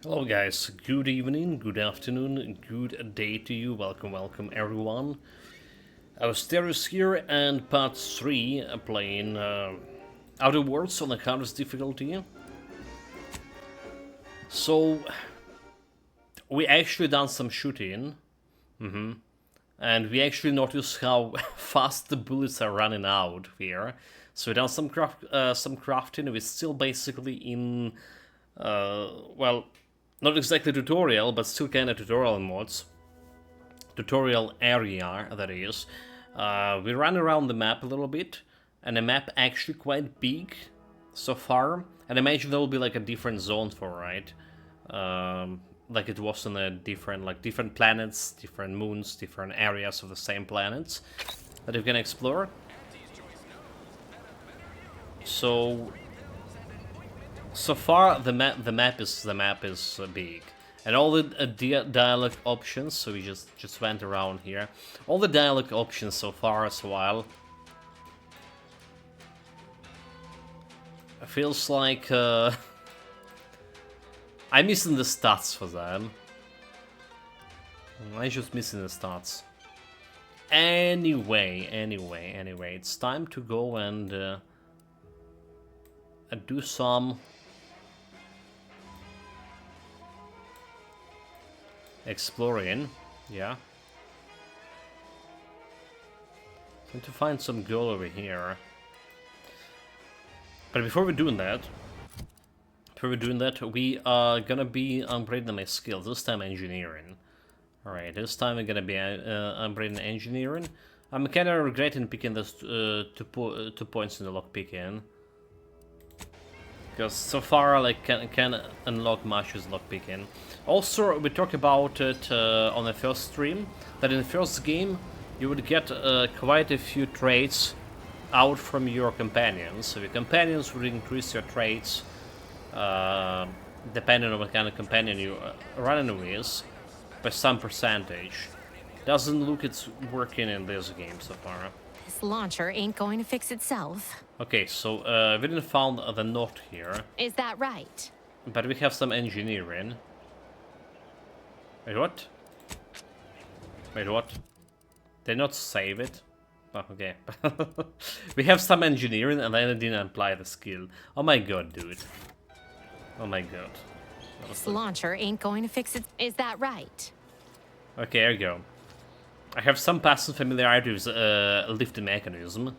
Hello guys, good evening, good afternoon, good day to you. Welcome everyone. Asteris here and part 3 playing Outer Worlds on the hardest difficulty. So, we actually done some shooting. And we actually noticed how fast the bullets are running out here. So we done some crafting. We're still basically in, well, not exactly tutorial, but still kind of tutorial modes. Tutorial area, that is. We ran around the map a little bit, and the map actually quite big so far. And I imagine there will be like a different zone for it. Like it was on a different planets, different moons, different areas of the same planets that you can explore. So far the map is big, and all the dialogue options. So we just went around here. All the dialogue options so far as well. It feels like I'm missing the stats for them. I'm just missing the stats. Anyway, it's time to go and do some exploring. Yeah. Need to find some gold over here. But before we're doing that, we are gonna be upgrading my skills. This time engineering. Alright, this time we're gonna be upgrading engineering. I'm kinda regretting picking those two points in the lock picking. Because so far I can unlock much with lock picking. Also, we talked about it on the first stream, that in the first game you would get quite a few traits out from your companions. So your companions would increase your traits depending on what kind of companion you running with by some percentage. Doesn't look it's working in this game so far. This launcher ain't going to fix itself. Okay, so we didn't found the note here. Is that right? But we have some engineering. Wait, what? Wait, what? Did not save it? Oh, okay. We have some engineering and I didn't apply the skill. Oh my god, dude. Oh my god. This launcher ain't going to fix it. Is that right? Okay, here we go. I have some passive familiarity with lifting mechanism.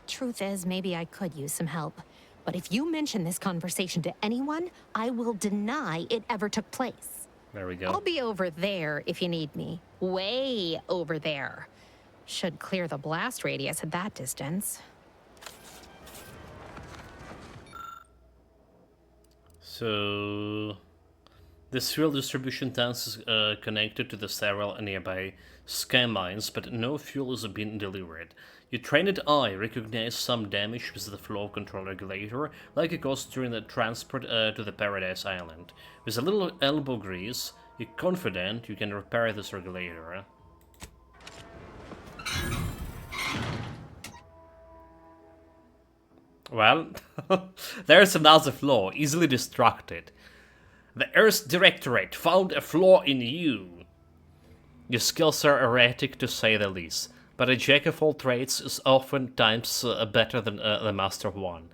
Truth is, maybe I could use some help. But if you mention this conversation to anyone, I will deny it ever took place. There we go. I'll be over there if you need me. Way over there. Should clear the blast radius at that distance. So this fuel distribution tank is connected to the several nearby sky mines, but no fuel is being delivered. Your trained eye recognizes some damage with the flow control regulator, like it caused during the transport to the Paradise Island. With a little elbow grease, you're confident you can repair this regulator. Well, there's another flaw, easily distracted. The Earth Directorate found a flaw in you. Your skills are erratic to say the least, but a jack of all trades is oftentimes better than the master of one.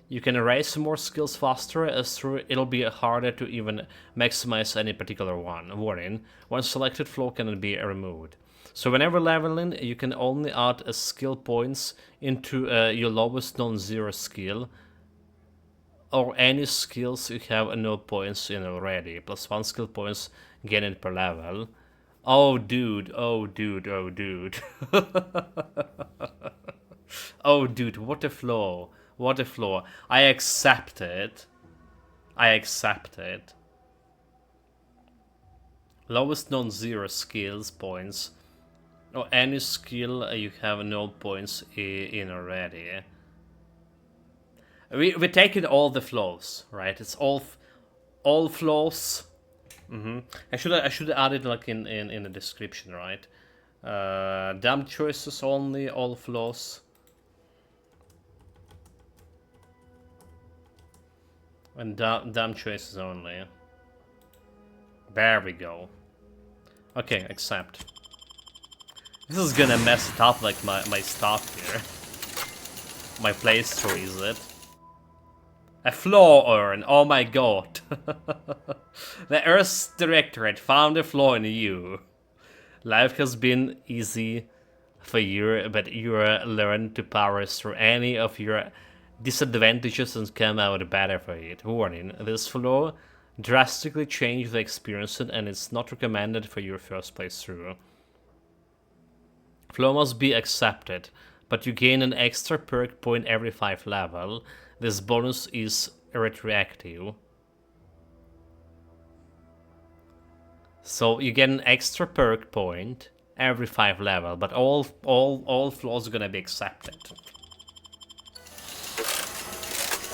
You can erase more skills faster, as through it'll be harder to even maximize any particular one. Warning, one selected flaw cannot be removed. So whenever leveling, you can only add a skill points into your lowest non-zero skill, or any skills you have no points in already, plus 1 skill points gained per level. Oh dude, oh dude, oh dude. Oh dude, what a flaw. What a flaw. I accept it. I accept it. Lowest non-zero skills points, or any skill you have no points in already. We're taking all the flaws, right? It's all flaws. I should have added like in the description, right? Dumb choices only, all flaws. And dumb choices only. There we go. Okay, accept. This is gonna mess it up, like my stuff here. My playthrough, is it? A flaw urn, oh my god. The Earth's Directorate found a flaw in you. Life has been easy for you, but you learned to power through any of your disadvantages and come out better for it. Warning, this flaw drastically changed the experience and it's not recommended for your first playthrough. Flaw must be accepted, but you gain an extra perk point every 5 level. This bonus is retroactive. So you get an extra perk point every 5 level, but all flaws are gonna be accepted.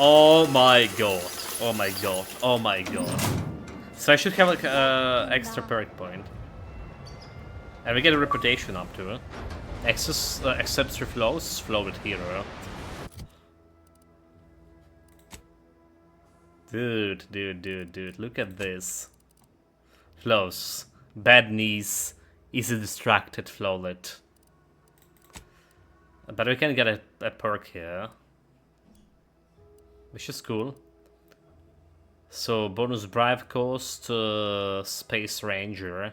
Oh my god. Oh my god. Oh my god. So I should have like extra perk point. And we get a reputation up to it. Access accepts your flaws, floated hero. Dude, look at this. Flaws. Bad knees. Easy distracted, flawlet. But we can get a perk here. Which is cool. So, bonus bribe cost, Space Ranger.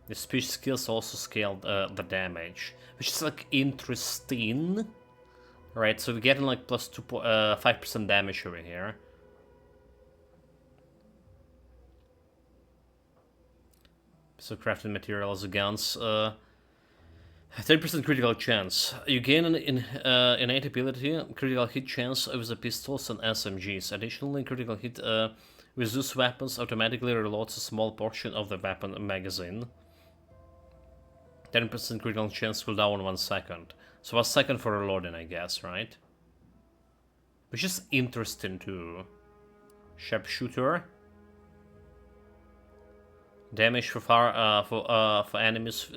The speech skills also scaled the damage. Which is like interesting. Right, so we're getting like plus 5% damage over here. So crafted materials, guns, 30% critical chance. You gain an innate ability, critical hit chance with the pistols and SMGs. Additionally, critical hit with those weapons automatically reloads a small portion of the weapon magazine. 10% critical chance cooldown 1 second. So 1 second for reloading, I guess, right? Which is interesting too. Sharpshooter. Damage for for enemies,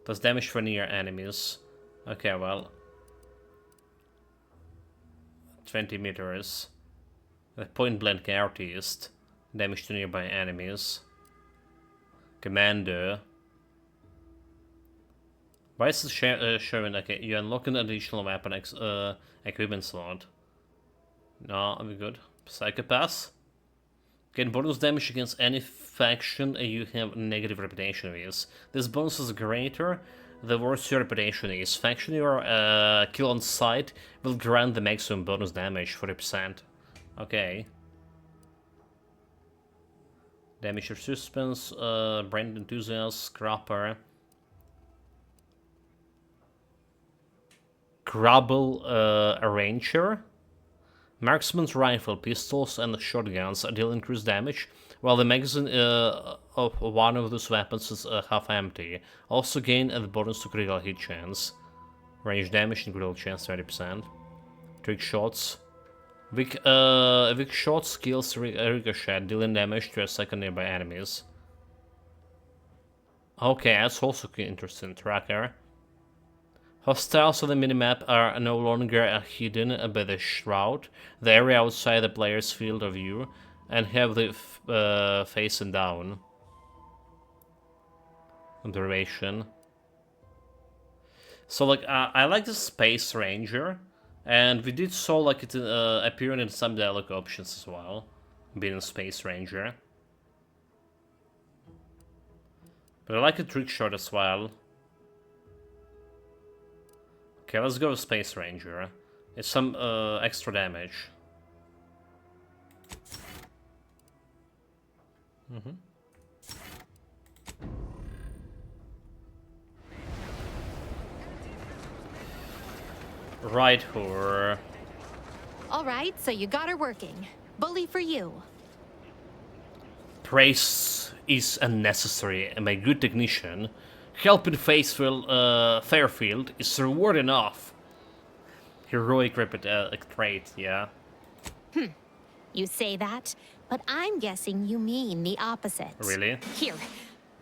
plus damage for near enemies. Okay, well, 20 meters. The point blank artist. Damage to nearby enemies. Commander. Why is it showing? Okay, you unlock an additional weapon equipment slot. No, I'm good. Psychopath. Gain bonus damage against any faction you have negative reputation with. This bonus is greater the worse your reputation is. Faction you are kill on sight will grant the maximum bonus damage, 40%. Okay. Damage resistance, brand enthusiast, scrapper. Grubble arranger. Marksman's rifle, pistols, and shotguns deal increased damage, while the magazine of one of those weapons is half empty. Also gain a bonus to critical hit chance. Range damage and critical chance 30%. Trick shots. Weak shot skills ricochet, dealing damage to a second nearby enemies. Okay, that's also interesting. Tracker. Hostiles on the minimap are no longer hidden by the shroud, the area outside the player's field of view, and have the facing down. Observation. So like, I like the Space Ranger, and we did saw like it appearing in some dialogue options as well, being a Space Ranger. But I like a trick shot as well. Okay, let's go with Space Ranger. It's some extra damage. Right, whore. All right, so you got her working. Bully for you. Praise is unnecessary, and my good technician, helping Fairfield is reward enough. Heroic trait, yeah. You say that, but I'm guessing you mean the opposite. Really? Here,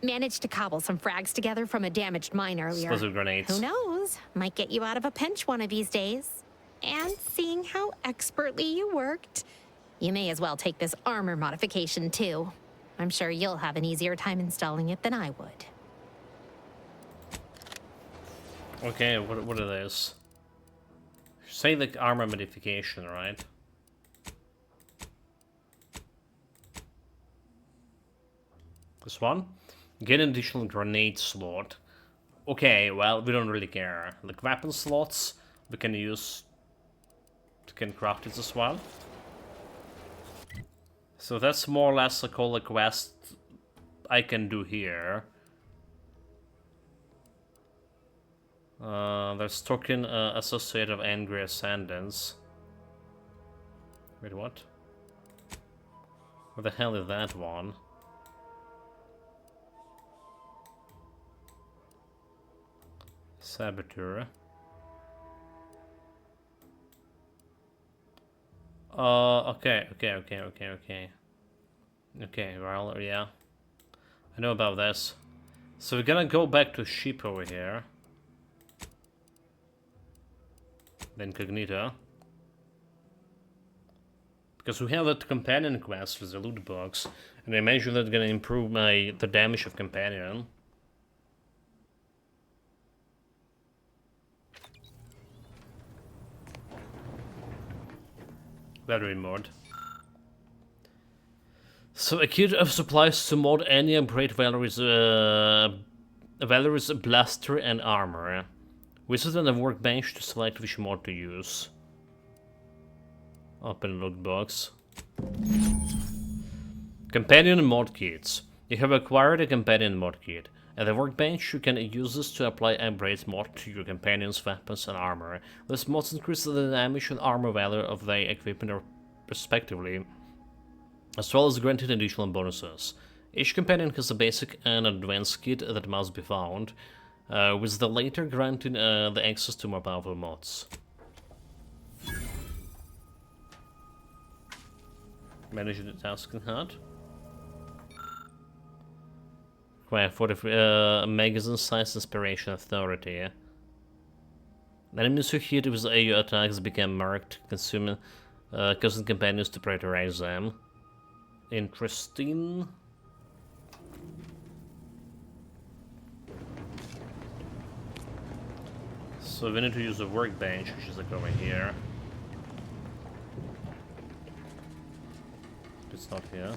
managed to cobble some frags together from a damaged mine earlier. Explosive grenades. Who knows? Might get you out of a pinch one of these days. And seeing how expertly you worked, you may as well take this armor modification too. I'm sure you'll have an easier time installing it than I would. Okay, what are these? Say the armor modification, right? This one? Get an additional grenade slot. Okay, well, we don't really care. Like weapon slots, we can use... We can craft it as well. So that's more or less like all the quest I can do here. There's token associated with Angry Ascendants. Wait, what? What the hell is that one? Saboteur. Okay. Okay, well, yeah. I know about this. So we're gonna go back to ship over here. The Incognito. Because we have that companion quest with the loot box. And I imagine that's gonna improve the damage of companion. Battery mod. So a kit of supplies to mod any upgrade Valerie's blaster and armor. Visit on the workbench to select which mod to use. Open loot box. Companion mod kits. You have acquired a companion mod kit. At the workbench, you can use this to apply upgrade mod to your companion's weapons and armor. This mods increase the damage and armor value of the equipment respectively, as well as granted additional bonuses. Each companion has a basic and advanced kit that must be found, with the later granting the access to more powerful mods. Manage the task in hand. Require 40 magazine size inspiration authority. Enemies who hit with AU attacks become marked, consuming causing companions to prioritize them. Interesting. So we need to use a workbench, which is like over here. It's not here.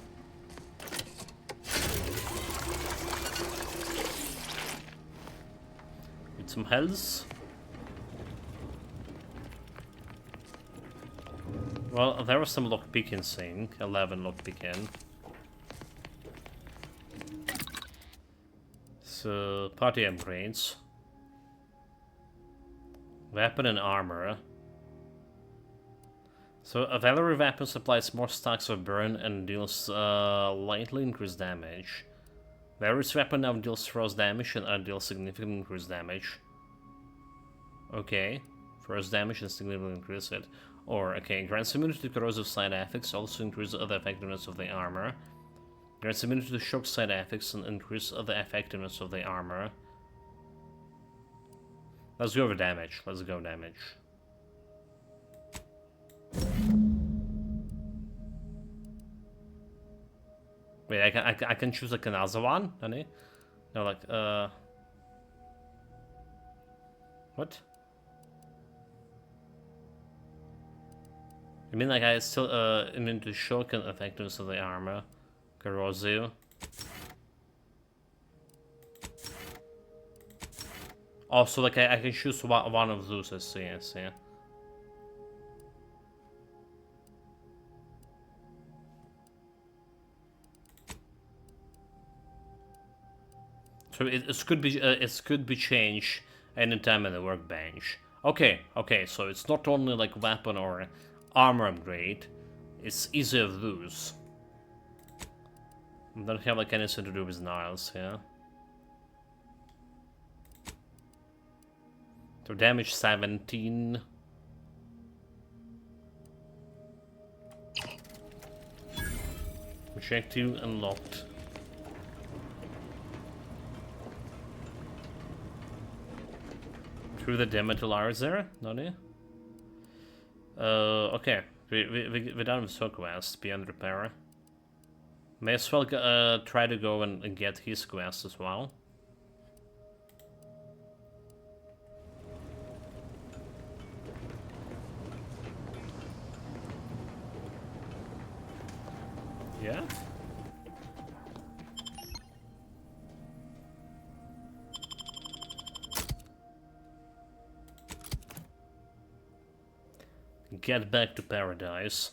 Need some health. Well, there was some lockpicking thing. 11 lockpicking. So, party upgrades. Weapon and armor. So, a Valerie weapon supplies more stacks of burn and deals lightly increased damage. Valerie's weapon now deals frost damage and deals significant increased damage. Okay. Frost damage and significantly increase it. Or, okay, grants immunity to corrosive side effects, also increase the effectiveness of the armor. Grants immunity to shock side effects and increase the effectiveness of the armor. Let's go over damage. Let's go damage. Wait, I can choose like another one, honey? No, like, what? I mean, like, I still, immune to shock and effectiveness of the armor. Corrosive. Also, like, I can choose one of those, I see. So it could be changed anytime in the workbench. Okay, so it's not only like weapon or armor upgrade, it's easy of lose. Don't have like anything to do with Niles, yeah. So damage 17. Objective unlocked. Through the Demeter there, Nani? Okay. We're done with Soul Quest, Beyond Repair. May as well try to go and get his quest as well. Yeah? Get back to paradise.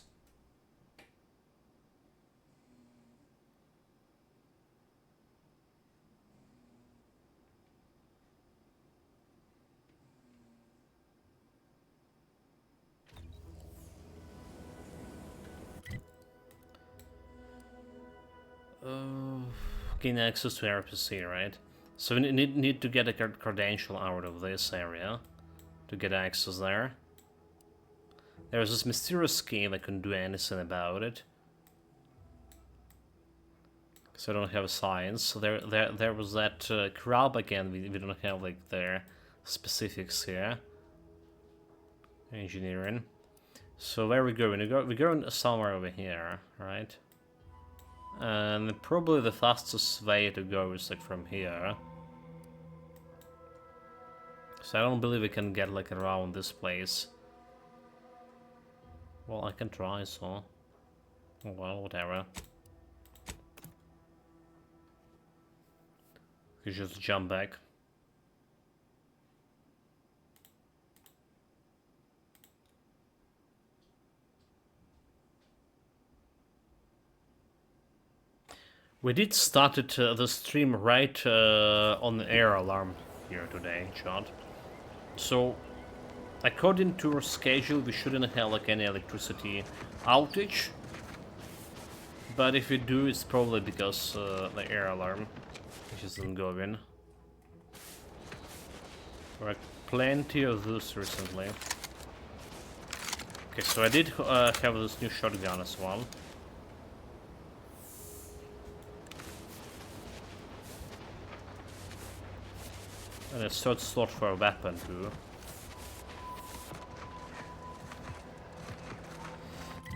Gain access to RPC, right? So we need to get a credential out of this area to get access there. There's this mysterious scheme, I couldn't do anything about it. Because I don't have science. So there was that crab again, we don't have like their specifics here. Engineering. So where are we going? We're going somewhere over here, right? And probably the fastest way to go is like from here. So I don't believe we can get like around this place. Well, I can try, so... well, whatever. You just jump back. We did start the stream right on the air alarm here today, Chad. So, according to our schedule, we shouldn't have like any electricity outage. But if we do, it's probably because the air alarm isn't going. There are plenty of those recently. Okay, so I did have this new shotgun as well. And a third slot for a weapon too.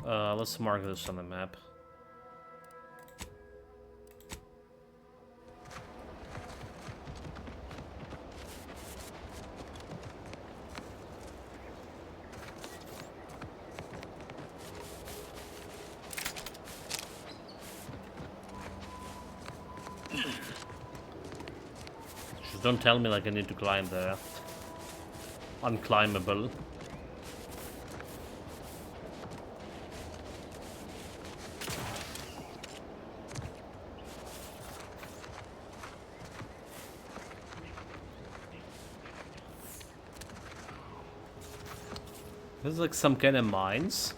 Let's mark this on the map. Just don't tell me like I need to climb there. Unclimbable. This is like some kind of mines.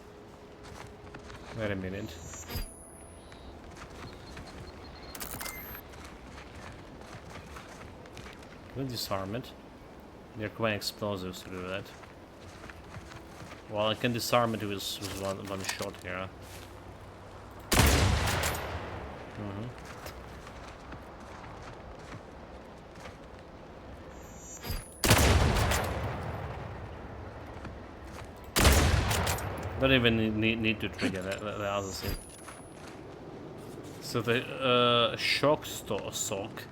Wait a minute. Can I disarm it? They're quite explosives to do that. Well, I can disarm it with one shot here. Don't even need to trigger the other thing. So the shock sock.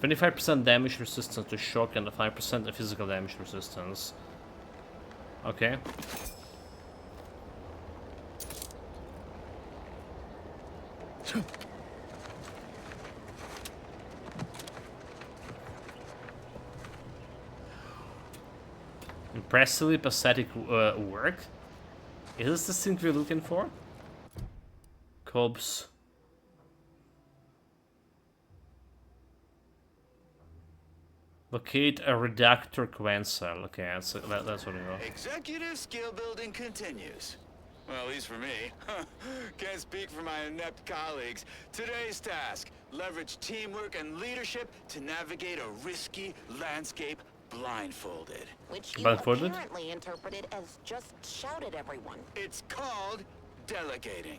25% damage resistance to shock and 5% of physical damage resistance. Okay. Impressively pathetic work. Is this the thing we're looking for? Cobbs. Locate a redactor command cell. Okay, that's what we know. Executive skill building continues. Well, at least for me. Can't speak for my inept colleagues. Today's task, leverage teamwork and leadership to navigate a risky landscape blindfolded. Which you Blindfolded? apparently interpreted as just shout at everyone. It's called delegating.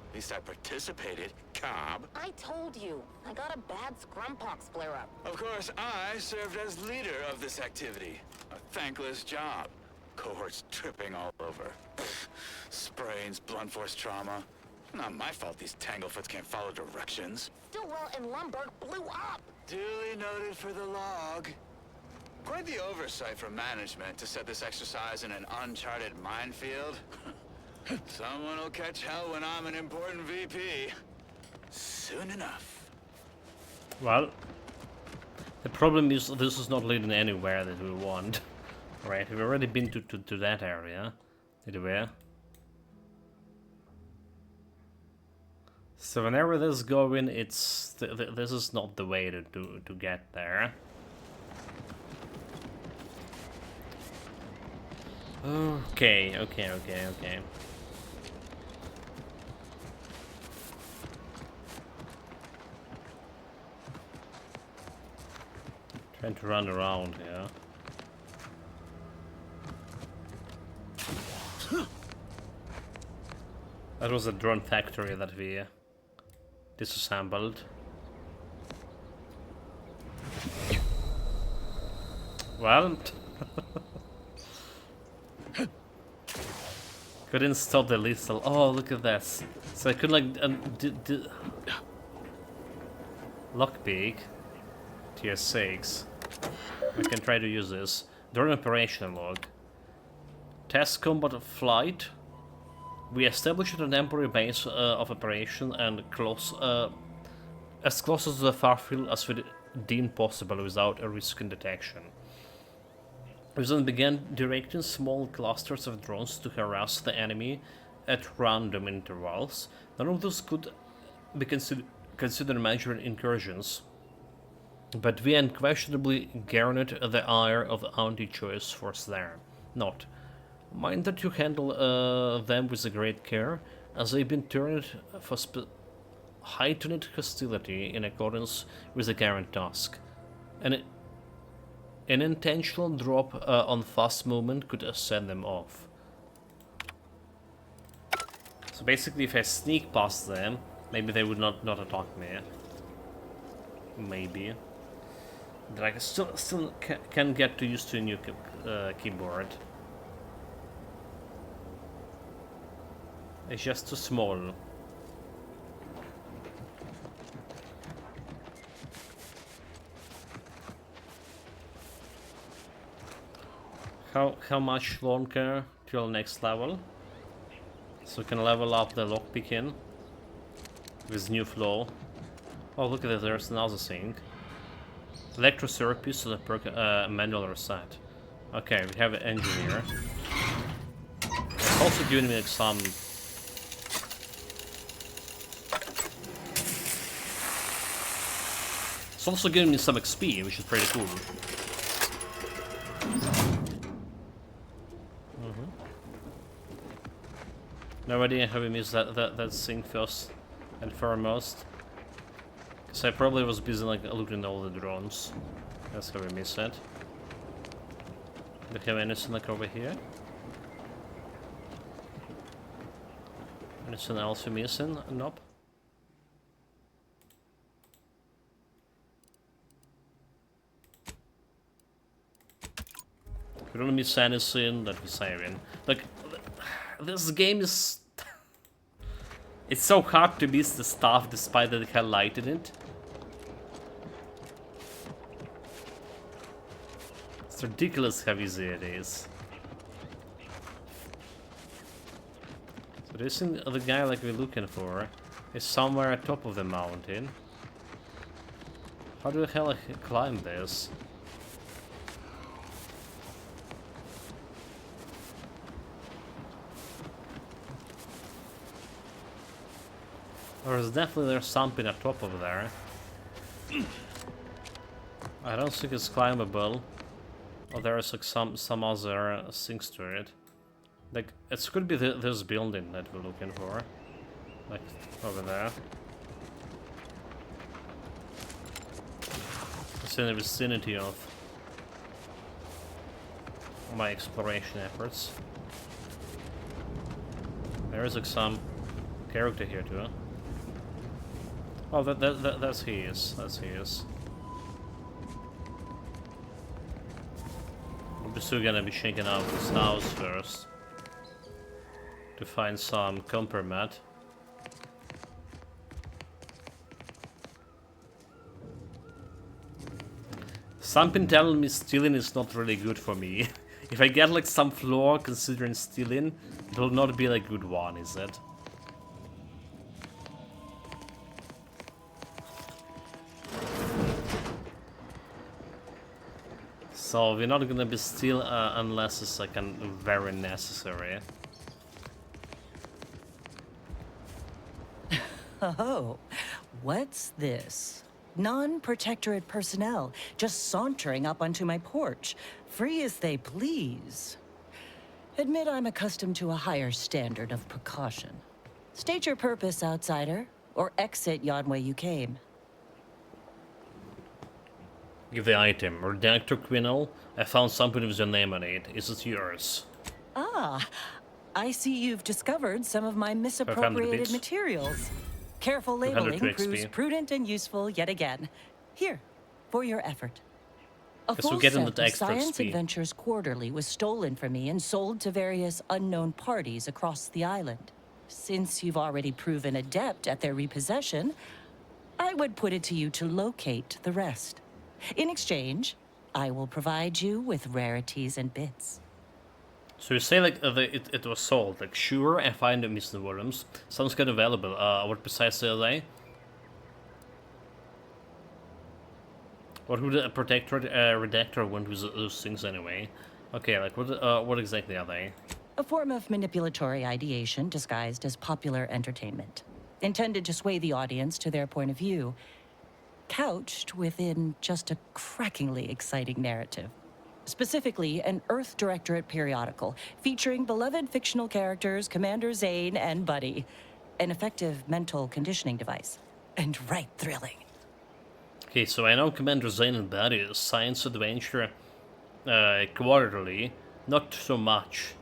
At least I participated, Cobb. I told you, I got a bad scrumpox flare-up. Of course, I served as leader of this activity. A thankless job. Cohorts tripping all over. Sprains, blunt force trauma. Not my fault these Tanglefoots can't follow directions. Stillwell and Lumberg blew up. Duly noted for the log. Quite the oversight from management to set this exercise in an uncharted minefield. Someone will catch hell when I'm an important VP. Soon enough. Well, the problem is this is not leading anywhere that we want. Right, we've already been to that area. Did we? So whenever this is going, it's this is not the way to get there. Okay. Trying to run around here. That was a drone factory that we disassembled. Well, couldn't stop the lethal. Oh, look at this. So I could like lockpick tier 6. I can try to use this. During operation log. Test combat flight. We established a temporary base of operation and as close to the far field as we deemed possible without a risk in detection. We then began directing small clusters of drones to harass the enemy at random intervals. None of those could be considered major incursions, but we unquestionably garnered the ire of the anti-choice force there. Note: mind that you handle them with great care, as they've been turned for heightened hostility in accordance with the current task. An intentional drop on fast movement could send them off. So basically, if I sneak past them, maybe they would not attack me. Maybe. But I still can get used to a new keyboard. It's just too small. How much longer till next level? So we can level up the lockpicking with new flow. Oh, look at this, there's another thing. Electrotherapy, so the perk manual reset. Okay, we have an engineer. It's also giving me like some. It's also giving me some XP, which is pretty cool. No idea how we missed that thing first and foremost. Because I probably was busy like looting all the drones. That's how we missed it. Do we have anything like over here? Anything else we're missing? Nope. We don't miss anything that we're saving. Like, this game is... it's so hard to miss the stuff despite that it highlighted it. It's ridiculous how easy it is. So this thing, the guy like we're looking for is somewhere at top of the mountain. How the hell I climb this? There's something at top of there. I don't think it's climbable. Or there's like some other things to it. Like it could be this building that we're looking for. Like over there. It's in the vicinity of my exploration efforts. There is like some character here too. Oh, that's he is. That's he is. I'm still gonna be checking out this house first to find some compromat. Something telling me stealing is not really good for me. If I get like some flaw considering stealing, it will not be like a good one, is it? So we're not gonna be steal unless it's like very necessary. Oh, what's this? Non-protectorate personnel just sauntering up onto my porch, free as they please. Admit I'm accustomed to a higher standard of precaution. State your purpose, outsider, or exit yon way you came. Give the item. Redactor Quinel. I found something with your name on it. Is it yours? Ah, I see you've discovered some of my misappropriated bits. materials. Careful 200 labeling XP. proves prudent and useful yet again. Here, for your effort. A Guess we're full getting set the of extra Science speed. Adventures Quarterly was stolen from me and sold to various unknown parties across the island. Since you've already proven adept at their repossession, I would put it to you to locate the rest. In exchange, I will provide you with rarities and bits. So you say like it was sold. Like sure, I find the missing volumes. Sounds kind of valuable. What precisely are they? What would a protector redactor want with those things anyway? Okay, like what exactly are they? A form of manipulatory ideation disguised as popular entertainment, intended to sway the audience to their point of view, couched within just a crackingly exciting narrative. Specifically, an Earth Directorate periodical featuring beloved fictional characters Commander Zane and Buddy. An effective mental conditioning device. And right thrilling. Okay, so I know Commander Zane and Buddy is Science Adventure Quarterly, not so much.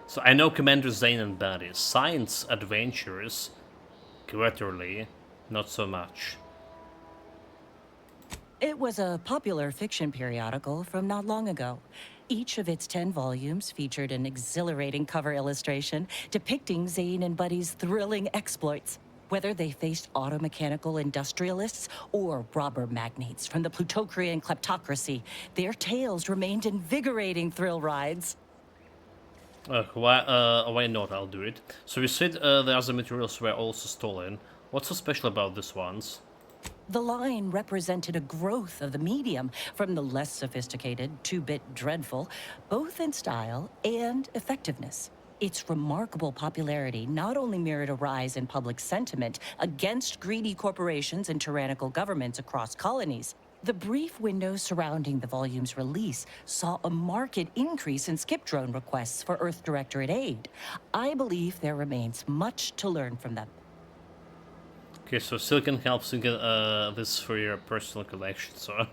So I know Commander Zane and Buddy, Science Adventures Quarterly, not so much. It was a popular fiction periodical from not long ago. Each of its 10 volumes featured an exhilarating cover illustration depicting Zane and Buddy's thrilling exploits. Whether they faced automechanical industrialists or robber magnates from the Plutocrian kleptocracy, their tales remained invigorating thrill rides. Why not? I'll do it. So you said the other materials were also stolen. What's so special about these ones? The line represented a growth of the medium from the less sophisticated 2-bit dreadful, both in style and effectiveness. Its remarkable popularity not only mirrored a rise in public sentiment against greedy corporations and tyrannical governments across colonies. The brief window surrounding the volume's release saw a marked increase in skip drone requests for Earth Directorate aid. I believe there remains much to learn from them. Okay, so Silicon helps you get this for your personal collection, so...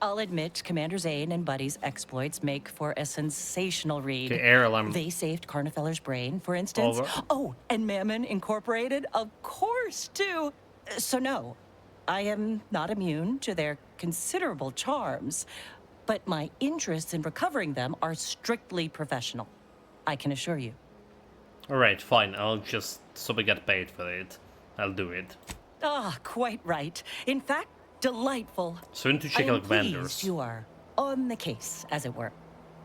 I'll admit, Commander Zane and Buddy's exploits make for a sensational read. Okay, air alarm. They saved Carnifeller's brain, for instance. Over. Oh, and Mammon Incorporated, of course, too. So no, I am not immune to their considerable charms, but my interests in recovering them are strictly professional. I can assure you. Alright, fine, I'll just... so we get paid for it. I'll do it. Ah, quite right. In fact, delightful. So we need to check I am out vendors. pleased you are on the case, as it were.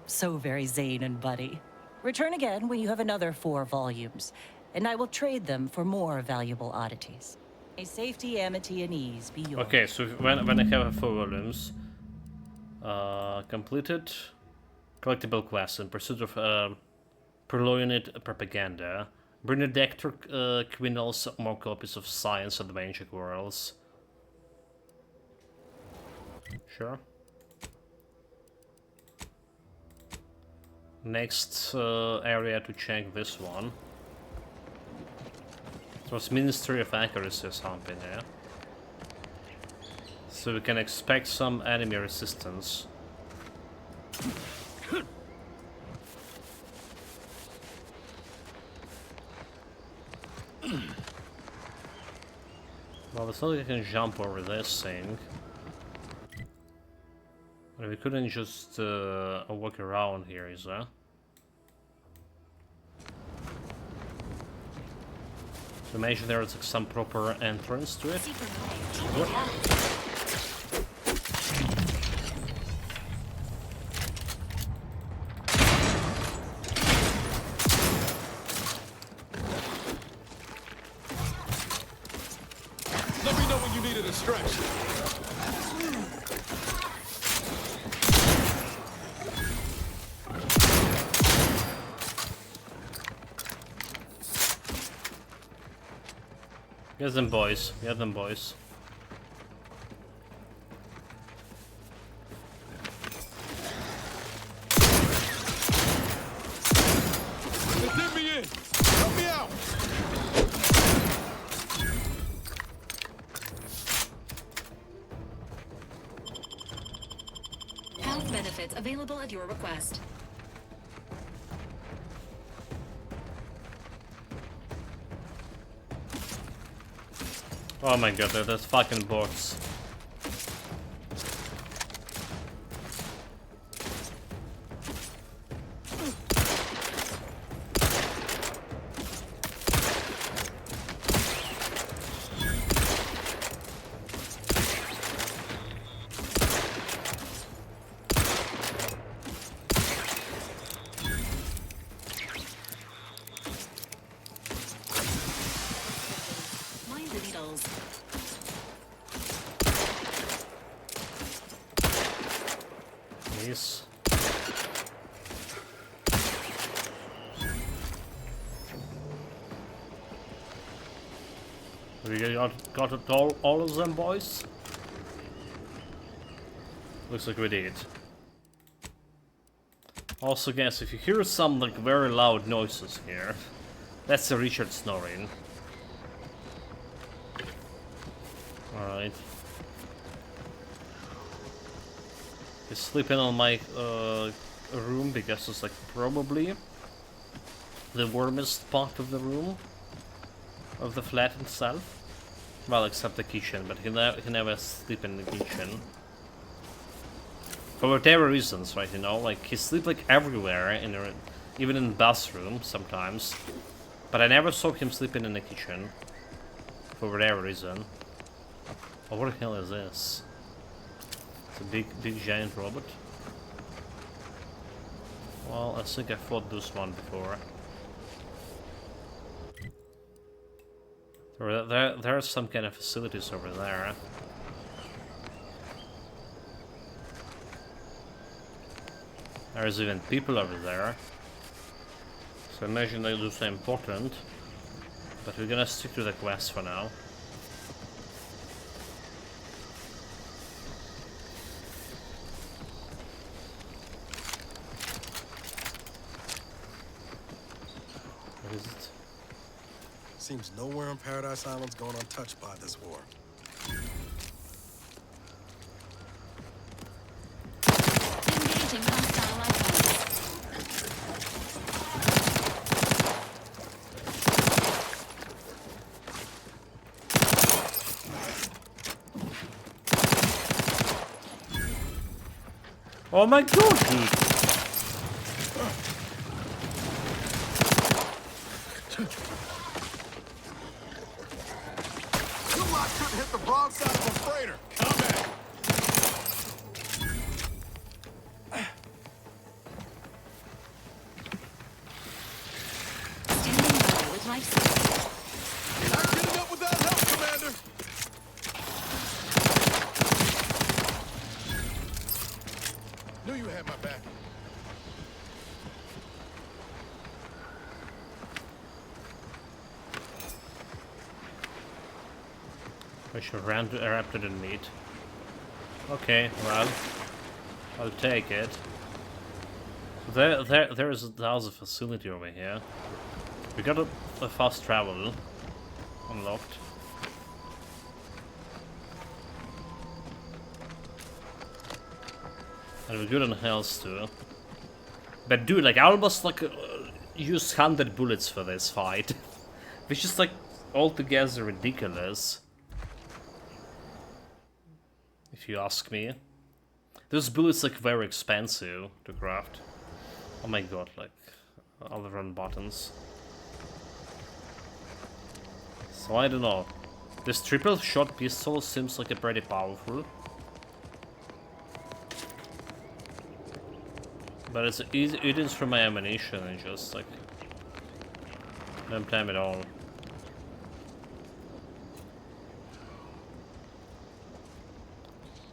So very Zane and Buddy. Return again when you have another 4 volumes, and I will trade them for more valuable oddities. May safety, amity, and ease be yours. Okay, so when I have 4 volumes... completed... collectible quest in pursuit of Purloined propaganda. Bring the Dector Quinels more copies of Science Adventure Worlds. Sure. Next area to check this one. It was Ministry of Accuracy or something, yeah? So we can expect some enemy resistance. Well, it's not like I can jump over this thing. But we couldn't just walk around here, is there? So imagine there is like some proper entrance to it. Let me know when you need a distraction. Get them, boys. Get them, boys. They did me in. Help me out. Health benefits available at your request. Oh my god, there's fucking bots. Mind the needles. Please. Have you got it all of them, boys? Looks like we did. Also, guys, if you hear some like very loud noises here, that's the Richard snoring. Alright. He's sleeping on my room because it's like probably the warmest part of the room, of the flat itself. Well, except the kitchen, but he never sleep in the kitchen. For whatever reasons, right, you know, like he sleep like everywhere, even in the bathroom sometimes. But I never saw him sleeping in the kitchen. For whatever reason. Oh, what the hell is this? It's a big giant robot. Well, I think I fought this one before. There are some kind of facilities over there. There's even people over there. So imagine they do so important. But we're gonna stick to the quest for now. What is it? Seems nowhere on Paradise Island's going untouched by this war. Engaging hostile icons. Oh my god, dude! Your lot couldn't hit the broadside of a freighter. Come back. Standing by with life support. Not getting up without help, Commander. Knew you had my back. I should ran to Raptor and meet. Okay, well, I'll take it. There's a facility over here. We got a fast travel unlocked. And we're good on health too. But dude, like I almost like used 100 bullets for this fight. Which is like altogether ridiculous. If you ask me. Those bullets like very expensive to craft. Oh my god, like all the run buttons. So I don't know. This triple shot pistol seems like a pretty powerful. But it's easy, it is from my ammunition and just like no time at all.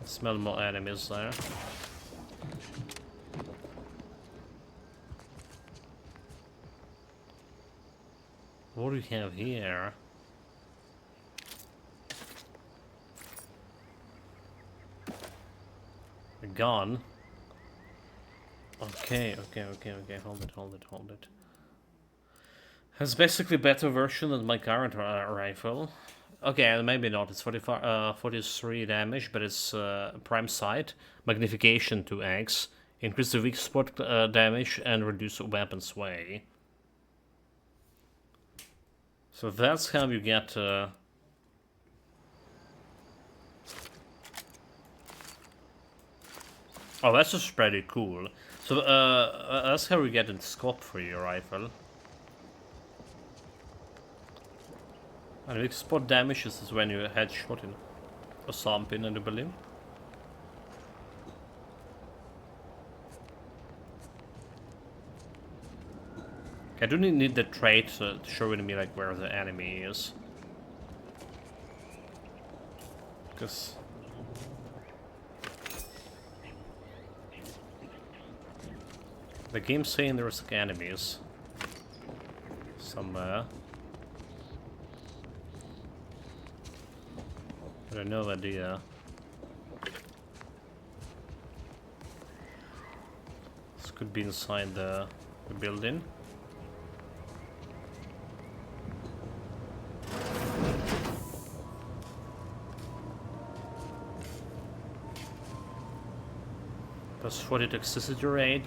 I smell more enemies there. What do we have here? A gun. Okay, hold it. It's basically a better version than my current rifle. Okay, maybe not, it's 43 damage, but it's prime sight, magnification 2x, increase the weak spot damage, and reduce weapon sway. So that's how you get... Oh, that's just pretty cool. So that's how we get a scope for your rifle. And weak spot damage is when you headshot in or something, I believe. I do need the trait showing me like where the enemy is. Because the game's saying there's like enemies somewhere. But I have no idea. This could be inside the building. Plus 40 toxicity rate.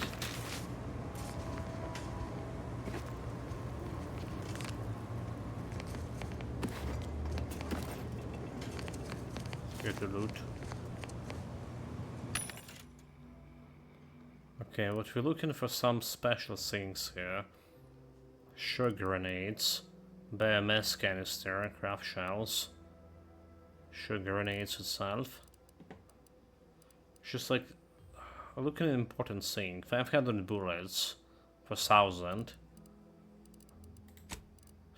Get the loot. Okay, what we're looking for some special things here. Sure grenades, BMS canister, craft shells, sure grenades itself. Just like looking at an important thing. 500 bullets for 1,000.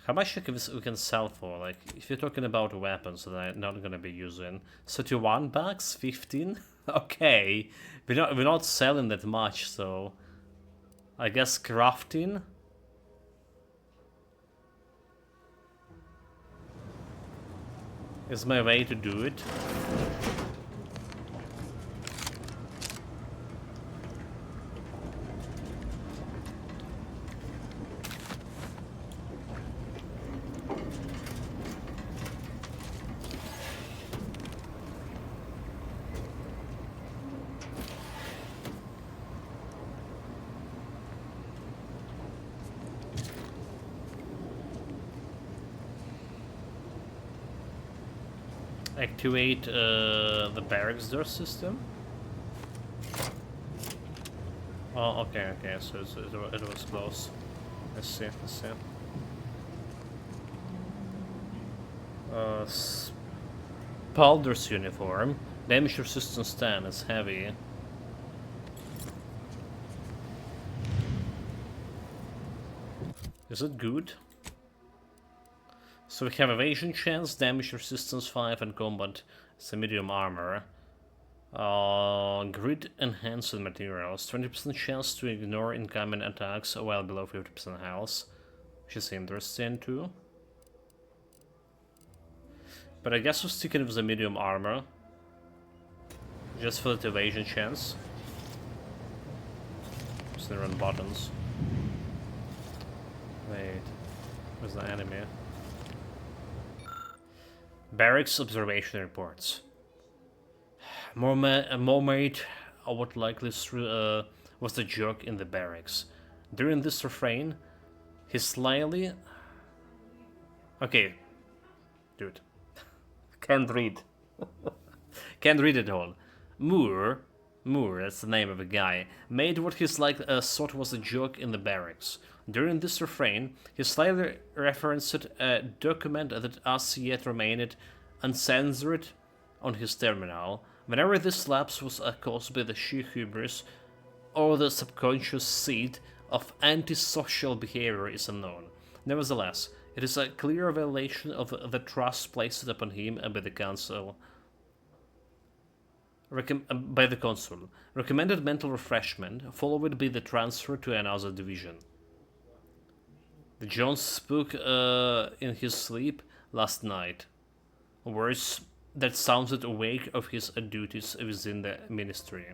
How much we can sell for? Like, if you're talking about weapons that I'm not gonna be using, 31 bucks, 15. Okay, we're not selling that much, so I guess crafting. Is my way to do it. Activate the barracks door system. Oh, okay, so it was close. Let's see. Spalders uniform. Damage resistance 10, it's heavy. Is it good? So we have evasion chance, damage resistance 5, and combat is a medium armor. Grid enhanced materials, 20% chance to ignore incoming attacks while below 50% health, which is interesting too. But I guess we're sticking with the medium armor, just for the evasion chance. Just run buttons. Wait, where's the enemy? Barracks observation reports. Mermaid, what likely was the jerk in the barracks. During this refrain, he slyly... Okay, dude. Can't read. Can't read it all. Moore, that's the name of a guy, made what his thought was a joke in the barracks. During this refrain, he slightly referenced a document that as yet remained uncensored on his terminal. Whenever this lapse was caused by the sheer hubris or the subconscious seed of antisocial behavior is unknown. Nevertheless, it is a clear violation of the trust placed upon him by the council. By the consul. Recommended mental refreshment, followed by the transfer to another division. Jones spoke in his sleep last night. Words that sounded awake of his duties within the ministry.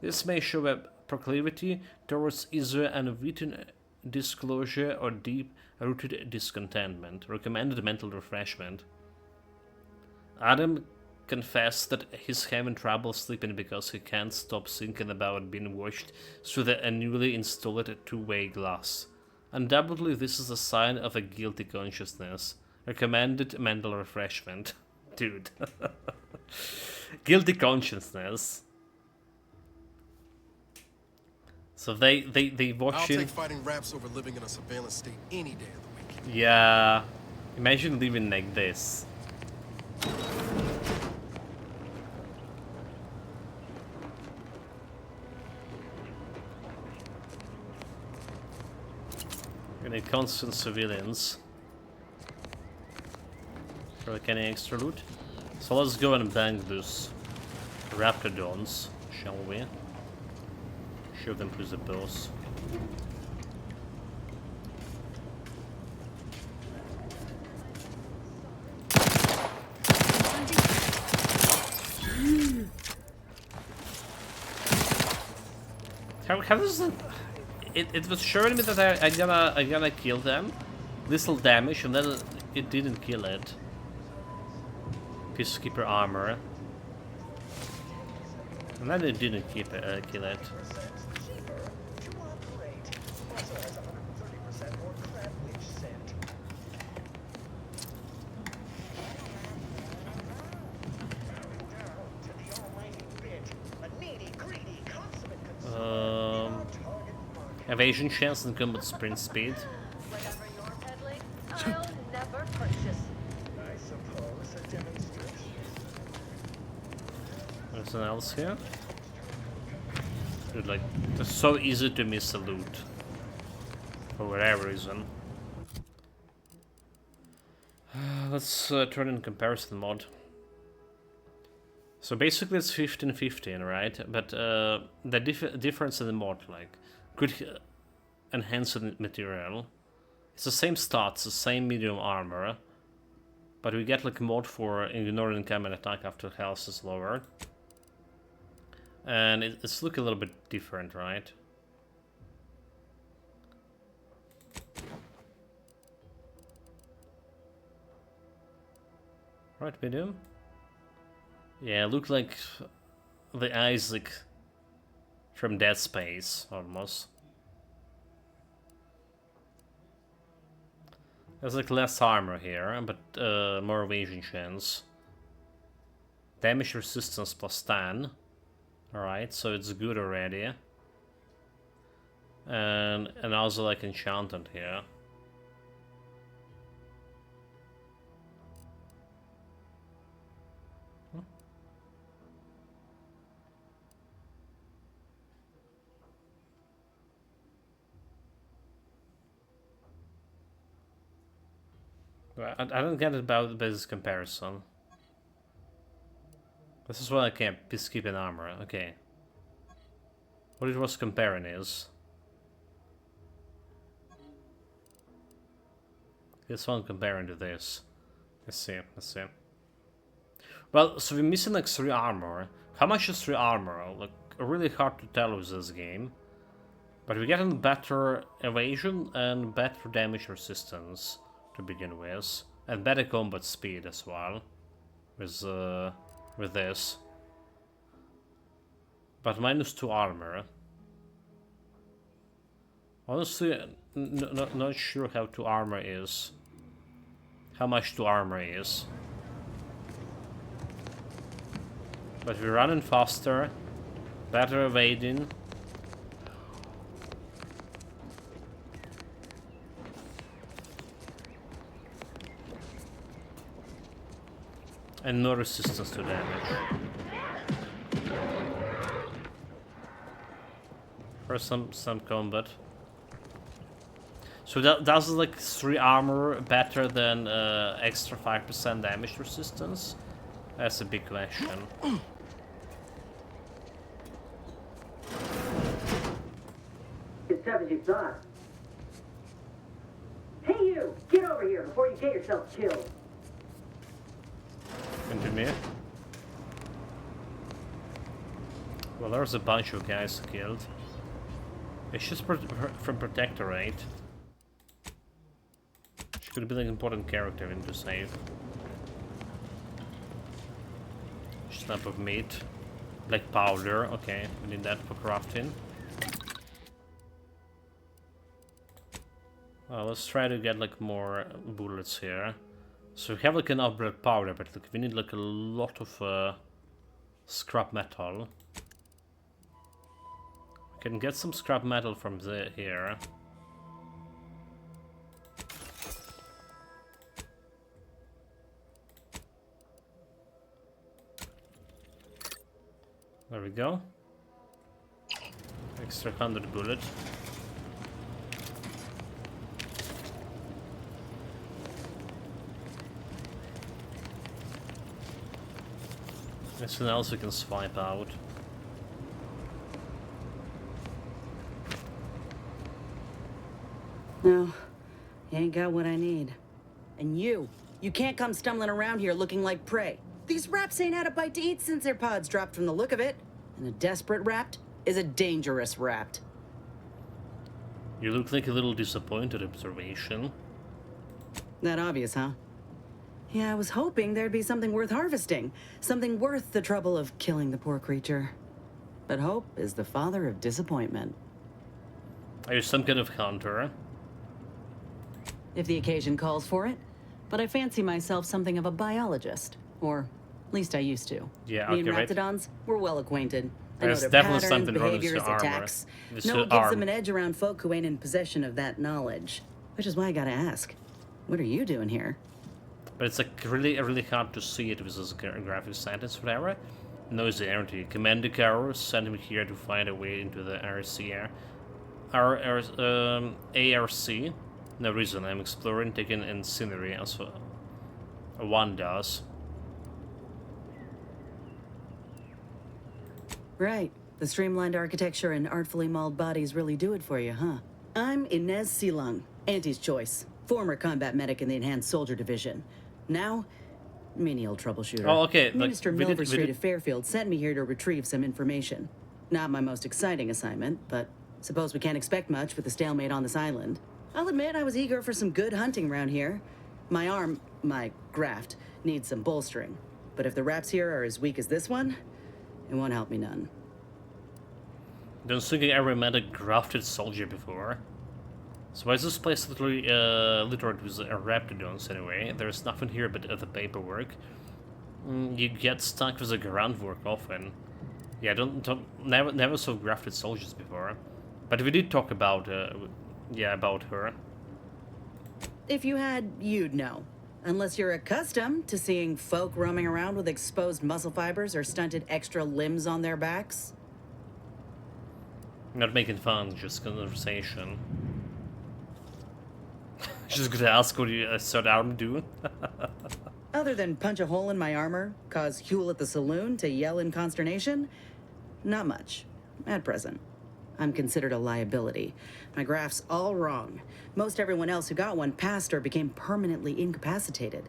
This may show a proclivity towards either an unwritten disclosure or deep-rooted discontentment. Recommended mental refreshment. Adam confessed that he's having trouble sleeping because he can't stop thinking about being watched through the newly installed two-way glass. Undoubtedly, this is a sign of a guilty consciousness. Recommended mental refreshment. Dude. Guilty consciousness. So they watch I'll him. take fighting raps over living in a surveillance state any day of the week. Yeah. Imagine living like this. We need constant surveillance. Like any extra loot. So let's go and bang those raptordons, shall we? Show them who's the boss. How does it was showing me that I'm gonna kill them, little damage, and then it didn't kill it. Peacekeeper armor, and then it didn't kill it. Evasion chance and combat sprint speed. Whatever you're peddling, I'll never purchase. Anything else here? Dude, like, it's so easy to miss a loot. For whatever reason. Let's turn in comparison mod. So basically it's 15-15, right? But the difference in the mod, like, could enhance the material. It's the same stats, the same medium armor, but we get like a mod for ignoring incoming attack after health is lowered. And it's looking a little bit different, right? Right, medium? Yeah, look like the eyes like from Dead Space, almost. There's like less armor here, but more evasion chance. Damage resistance plus 10. Alright, so it's good already. And also like enchanted here. I don't get it about this comparison. This is what I can't peacekeeping armor. Okay. What it was comparing is this one comparing to this. Let's see. Well, so we're missing like 3 armor. How much is 3 armor? Like really hard to tell with this game. But we're getting better evasion and better damage resistance to begin with, and better combat speed as well with this. But minus 2 armor. Honestly, not sure how 2 armor is. How much 2 armor is. But we're running faster, better evading. And no resistance to damage. Or some combat. So that does like 3 armor better than extra 5% damage resistance? That's a big question. As tough as you thought. Hey you! Get over here before you get yourself killed. Into me. Well, there's a bunch of guys killed. It's just from Protectorate. She could be like an important character in to save. Snap of meat. Black powder, okay, we need that for crafting. Well, let's try to get like more bullets here. So we have like enough black powder, but like, we need like a lot of scrap metal. We can get some scrap metal from here. There we go. Extra 100 bullet. Anything else we can swipe out? No, you ain't got what I need. And you can't come stumbling around here looking like prey. These raps ain't had a bite to eat since their pods dropped from the look of it. And a desperate rapt is a dangerous rapt. You look like a little disappointed, observation. That obvious, huh? Yeah, I was hoping there'd be something worth harvesting. Something worth the trouble of killing the poor creature. But hope is the father of disappointment. Are you some kind of hunter? If the occasion calls for it. But I fancy myself something of a biologist. Or at least I used to. Yeah, Me and okay, right. Raptidons, we're well acquainted. I know There's their definitely patterns, something wrong with behaviors, your armor. attacks. With No, your it gives arm. them an edge around folk who ain't in possession of that knowledge. Which is why I gotta ask, what are you doing here? But it's like really hard to see it with this graphic sentence, whatever. Noisy energy. Commandicar sent me here to find a way into the RC. ARC. No reason. I'm exploring, taking in scenery as one does. Right. The streamlined architecture and artfully mauled bodies really do it for you, huh? I'm Inez Silung, Auntie's choice. Former combat medic in the Enhanced Soldier Division. Now, menial troubleshooter. Oh, okay. Minister Like, we did- Milverstreet of Fairfield sent me here to retrieve some information. Not my most exciting assignment, but suppose we can't expect much with the stalemate on this island. I'll admit I was eager for some good hunting around here. My graft, needs some bolstering. But if the raps here are as weak as this one, it won't help me none. Don't think I ever met a grafted soldier before. So why is this place literally littered with raptidons anyway? There's nothing here but the paperwork. You get stuck with the groundwork often. Yeah, never saw grafted soldiers before. But we did talk about about her. If you had, you'd know. Unless you're accustomed to seeing folk roaming around with exposed muscle fibers or stunted extra limbs on their backs. Not making fun, just conversation. Just gonna ask what you third arm do. Other than punch a hole in my armor, cause Huel at the saloon to yell in consternation, not much, at present. I'm considered a liability. My graph's all wrong. Most everyone else who got one passed or became permanently incapacitated.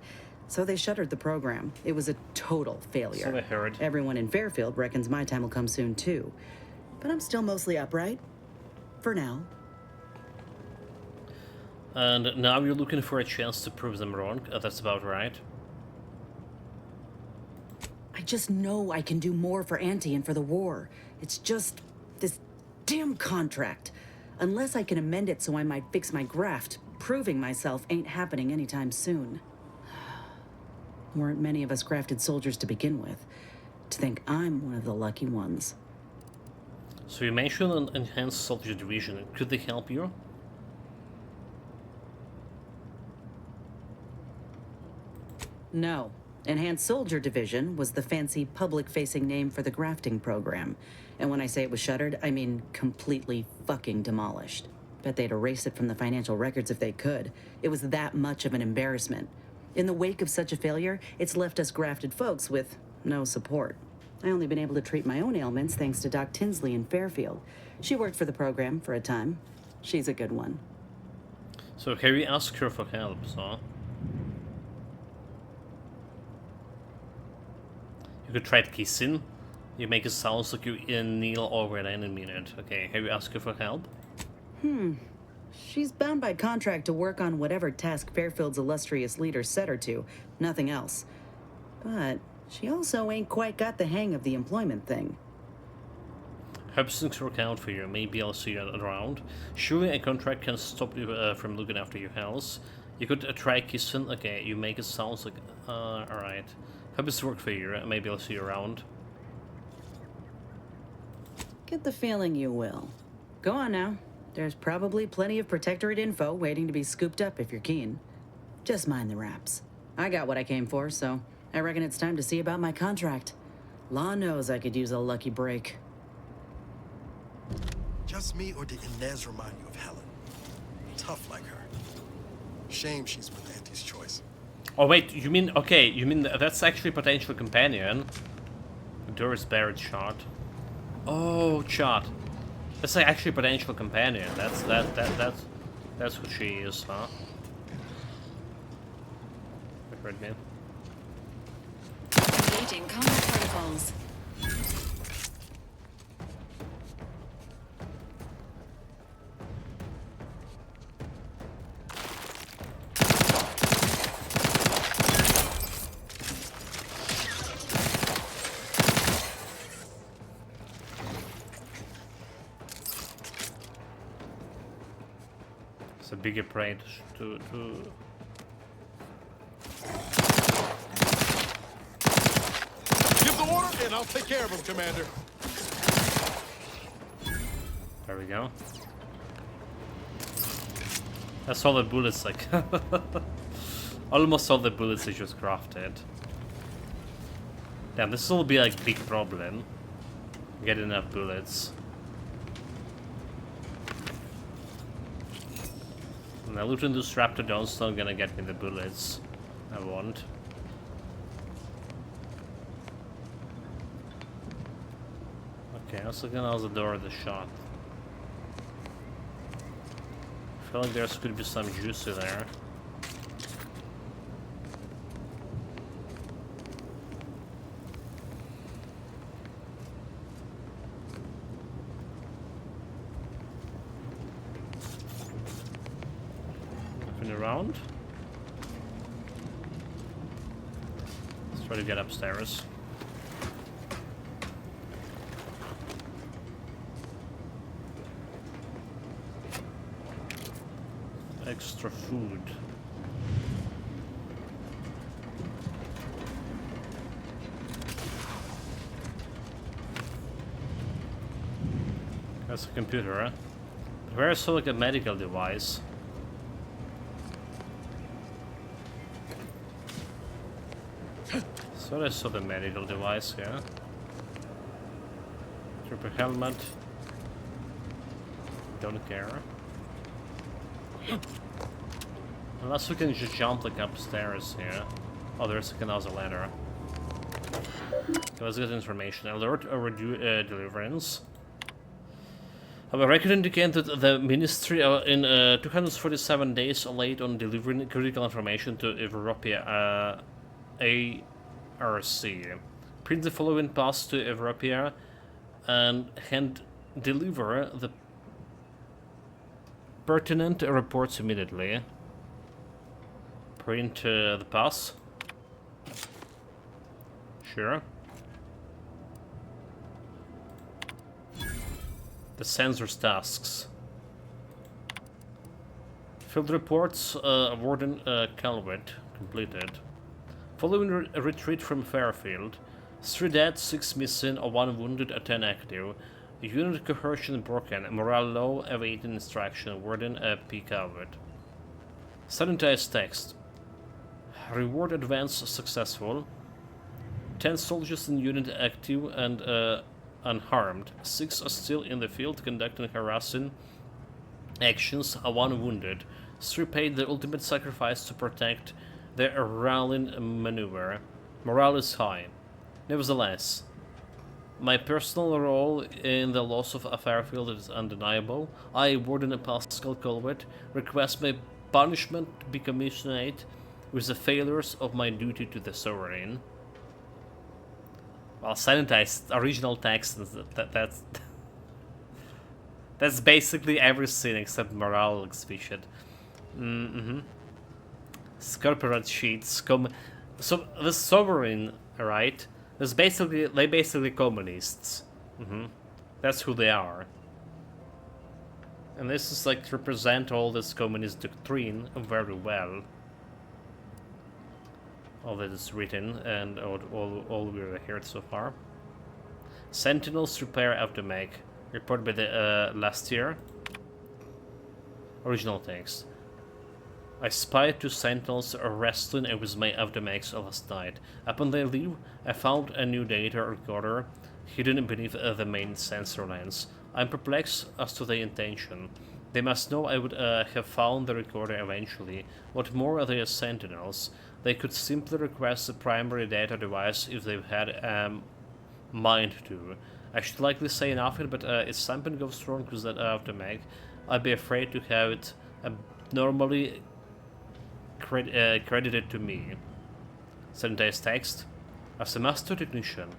So they shuttered the program. It was a total failure. So I heard. Everyone in Fairfield reckons my time will come soon too. But I'm still mostly upright. For now. And now you're looking for a chance to prove them wrong. That's about right. I just know I can do more for Auntie and for the war. It's just this damn contract. Unless I can amend it so I might fix my graft, proving myself ain't happening anytime soon. Weren't many of us grafted soldiers to begin with. To think I'm one of the lucky ones. So you mentioned an enhanced soldier division. Could they help you? No. Enhanced Soldier Division was the fancy public-facing name for the grafting program. And when I say it was shuttered, I mean completely fucking demolished. Bet they'd erase it from the financial records if they could. It was that much of an embarrassment. In the wake of such a failure, it's left us grafted folks with no support. I only been able to treat my own ailments thanks to Doc Tinsley in Fairfield. She worked for the program for a time. She's a good one. So can we ask her for help, so? You could try kissing. You make it sound like you kneel over an enemy minute. Okay, have you asked her for help? She's bound by contract to work on whatever task Fairfield's illustrious leader set her to, nothing else. But she also ain't quite got the hang of the employment thing. Helps things work out for you. Maybe I'll see you around. Surely a contract can stop you from looking after your health. You could try kissing. Okay, you make it sound like... alright. Hope this work for you. Maybe I'll see you around. Get the feeling you will. Go on now. There's probably plenty of Protectorate info waiting to be scooped up if you're keen. Just mind the raps. I got what I came for, so I reckon it's time to see about my contract. Law knows I could use a lucky break. Just me, or did Inez remind you of Helen? Tough like her. Shame she's with Auntie's choice. Oh wait, you mean... Okay, you mean that's actually potential companion. Doris Barrett shot. Oh, shot. That's like actually potential companion. That's what she is, huh? Heard me. Engaging combat protocols. It's a bigger prey to Give the order, and I'll take care of him, Commander. There we go. That's all the bullets, like... Almost all the bullets I just crafted. Damn, this will be like big problem. Get enough bullets. Now looting this Raptidon's not gonna get me the bullets I want. Okay, I was looking out the door of the shot. I feel like there could be some juicy there. Nothing around. Let's try to get upstairs. Extra food. That's a computer, huh? Where's so like a medical device? So I saw the medical device, yeah. Trooper helmet. Don't care. Unless we can just jump like upstairs here. Oh, there's like another ladder. Okay, let's get information. Alert overdue deliverance. Our record indicates that the Ministry in 247 days are late on delivering critical information to Evropia ARC. Print the following pass to Evropia and hand deliver the pertinent reports immediately. Print the pass. Sure. The sensors tasks. Field reports, Warden Calvert completed. Following a retreat from Fairfield, 3 dead, 6 missing, 1 wounded, 10 active. Unit cohesion broken, morale low, awaiting instruction. Warden P. Calvert. Sanitized text. Reward advance successful. 10 soldiers in unit active and unharmed. 6 are still in the field conducting harassing actions. 1 wounded. 3 paid the ultimate sacrifice to protect the rallying maneuver. Morale is high. Nevertheless, my personal role in the loss of Fairfield is undeniable. I, Warden Pascal Colbert, request my punishment to be commissioned with the failures of my duty to the Sovereign. Well, sanitized original text, that's basically everything except morale looks fished. Corporate sheets so the Sovereign, right? They basically communists. That's who they are. And this is like to represent all this communist doctrine very well. All that is written and all we heard so far. Sentinels repair aftermag. Reported by the last year. Original text. I spied 2 sentinels wrestling with my aftermags last night. Upon their leave, I found a new data recorder hidden beneath the main sensor lens. I'm perplexed as to their intention. They must know I would have found the recorder eventually. What more, they are sentinels. They could simply request the primary data device if they had mind to. I should likely say nothing, but if something goes wrong with that aftermag, I'd be afraid to have it normally credited to me. Sanitized text. As a master technician,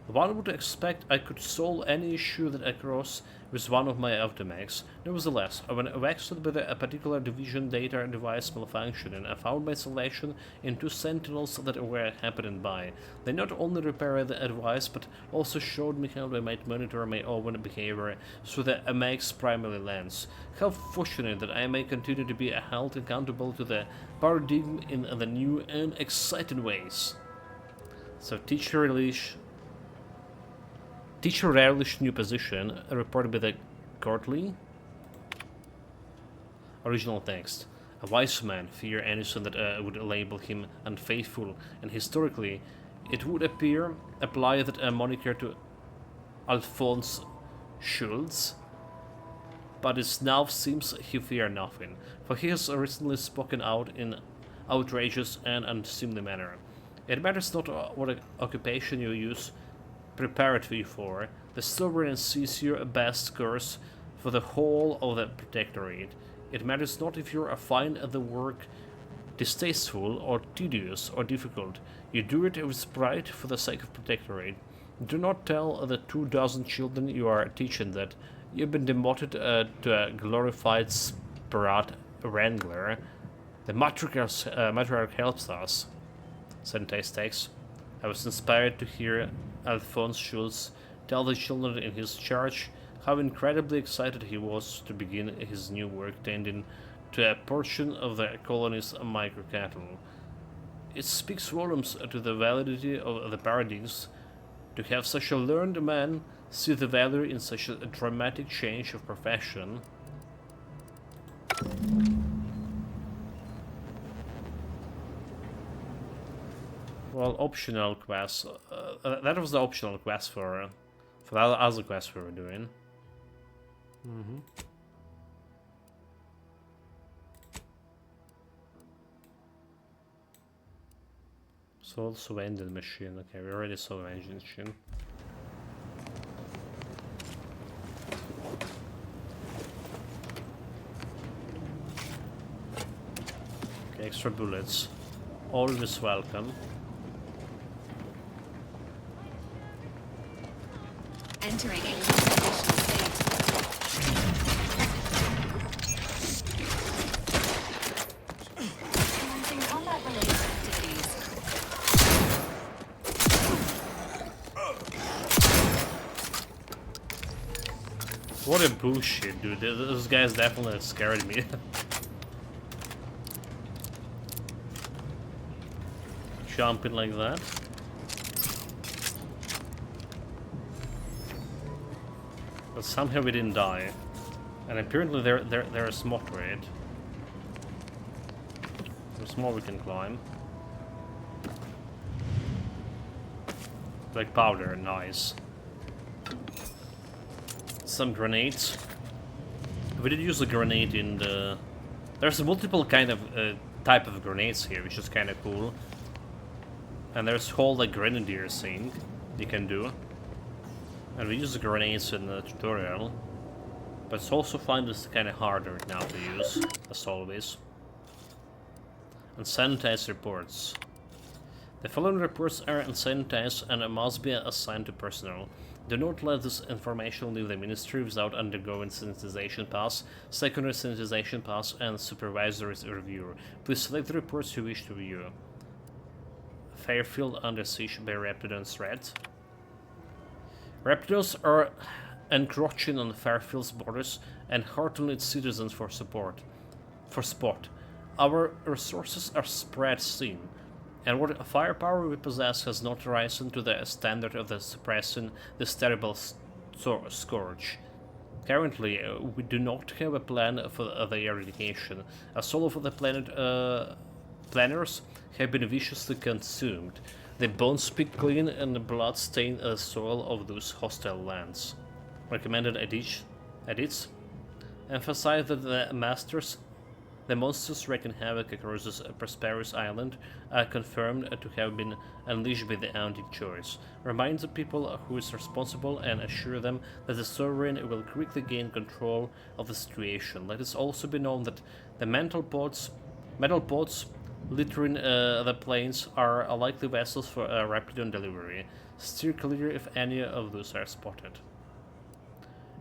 one would expect I could solve any issue that I cross with one of my aftermags. Nevertheless, when vexed by a particular division data device malfunctioning, I found my selection in 2 sentinels that were happening by. They not only repaired the device, but also showed me how I might monitor my own behavior through the AMAG's primary lens. How fortunate that I may continue to be held accountable to the paradigm in the new and exciting ways. So teacher relish new position, reported by the courtly. Original text. A wise man fear anything that would label him unfaithful, and historically, it would apply that moniker to Alphonse Schultz. But it now seems he fear nothing, for he has recently spoken out in outrageous and unseemly manner. It matters not what occupation you use preparatory for. The Sovereign sees your best course for the whole of the Protectorate. It matters not if you find the work distasteful or tedious or difficult. You do it with pride for the sake of Protectorate. Do not tell the 24 children you are teaching that you've been demoted to a glorified Spirat Wrangler. The matriarch helps us. Sanitized text. I was inspired to hear Alphonse Schultz tell the children in his charge how incredibly excited he was to begin his new work tending to a portion of the colony's microcattle. It speaks volumes to the validity of the paradigms to have such a learned man see the value in such a dramatic change of profession. Well, optional quest. That was the optional quest for the other quest we were doing. So also engine machine. Okay, we already saw an engine machine. Okay, extra bullets. Always welcome. Entering a conditional state. Commencing combat-related activities. What a bullshit, dude. Those guys definitely scared me. Jumping like that. But somehow we didn't die. And apparently there is more to it. There's more we can climb. Like powder, nice. Some grenades. We did use a grenade in the... There's multiple kind of type of grenades here, which is kind of cool. And there's whole like grenadier thing you can do. And we use the grenades in the tutorial. But it's also find this kind of harder now to use, as always. And sanitize reports. The following reports are unsanitized and must be assigned to personnel. Do not let this information leave the ministry without undergoing sanitization pass, secondary sanitization pass, and supervisory review. Please select the reports you wish to view. Fairfield under siege by Raptidon threat. Raptidons are encroaching on Fairfield's borders and heartening its citizens for support. Our resources are spread thin, and what firepower we possess has not risen to the standard of suppressing this terrible scourge. Currently, we do not have a plan for the eradication, as all of the planners have been viciously consumed. The bones speak clean and the blood stain the soil of those hostile lands. Recommended edits emphasize that the monsters wreaking havoc across this prosperous island are confirmed to have been unleashed by the anti-choice. Remind the people who is responsible and assure them that the sovereign will quickly gain control of the situation. Let it also be known that the metal pods littering the plains are likely vessels for Raptidon delivery. Steer clear if any of those are spotted.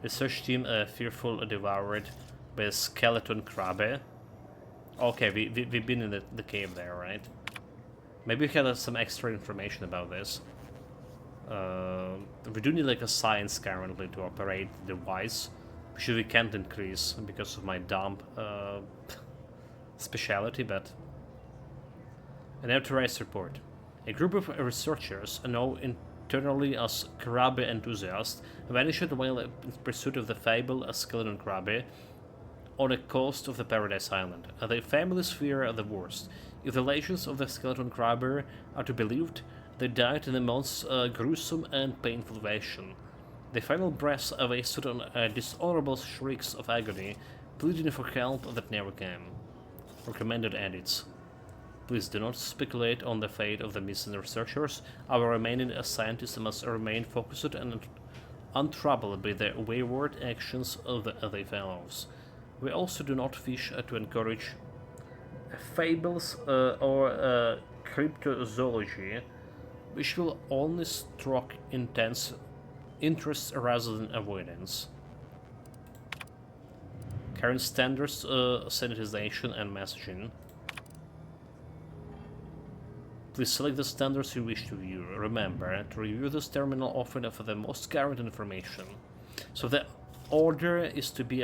Research team fearful devoured by a skeleton crabbe. Okay, we've been in the cave there, right? Maybe we had some extra information about this. We do need like a science currently to operate the device, which we can't increase because of my dumb speciality, but... An authorized report. A group of researchers, known internally as crabbe enthusiasts, vanished while in pursuit of the fabled skeleton crabbe on the coast of the Paradise Island. The families fear the worst. If the legends of the skeleton crabber are to be believed, they died in a most gruesome and painful fashion. Their final breaths wasted on dishonorable shrieks of agony, pleading for help that never came. Recommended edits. Please do not speculate on the fate of the missing researchers. Our remaining scientists must remain focused and untroubled by the wayward actions of their fellows. We also do not wish to encourage fables or cryptozoology, which will only stroke intense interest rather than avoidance. Current standards, sanitization and messaging. Please select the standards you wish to view. Remember to review this terminal often for the most current information. So the order is to be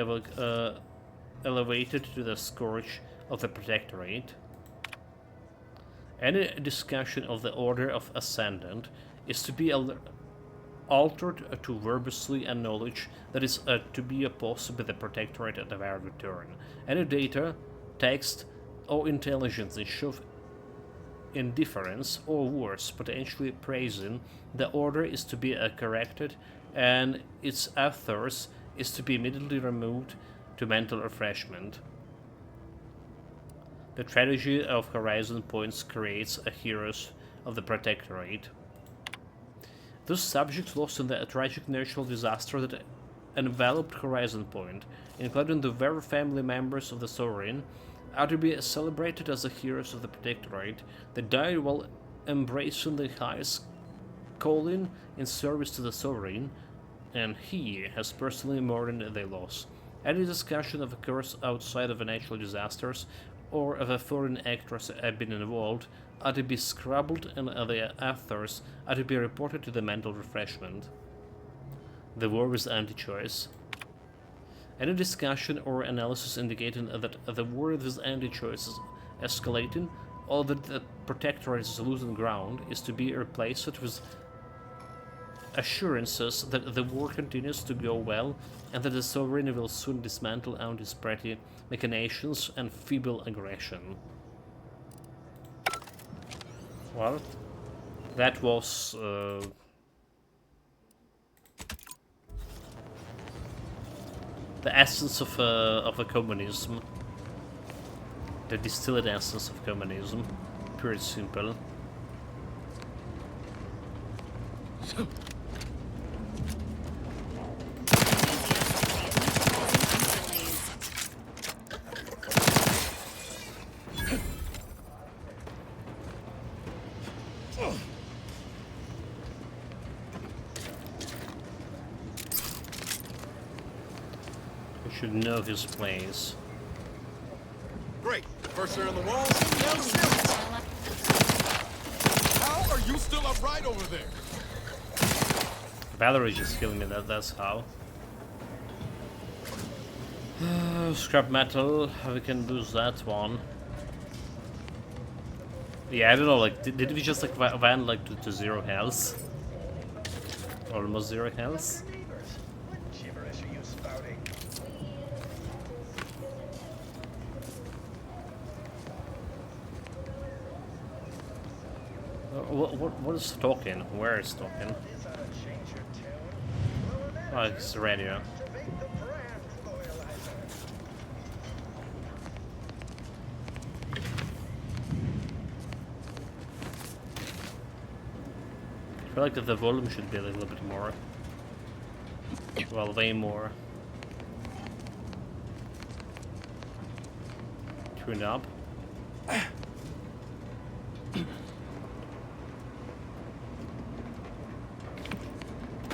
elevated to the scourge of the Protectorate. Any discussion of the Order of Ascendant is to be altered to verbously acknowledge that is to be opposed by the Protectorate at their return. Any data, text, or intelligence that show indifference or worse, potentially praising the order is to be corrected, and its authors is to be immediately removed to mental refreshment. The tragedy of Horizon Points creates a heroes of the Protectorate. Those subjects lost in the tragic natural disaster that enveloped Horizon Point, including the very family members of the Sovereign, are to be celebrated as the heroes of the Protectorate. They died while embracing the highest calling in service to the Sovereign, and he has personally mourned their loss. Any discussion of occurs outside of the natural disasters or of a foreign actors have been involved are to be scrabbled, and the authors are to be reported to the mental refreshment. The war with anti-choice. Any discussion or analysis indicating that the war with anti-choice is escalating or that the Protectorate is losing ground is to be replaced with assurances that the war continues to go well and that the Sovereign will soon dismantle anti-Spreti machinations and feeble aggression. Well, that was The essence of a communism. The distilled essence of communism. Pure and simple. We should know his place. Great. First they're in the walls, now the ceilings. How are you still upright over there? Valerie just killing me, that's how. Scrap metal, we can lose that one. Yeah, I don't know, like, did we just like van like to 0 health? Almost 0 health? What is talking? Where is talking? Oh, it's the radio. I feel like the volume should be a little bit more. Well, way more. Tune up.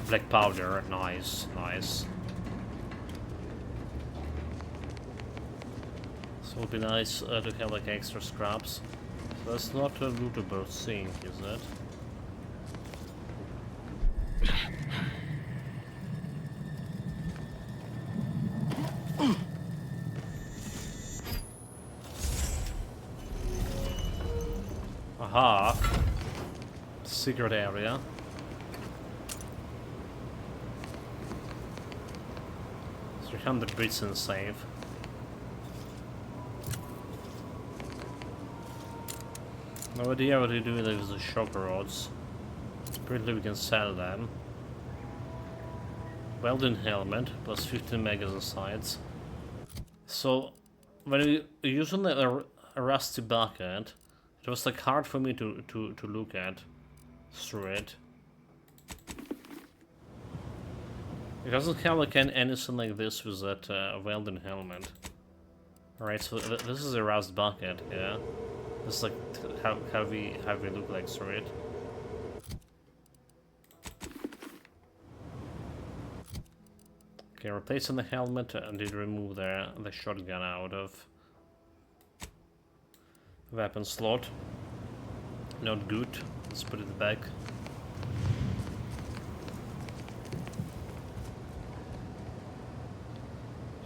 Black powder, nice, nice. So it would be nice to have like extra scraps. So that's not a lootable thing, is it? Aha! Secret area. 300 bits in save. No idea what to do with the shock rods. Apparently we can sell them. Welding helmet, plus 15 megas in sights. So, when we using a rusty bucket, it was like hard for me to look at through it. It doesn't have like anything like this with that welding helmet. Alright, so this is a rust bucket, yeah. This is like how we look like through it. Okay, replacing the helmet and did remove the shotgun out of weapon slot. Not good. Let's put it back.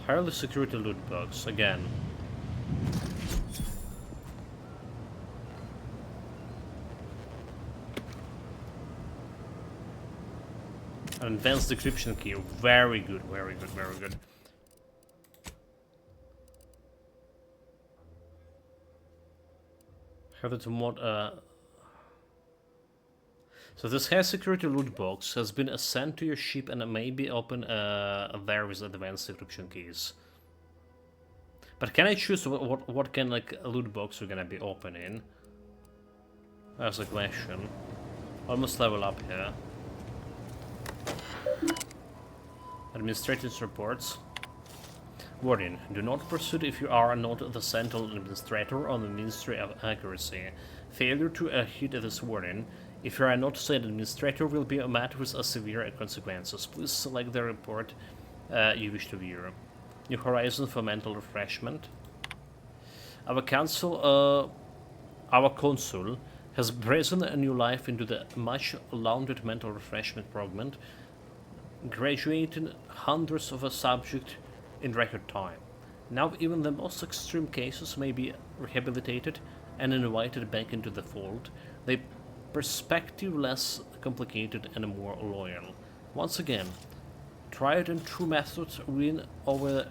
Highly security loot box again. An advanced decryption key, very good, very good, very good. Have it mod. So this high security loot box has been sent to your ship and may be open there with advanced decryption keys. But can I choose what kind like loot box we're gonna be opening? That's a question. Almost level up here. Administrator's reports. Warning, do not pursue if you are not the central administrator on the Ministry of Accuracy. Failure to adhere to this warning, if you are not said administrator, will be met with severe consequences. Please select the report you wish to view. New horizon for mental refreshment. Our consul has brazen a new life into the much lauded mental refreshment program, graduating hundreds of a subject in record time. Now even the most extreme cases may be rehabilitated and invited back into the fold, their perspective less complicated and more loyal. Once again, tried and true methods win over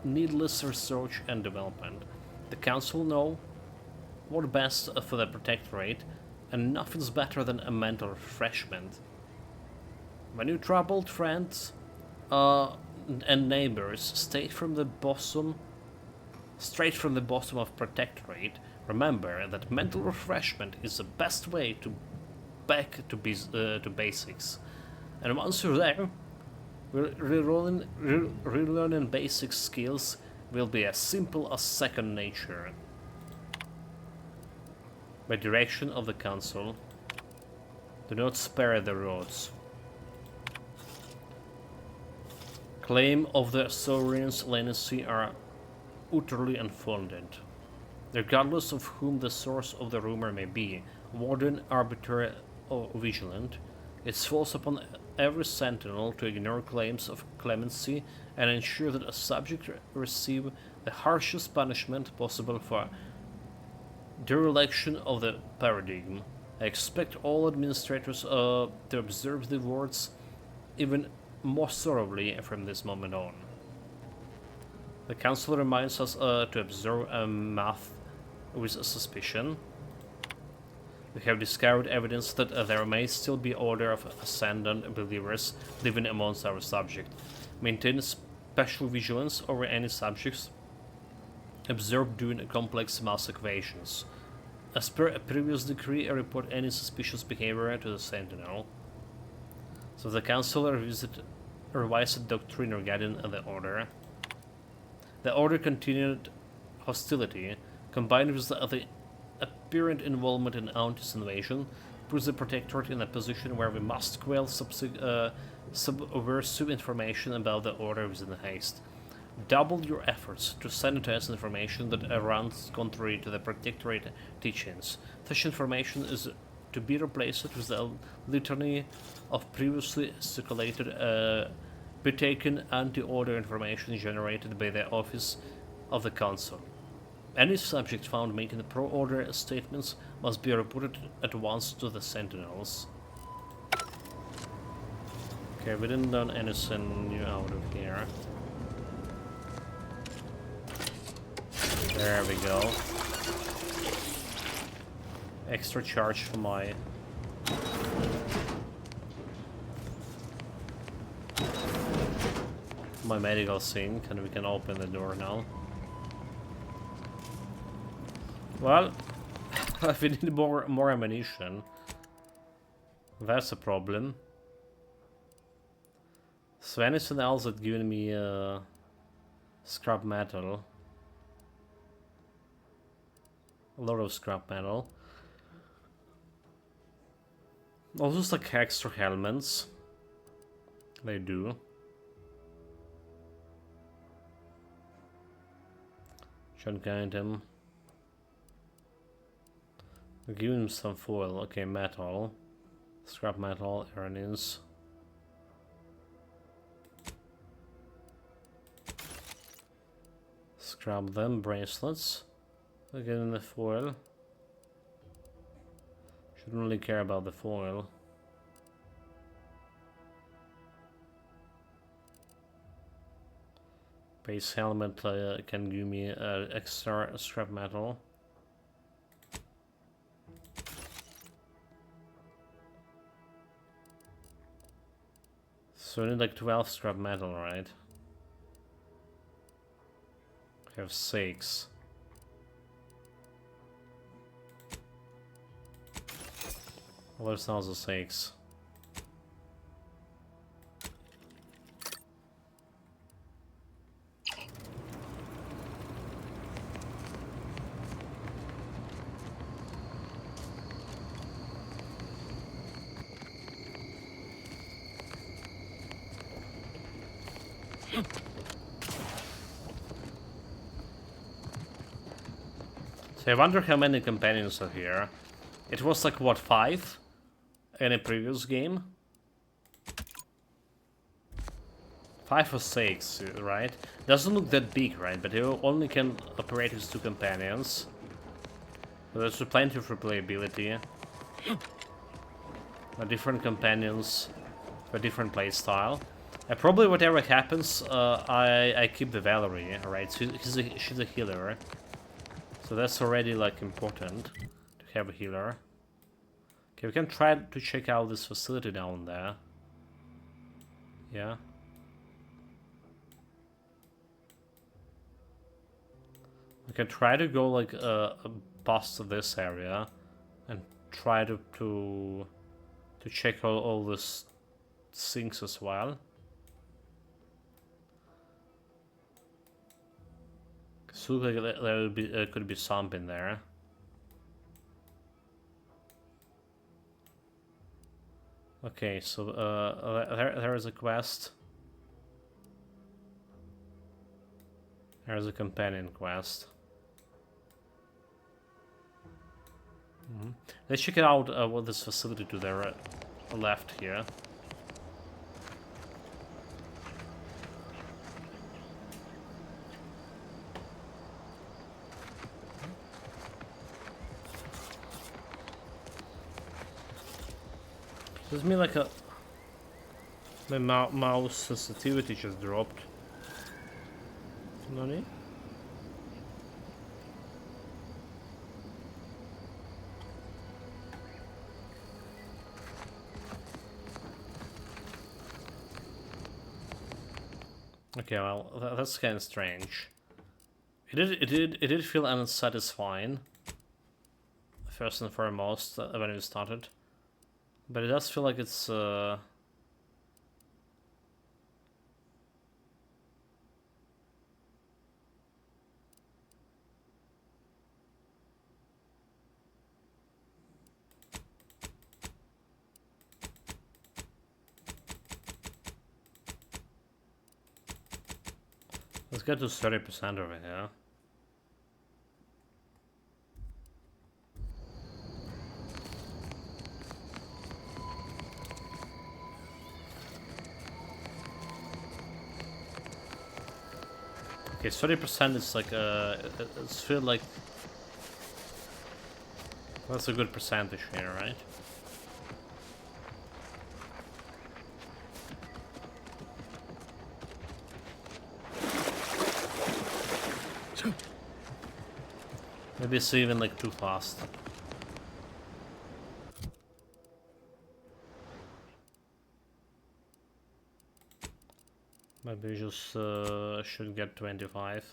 needless research and development. The Council know what best for the Protectorate, and nothing's better than a mental refreshment. When you're troubled, friends, and neighbors straight from the bottom of Protectorate, remember that mental refreshment is the best way to back to basics. And once you're there, relearning basic skills will be as simple as second nature. By direction of the Council, do not spare the roads. Claim of the Saurians' leniency are utterly unfounded. Regardless of whom the source of the rumor may be, Warden, arbitrary or vigilant, it falls upon every sentinel to ignore claims of clemency and ensure that a subject receive the harshest punishment possible for dereliction of the paradigm. I expect all administrators to observe the words even more thoroughly from this moment on. The Council reminds us to observe math with suspicion. We have discovered evidence that there may still be order of ascendant believers living amongst our subject. Maintain special vigilance over any subjects observed during complex mass equations. As per a previous decree, report any suspicious behavior to the Sentinel. So the Council revised doctrine regarding the Order. The Order continued hostility, combined with the apparent involvement in Aunties invasion, puts the Protectorate in a position where we must quell subversive information about the Order within haste. Double your efforts to sanitize information that runs contrary to the Protectorate teachings. Such information is to be replaced with the litany of previously circulated betaken anti-order information generated by the Office of the Council. Any subject found making pro-order statements must be reported at once to the Sentinels. Okay, we didn't done anything new out of here. There we go. Extra charge for my medical sink, and we can open the door now. Well, we need more ammunition. That's a problem. So anything else that given me scrap metal? A lot of scrap metal. Also, just like extra helmets. They do. Junk item. Give him some foil. Okay, metal. Scrap metal, earnings. Scrap them, bracelets. Again, the foil. Shouldn't really care about the foil. Base helmet can give me extra scrap metal. So I need like 12 scrap metal, right? I have 6. Well, there's also 6. So I wonder how many companions are here. It was like, what, 5 in a previous game? 5 or 6, right? Doesn't look that big, right? But you only can operate with 2 companions. So there's plenty of replayability. Different companions for different playstyle. Probably whatever happens, I keep the Valerie, right? She's a healer. So that's already like important to have a healer. Okay, we can try to check out this facility down there. Yeah. We can try to go like past this area and try to check all these things as well. So like there would be could be something there. Okay, so there is a quest. There's a companion quest. Let's check it out what this facility to the left here. Does it mean like my mouse sensitivity just dropped? Nani? Okay, well, that's kind of strange. It did feel unsatisfying. First and foremost, when it started, but it does feel like it's. Let's get to 30% over here. Okay, 30% is like it's feel like that's a good percentage here, right? Maybe it's even like too fast. Maybe we just should get 25.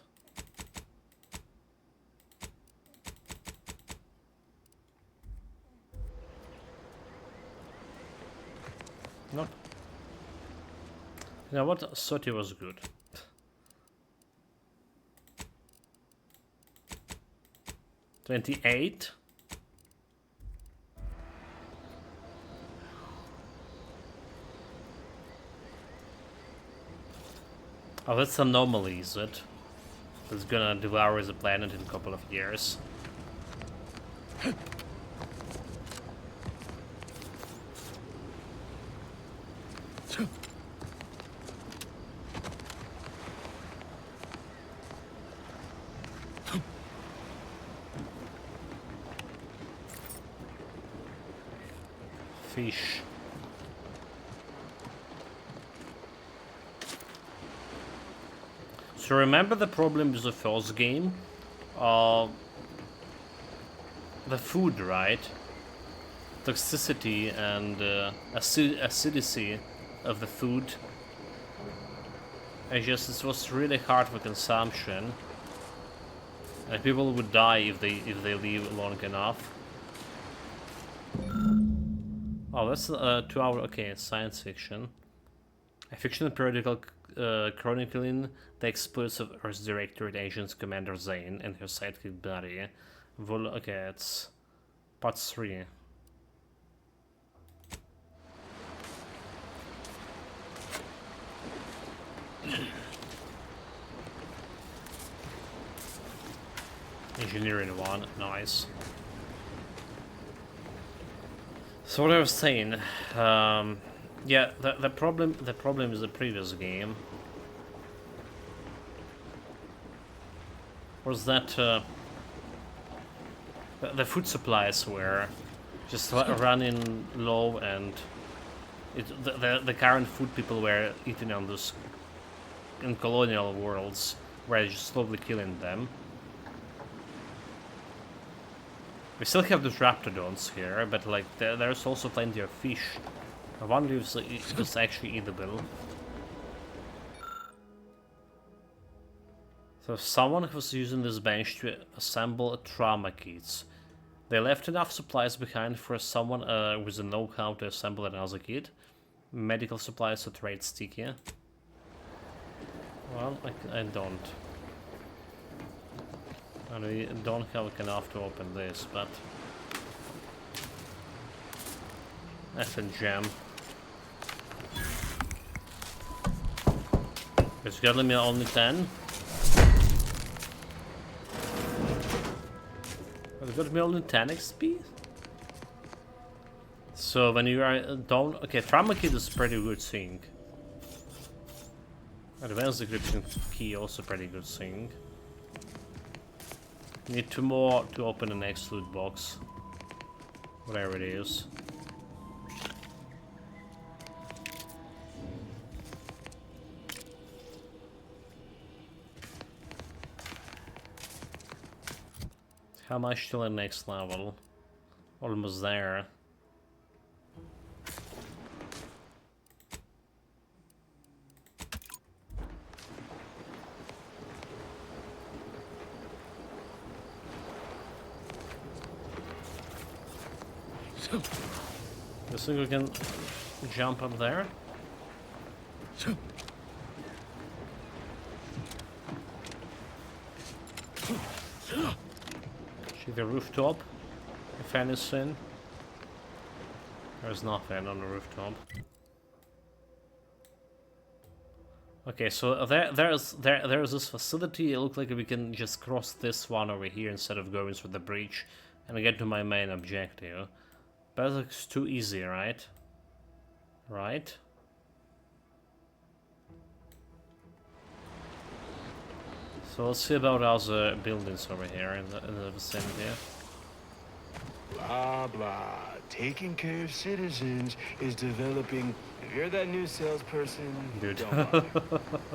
Nope. You know what? 30 was good. 28. Oh, that's anomaly, is it? It's gonna devour the planet in a couple of years. Fish. So remember the problem with the first game? The food, right? Toxicity and acidity of the food. It was really hard for consumption. And people would die if they leave long enough. Oh, that's 2 hour. Okay, science fiction. A fictional periodical chronicling the exploits of Earth's Directorate agents Commander Zane and her sidekick Buddy. Okay, it's part 3. Engineering 1, nice. So what I was saying, yeah, the problem is the previous game was that the food supplies were just running low, and the current food people were eating on this in colonial worlds were just slowly killing them. We still have those raptodons here, but like there's also plenty of fish. I wonder if it's actually eatable. So someone was using this bench to assemble trauma kits. They left enough supplies behind for someone with a know-how to assemble another kit. Medical supplies to trade sticky. Well, I don't. And we don't have enough to open this, but that's a gem. It's got me only 10. It's got me only 10 XP. So when you are down, okay, trauma kit is pretty good thing. Advanced decryption key also pretty good thing. Need 2 more to open the next loot box. Whatever it is. How much till the next level? Almost there. You think we can jump up there? See the rooftop, if anything. There's nothing on the rooftop. Okay, so there's this facility. It looks like we can just cross this one over here instead of going through the breach and get to my main objective. But it looks too easy, right? Right? So let's see about other buildings over here in the vicinity. Blah, blah. Taking care of citizens is developing... If you're that new salesperson, Dude. don't bother.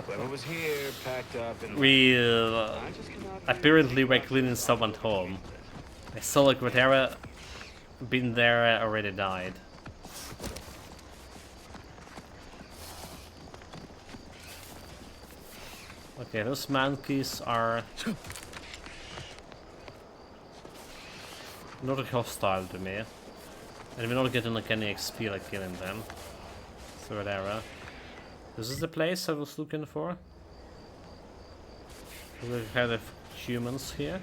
Whoever was here, packed up and... We I just cannot... apparently were cleaning someone's home. I saw like whatever been there already died. Okay, those monkeys are not hostile to me. And we're not getting like any XP like killing them. So whatever. This is the place I was looking for. We have humans here.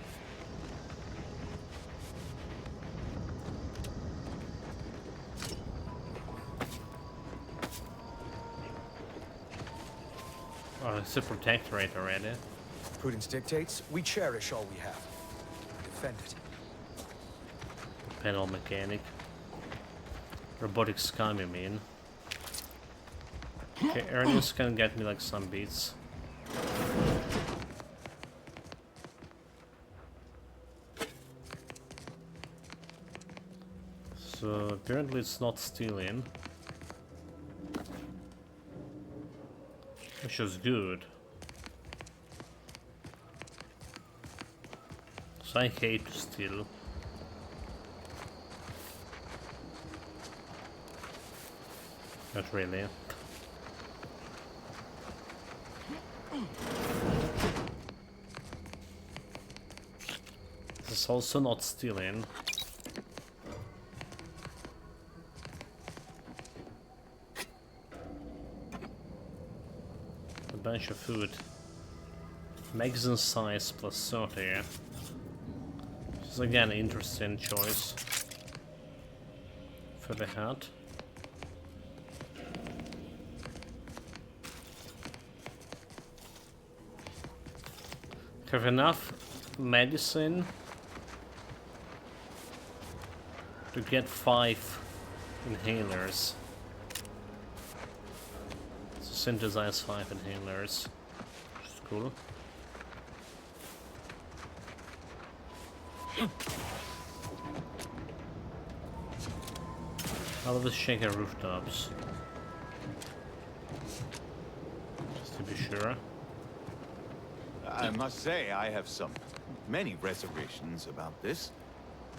Oh, it's a protectorate already. Prudence dictates we cherish all we have. Defend it. Panel mechanic. Robotic scum, you mean? Okay, Ernest can get me like some beats. So apparently it's not stealing. Which is good. So I hate to steal. Not really. This is also not stealing. A bunch of food. Magazine size plus 30. Which is again an interesting choice for the hat. Have enough medicine to get 5 inhalers. So synthesize 5 inhalers, which is cool. I'll just check the rooftops, just to be sure. I must say, I have many reservations about this.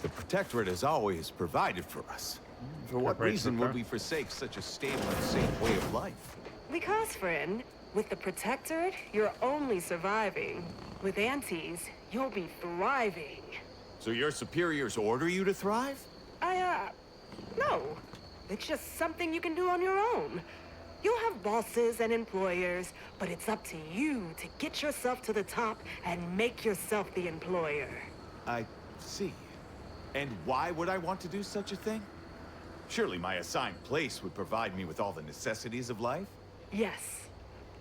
The Protectorate has always provided for us. For what reason would we forsake such a stable and safe way of life? Because, friend, with the Protectorate, you're only surviving. With Antes, you'll be thriving. So your superiors order you to thrive? No. It's just something you can do on your own. You'll have bosses and employers, but it's up to you to get yourself to the top and make yourself the employer. I see. And why would I want to do such a thing? Surely my assigned place would provide me with all the necessities of life? Yes.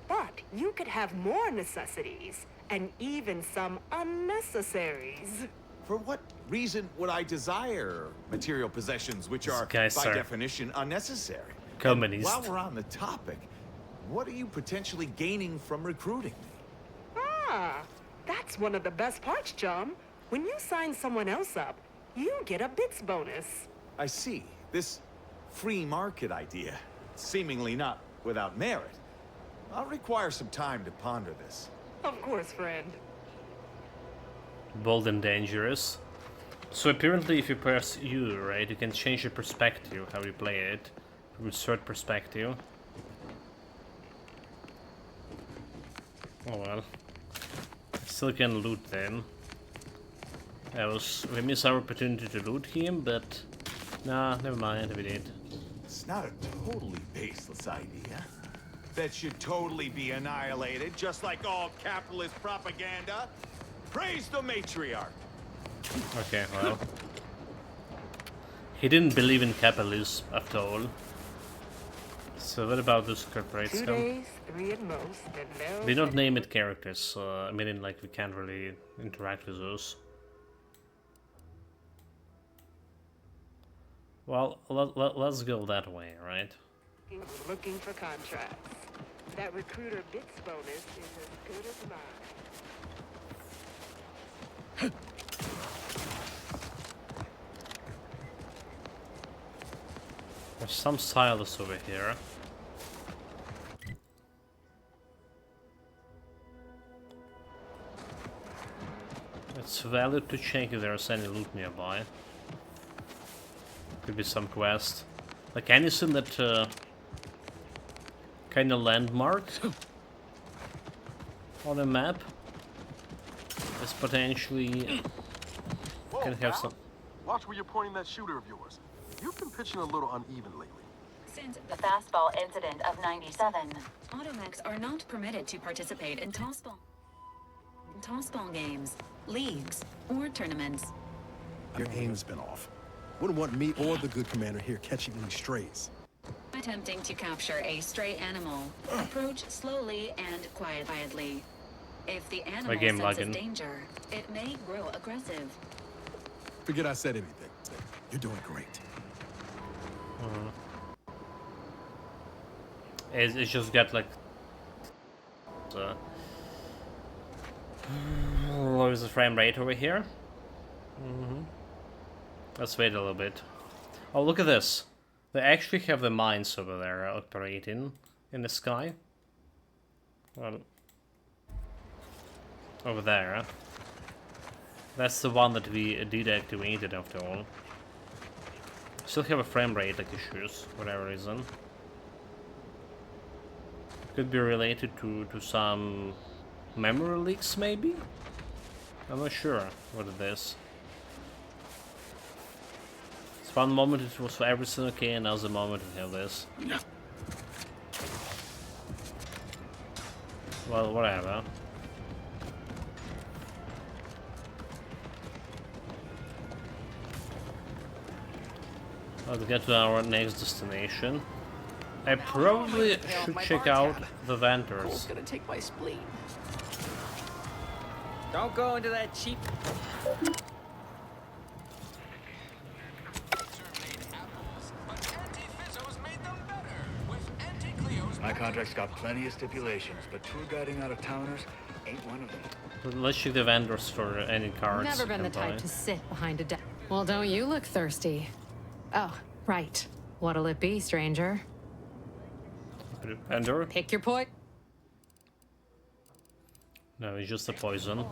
But you could have more necessities, and even some unnecessaries. For what reason would I desire material possessions which are, by definition, unnecessary? Communist. While we're on the topic, what are you potentially gaining from recruiting me? Ah, that's one of the best parts, chum. When you sign someone else up, you get a bits bonus. I see. This free market idea, seemingly not without merit. I'll require some time to ponder this. Of course, friend. Bold and dangerous. So apparently if you press U, right, you can change your perspective, how you play it. From a third perspective. Oh well. Still can loot them. We missed our opportunity to loot him, but nah, never mind, we did. It's not a totally baseless idea. That should totally be annihilated, just like all capitalist propaganda. Praise the matriarch. Okay, well. He didn't believe in capitalism after all. So what about those corporates? 2 days, 3 at most, and no. They don't name it characters, so I mean, like, we can't really interact with those. Well, let's go that way, right? Looking for contracts. That recruiter bits bonus is as good as mine. There's some silos over here. It's valid to check if there's any loot nearby. Could be some quest. Like anything that kind of landmarked on a map is potentially can have some. Watch where you're pointing that shooter of yours. You've been pitching a little uneven lately. Since the fastball incident of '97, automechs are not permitted to participate in tossball games, leagues, or tournaments. Your aim's been off. Wouldn't want me or the good commander here catching any strays. Attempting to capture a stray animal, approach slowly and quietly. If the animal senses danger, it may grow aggressive. Forget I said anything. You're doing great. It's just got like lowers the frame rate over here. Let's wait a little bit. Oh, look at this. They actually have the mines over there operating in the sky. Well, over there. That's the one that we deactivated after all. Still have a frame rate like issues, for whatever reason. Could be related to some memory leaks, maybe? I'm not sure what it is. It's one moment it was for everything okay, and now's the moment we have this. Well, whatever. Let's get to our next destination. I probably should check out the vendors. Gonna take my spleen. Don't go into that cheap. My contract's got plenty of stipulations, but tour guiding out of towners ain't one of them. Let's check the vendors for any cards. Never been the type to sit behind a desk. Well, don't you look thirsty? Oh, right. What'll it be, stranger? Vendor? Pick your point. No, it's just a poison.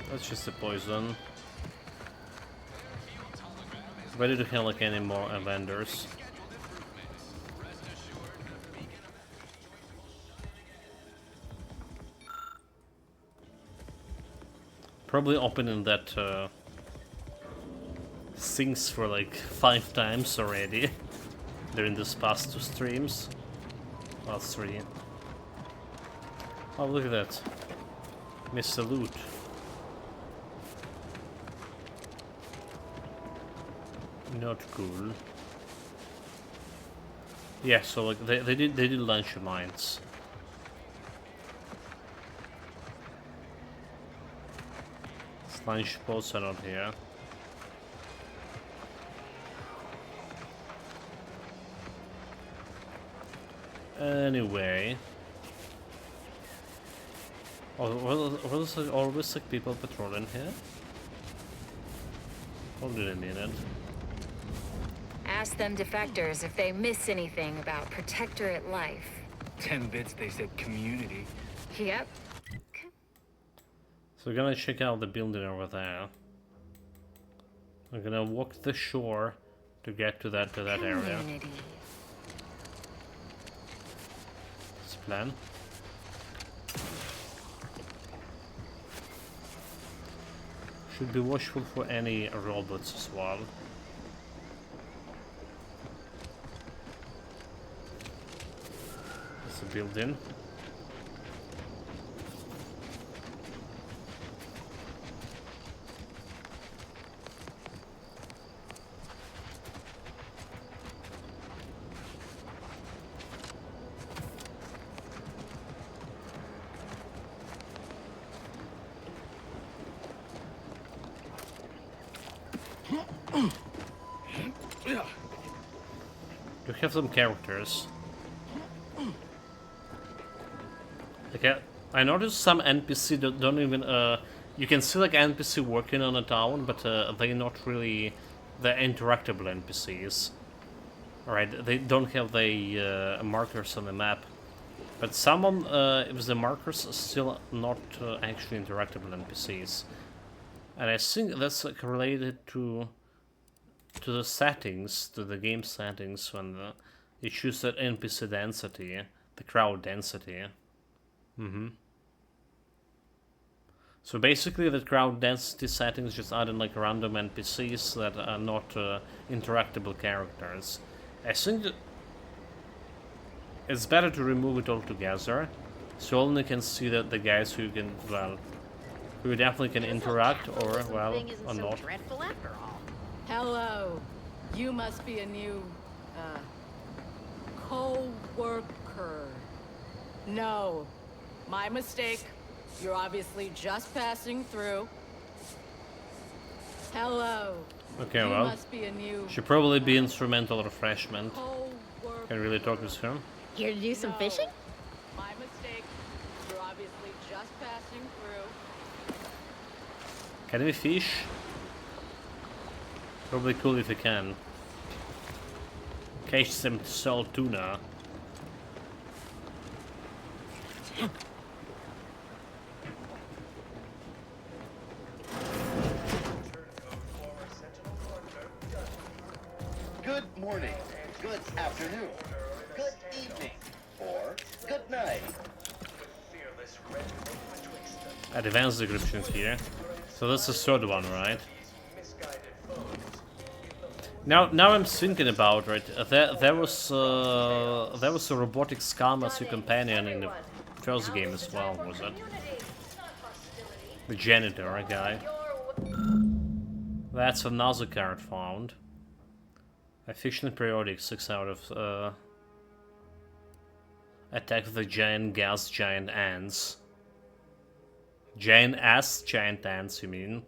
That's just a poison. Ready to kill like any more vendors. Probably opening that things for like 5 times already during this past 2 streams. Well, 3. Oh, look at that. Mr. Loot. Not cool. Yeah, so like they did launch your mines. Launch pods are not here. Anyway. Oh, well, there always like people patrolling here? Hold it a minute. Ask them defectors if they miss anything about Protectorate life. 10 bits, they said community. Yep. So we're gonna check out the building over there. I'm gonna walk the shore to get to that area. That's the plan. Should be watchful for any robots as well. That's a building. You have some characters. Okay, I noticed some NPC don't even you can see like NPC working on a town, but they're not really the interactable NPCs. Alright, they don't have the markers on the map. But some of the markers are still not actually interactable NPCs. And I think that's like related to the settings, to the game settings, when you choose that NPC density, the crowd density. So basically the crowd density settings just add in like random NPCs that are not interactable characters. I think that it's better to remove it altogether, so only can see that the guys who can, well, who definitely can interact or, well, or not. Hello. You must be a new, co-worker. No. My mistake. You're obviously just passing through. Hello. Okay, you well, must be a new, should probably be instrumental refreshment. Can really talk with him. Here to do some fishing? My mistake. You're obviously just passing through. Can we fish? Probably cool if we can. Catch some salt tuna. Good morning, good afternoon, good evening, or good night. Advanced descriptions here. So that's the third one, right? Now I'm thinking about, right, there was a robotic scum as your companion in the first game as well, was it? The janitor guy. That's another card found. Efficient periodic, 6 out of attack the giant gas giant ants. Giant ass giant ants, you mean?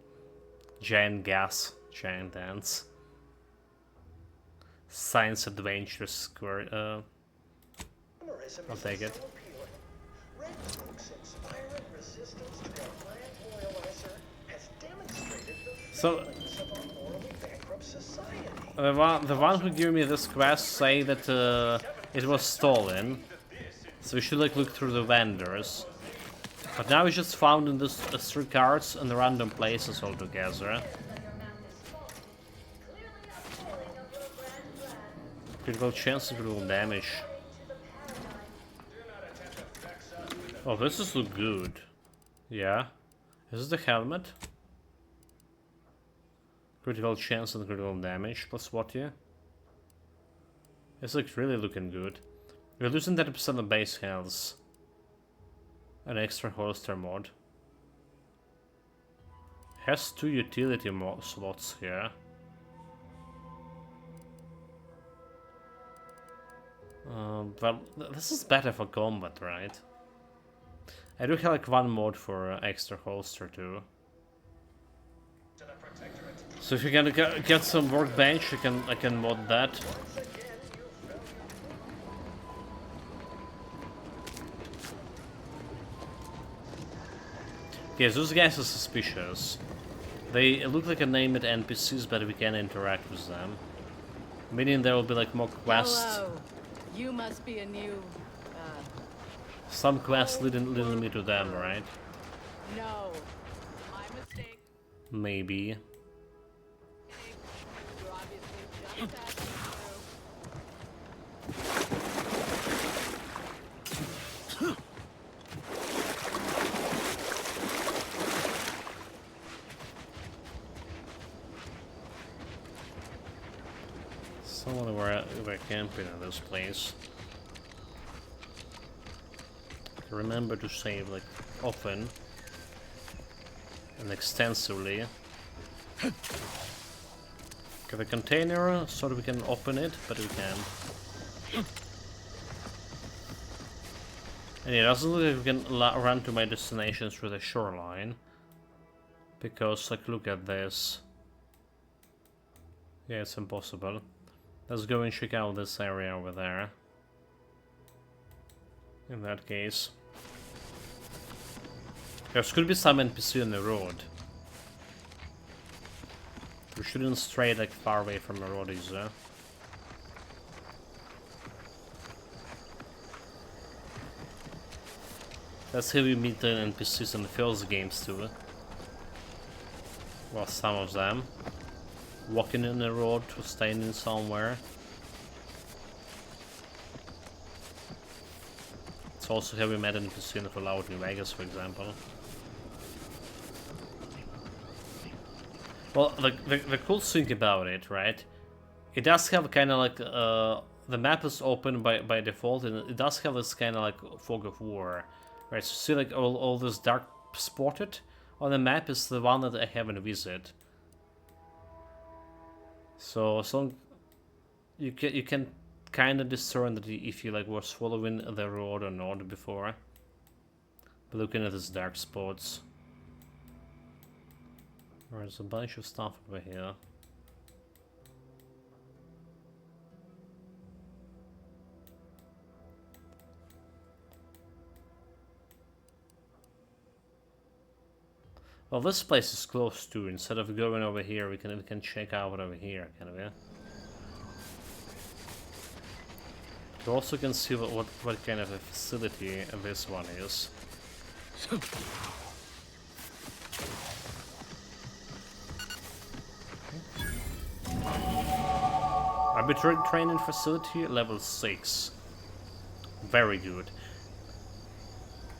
Giant gas giant ants. Science Adventure Square. I'll take it. So the one who gave me this quest say that it was stolen, so we should like look through the vendors. But now we just found in this 3 cards in random places altogether. Critical chance and critical damage. Oh, this is look good. Yeah. Is this the helmet? Critical chance and critical damage plus what here? It's like really looking good. We're losing 30% of base health. An extra holster mod. Has 2 utility slots here. Well, this is better for combat, right? I do have like 1 mod for extra holster too. So if you can get some workbench, I can mod that. Yes, those guys are suspicious. They look like a named NPCs, but we can interact with them. Meaning there will be like more quests. Hello. You must be a new, Some quests leading me to them, right? No. My mistake. Maybe. You're obviously just passing through. Someone were camping in this place. Remember to save like often and extensively. Get a container so that we can open it, but we can't. And it doesn't look like we can run to my destination through the shoreline. Because, like, look at this. Yeah, it's impossible. Let's go and check out this area over there. In that case. There could be some NPC on the road. We shouldn't stray like far away from the road either. That's how we meet the NPCs in the first games too. Well, some of them. Walking in the road or standing somewhere. It's also how we met an NPC in the Fallout New Vegas, for example. Well, the cool thing about it, right? It does have kind of like the map is open by default, and it does have this kind of like fog of war, right? So see, like all this dark spotted on the map is the one that I haven't visited. So you can kind of discern that if you like was following the road or not before. But looking at these dark spots. There's a bunch of stuff over here. Well, this place is close to. Instead of going over here, we can check out over here, kind of, yeah. You also can see what kind of a facility this one is. Arbitrary training facility, level 6. Very good.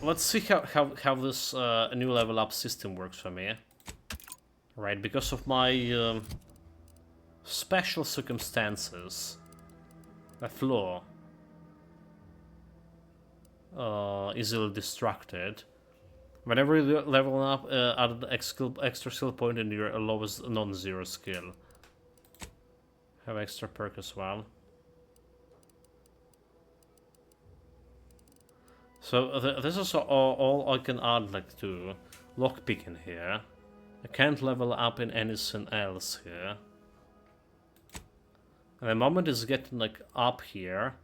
Let's see how this new level up system works for me. Right, because of my special circumstances, a flaw, easily distracted. Whenever you level up, add an extra skill point in your lowest non-zero skill. Have extra perk as well. So this is all I can add like to lockpicking here. I can't level up in anything else here. And the moment it's getting like up here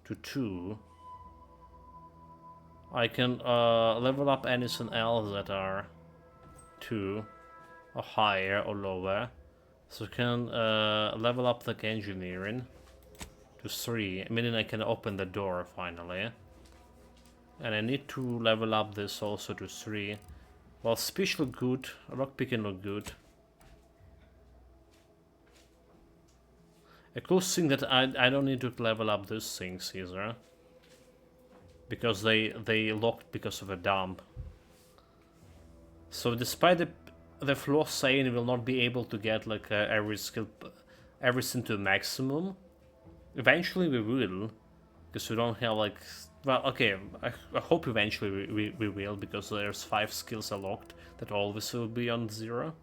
to 2, I can level up anything else that are 2 or higher or lower. So I can level up like engineering to 3, meaning I can open the door finally. And I need to level up this also to 3. Well, speech look good, lockpicking look good. A cool thing that I don't need to level up these things either. Because they locked because of a dump. So despite the the floor saying will not be able to get like everything to maximum. Eventually we will, because we don't have like, well, okay, I hope eventually we will, because there's 5 skills unlocked that always will be on 0.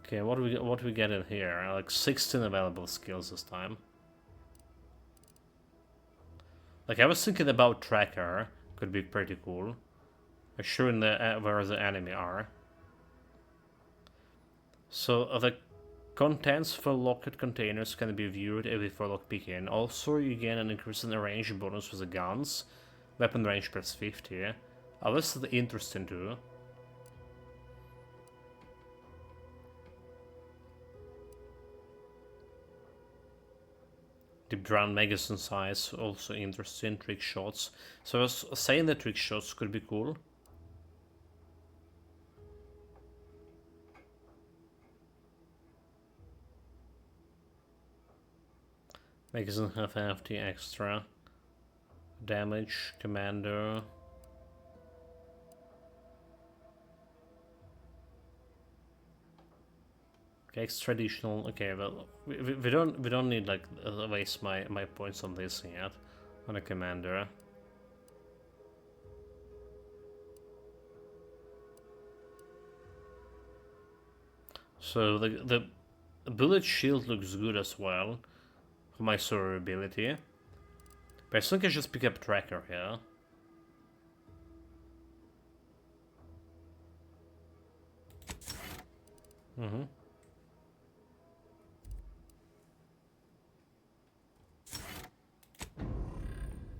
Okay, what do we get in here? Like 16 available skills this time. Like I was thinking about tracker, could be pretty cool. Assuring where the enemy are. So the contents for locked containers can be viewed before lockpicking. Also, you gain an increase in the range bonus with the guns. Weapon range plus 50. Oh, this is interesting too. Deep Drown magazine size, also interesting. Trick shots. So I was saying that trick shots could be cool. Magazine half empty extra. Damage, commander. Okay, extra additional. Okay, well, we don't need like waste my points on this yet, on a commander. So the bullet shield looks good as well for my survivability. But I think I just pick up tracker here.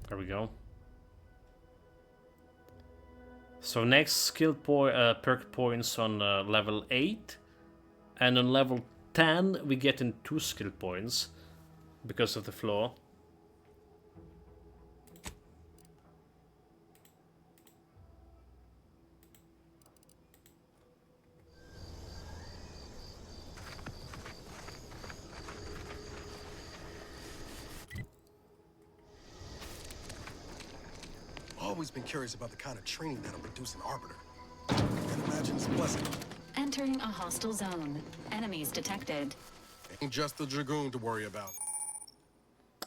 There we go. So next skill perk points on level 8, and on level 10 we get in 2 skill points because of the floor. Always been curious about the kind of training that'll produce an arbiter. I can imagine it's pleasant. Entering a hostile zone. Enemies detected. Ain't just the Dragoon to worry about.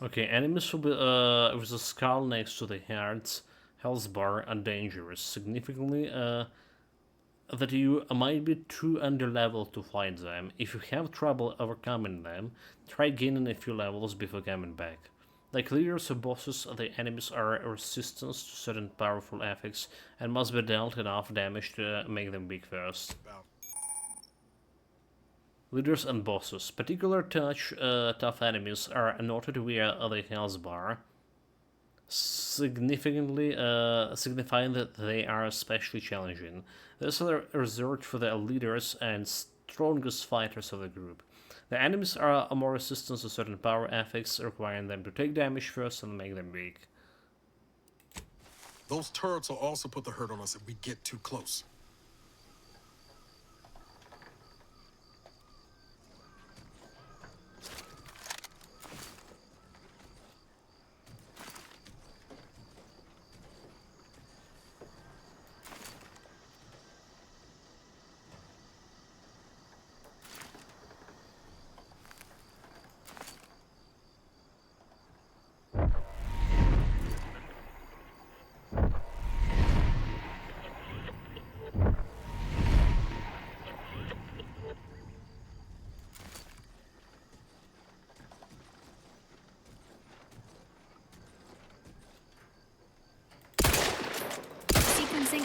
Okay, enemies will be with a skull next to the hearts, health bar, and dangerous. Significantly, that you might be too underleveled to fight them. If you have trouble overcoming them, try gaining a few levels before coming back. Like leaders or bosses, the enemies are resistant to certain powerful effects and must be dealt enough damage to make them weak first. Leaders and bosses. Particular tough enemies are noted via the health bar, significantly signifying that they are especially challenging. This is reserved for the leaders and strongest fighters of the group. The enemies are more resistant to certain power effects, requiring them to take damage first and make them weak. Those turrets will also put the hurt on us if we get too close.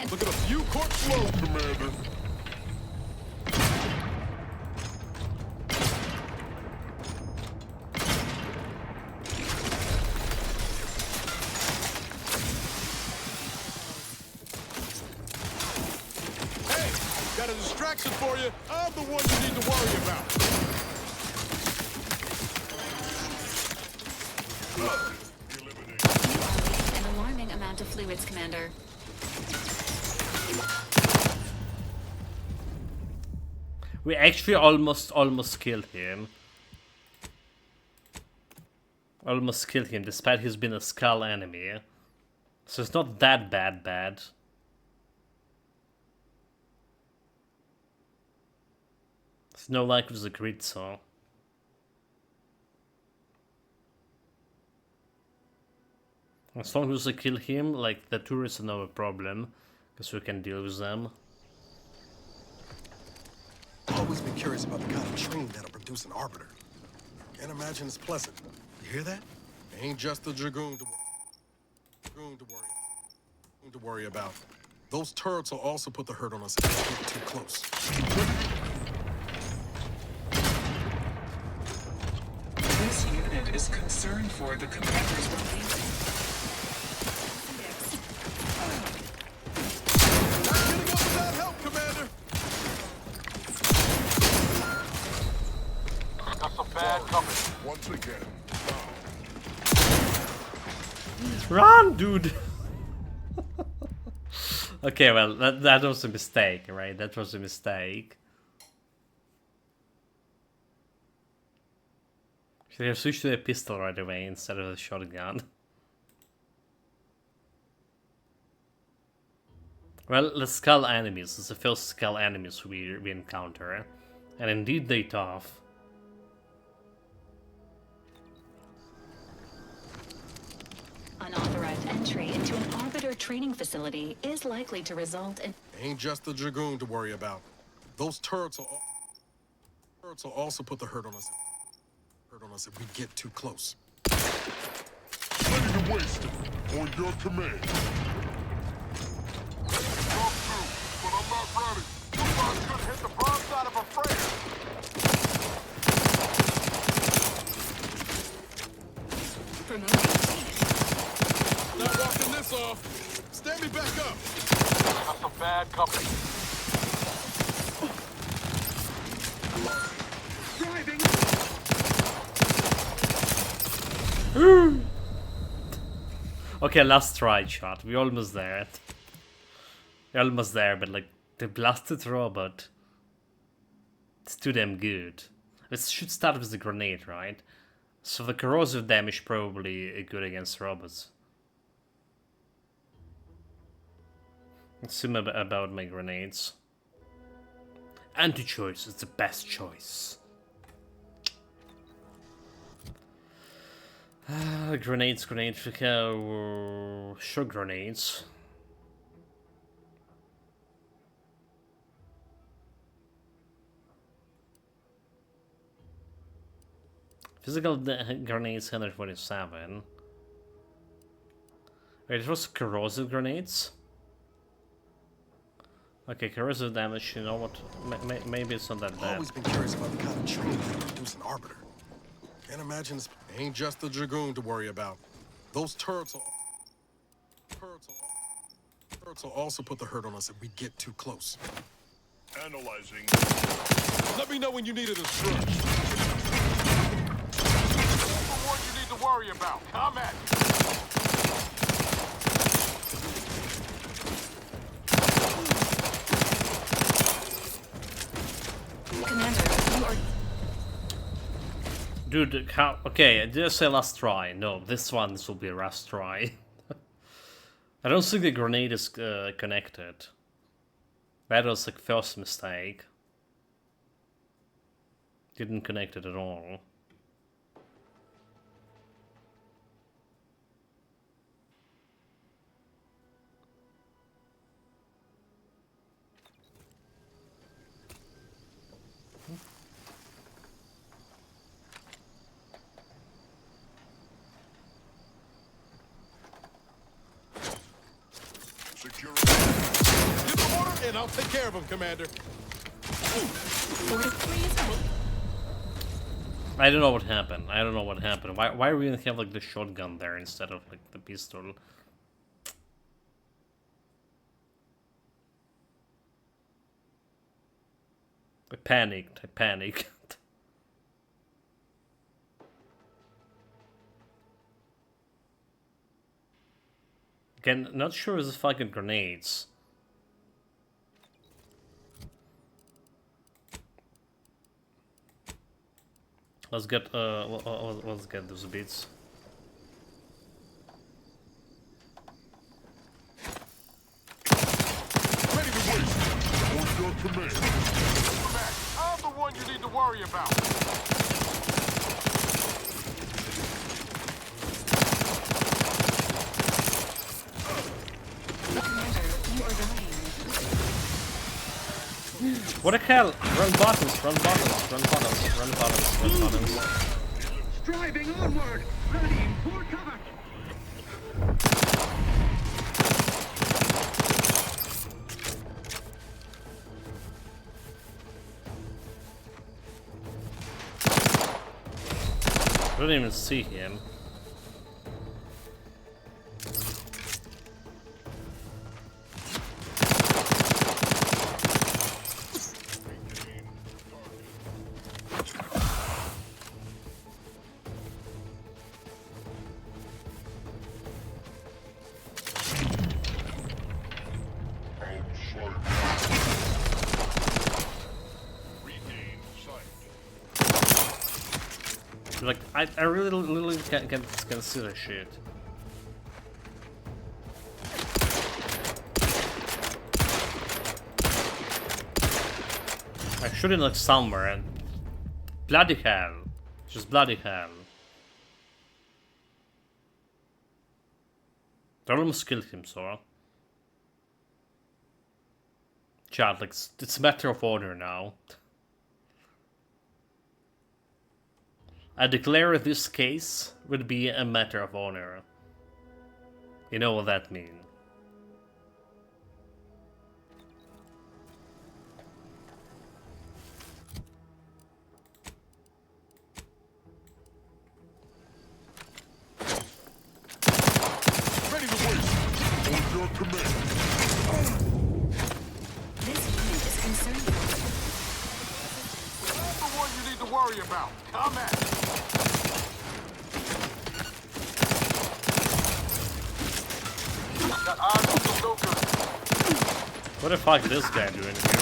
Look at us, you caught slow, Commander. Hey, got a distraction for you. I'm the one you need to worry about. An alarming amount of fluids, Commander. We actually almost killed him. Almost killed him despite he's been a skull enemy. So it's not that bad. It's no like with the grid, so. As long as we kill him, like, the tourists are no problem, because we can deal with them. I've always been curious about the kind of train that'll produce an arbiter. Can't imagine it's pleasant. You hear that? It ain't just the Dragoon to worry about. Those turrets will also put the hurt on us if we get too close. This unit is concerned for the commander's well-being. Bad company. Once again. Run, dude! Okay, well, that was a mistake, right? That was a mistake. Should have switched to a pistol right away instead of a shotgun. Well, the skull enemies. It's the first skull enemies we encounter. And indeed they tough. Unauthorized entry into an Arbiter training facility is likely to result in... Ain't just the Dragoon to worry about. Those turrets will also put the hurt on us if we get too close. Ready to waste it. On your command. Come through, but I'm not ready. You guys could hit the broad side of a freighter. Not walking this off. Stand me back up. Got some bad company. Driving. Okay, last try shot. We're almost there. We're almost there, but like the blasted robot. It's too damn good. Let's should start with the grenade, right? So the corrosive damage probably good against robots. Assume about my grenades. Anti-choice is the best choice. Grenades, sure, grenades. Physical grenades 147. Wait, it was corrosive grenades? Okay, corrosive damage, you know what? Maybe it's not that bad. I've always been curious about the kind of train that will produce an arbiter. Can't imagine it ain't just the Dragoon to worry about. Those turrets will also put the hurt on us if we get too close. Analyzing. Let me know when you need it to stretch. The one you need to worry about. Comment. Commander, you are... Dude, how... Okay, did I say last try? No, this will be a last try. I don't think the grenade is connected. That was like first mistake. Didn't connect it at all. Security. Give the order and I'll take care of him, Commander. I don't know what happened. Why we didn't have like the shotgun there instead of like the pistol? I panicked. Again, not sure it's fucking grenades. Let's get those bits. What the hell? Run buttons, run buttons, run buttons, run buttons, run buttons. Striving onward! Ready for cover! I don't even see him. Like, I really can see the shit. I should look somewhere and bloody hell. Just bloody hell. They almost killed him, so. Chat, like, it's a matter of order now. I declare this case would be a matter of honor. You know what that means. Ready to win. On your command. This unit is concerned. That's the one you need to worry about. Come at it. Got eyes on the Joker. What the fuck is this guy doing here?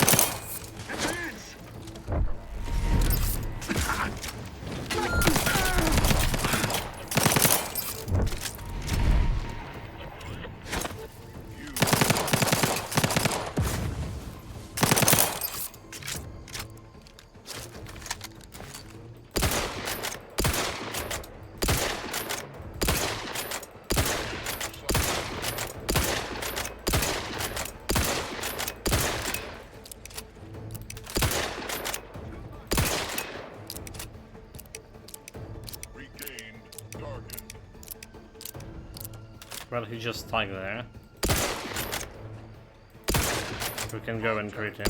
Well, he's just stuck there. We can go and greet him.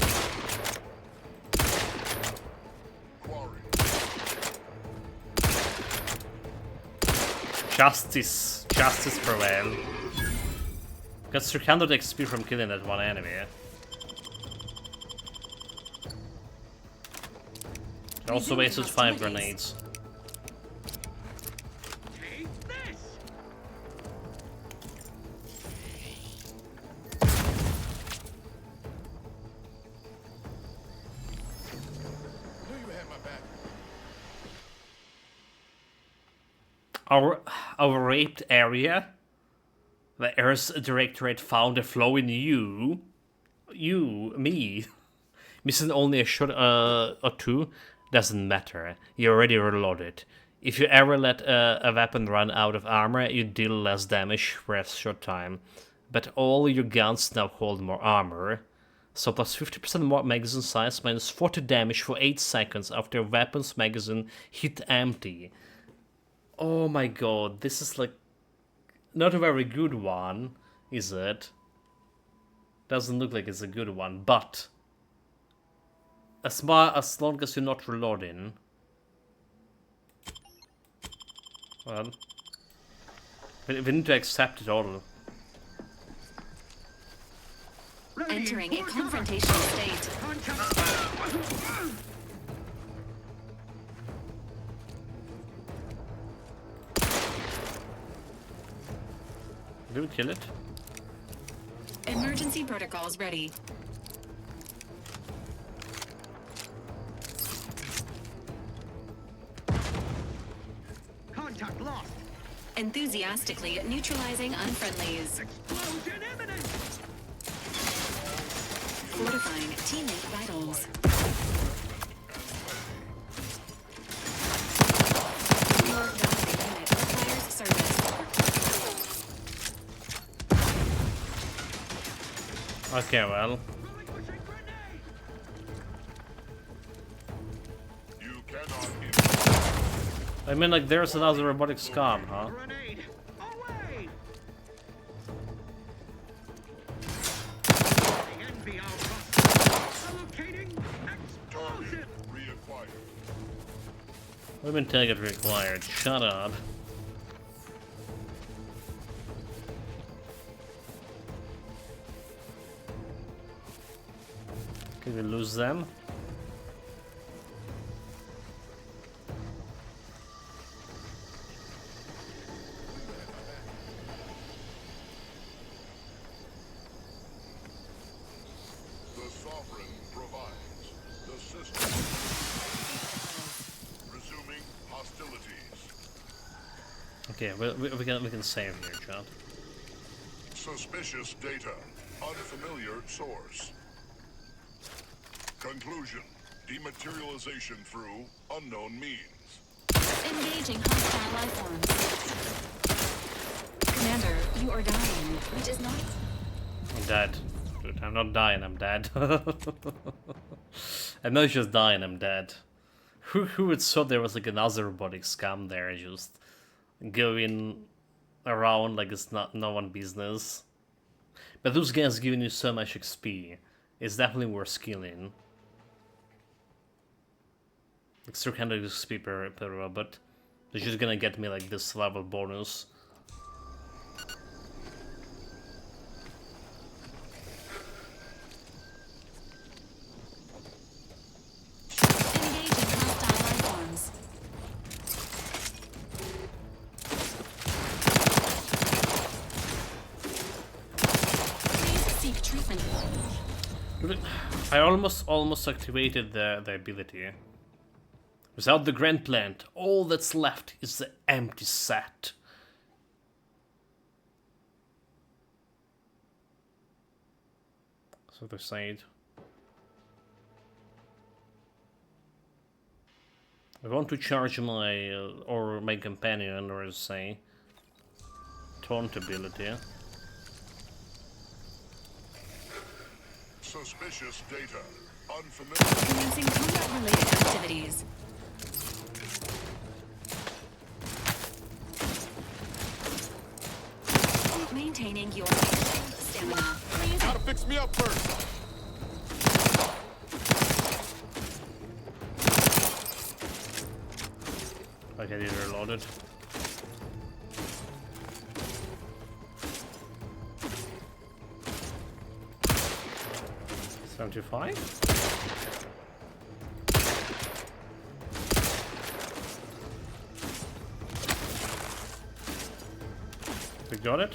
Justice prevail. Got 300 XP from killing that one enemy. They also wasted 5 grenades. Our raped area. The Earth Directorate found a flaw in you. Me. Missing only a shot or two doesn't matter. You already reloaded. If you ever let a weapon run out of armor, you deal less damage for a short time. But all your guns now hold more armor. So plus 50% more magazine size, minus 40 damage for 8 seconds after a weapon's magazine hit empty. Oh my god, this is like not a very good one, is it? Doesn't look like it's a good one, but as long as you're not reloading. Well, we need to accept it all. Entering a confrontational state. Did we kill it? Emergency protocols ready. Contact lost. Enthusiastically neutralizing unfriendlies. Explosion imminent. Fortifying teammate vitals. Your Valkyrie unit requires service. Okay, well. I mean, like, there's another robotic scum, huh? Women target required. Shut up. Can we lose them? The Sovereign provides. The system. Resuming hostilities. Okay, we can save here, John. Suspicious data. Unfamiliar source. Conclusion. Dematerialization through unknown means. Engaging hostile life forms. Commander, you are dying, which is not... I'm dead. Dude, I'm not dying, I'm dead. I'm not just dying, I'm dead. Who would thought there was like another robotic scum there just going around like it's not no one business. But those guys giving you so much XP. It's definitely worth skilling. Like 300 XP per robot. They're just gonna get me like this level bonus. Engaging hostile life forms. Please seek treatment. I almost activated the ability. Without the grand plant, all that's left is the empty set. So they said. I want to charge my or my companion, or say taunt ability. Suspicious data. Unfamiliar. Commencing combat-related activities. Maintaining your stamina. Gotta fix me up first. Okay, these are loaded. $75? We got it.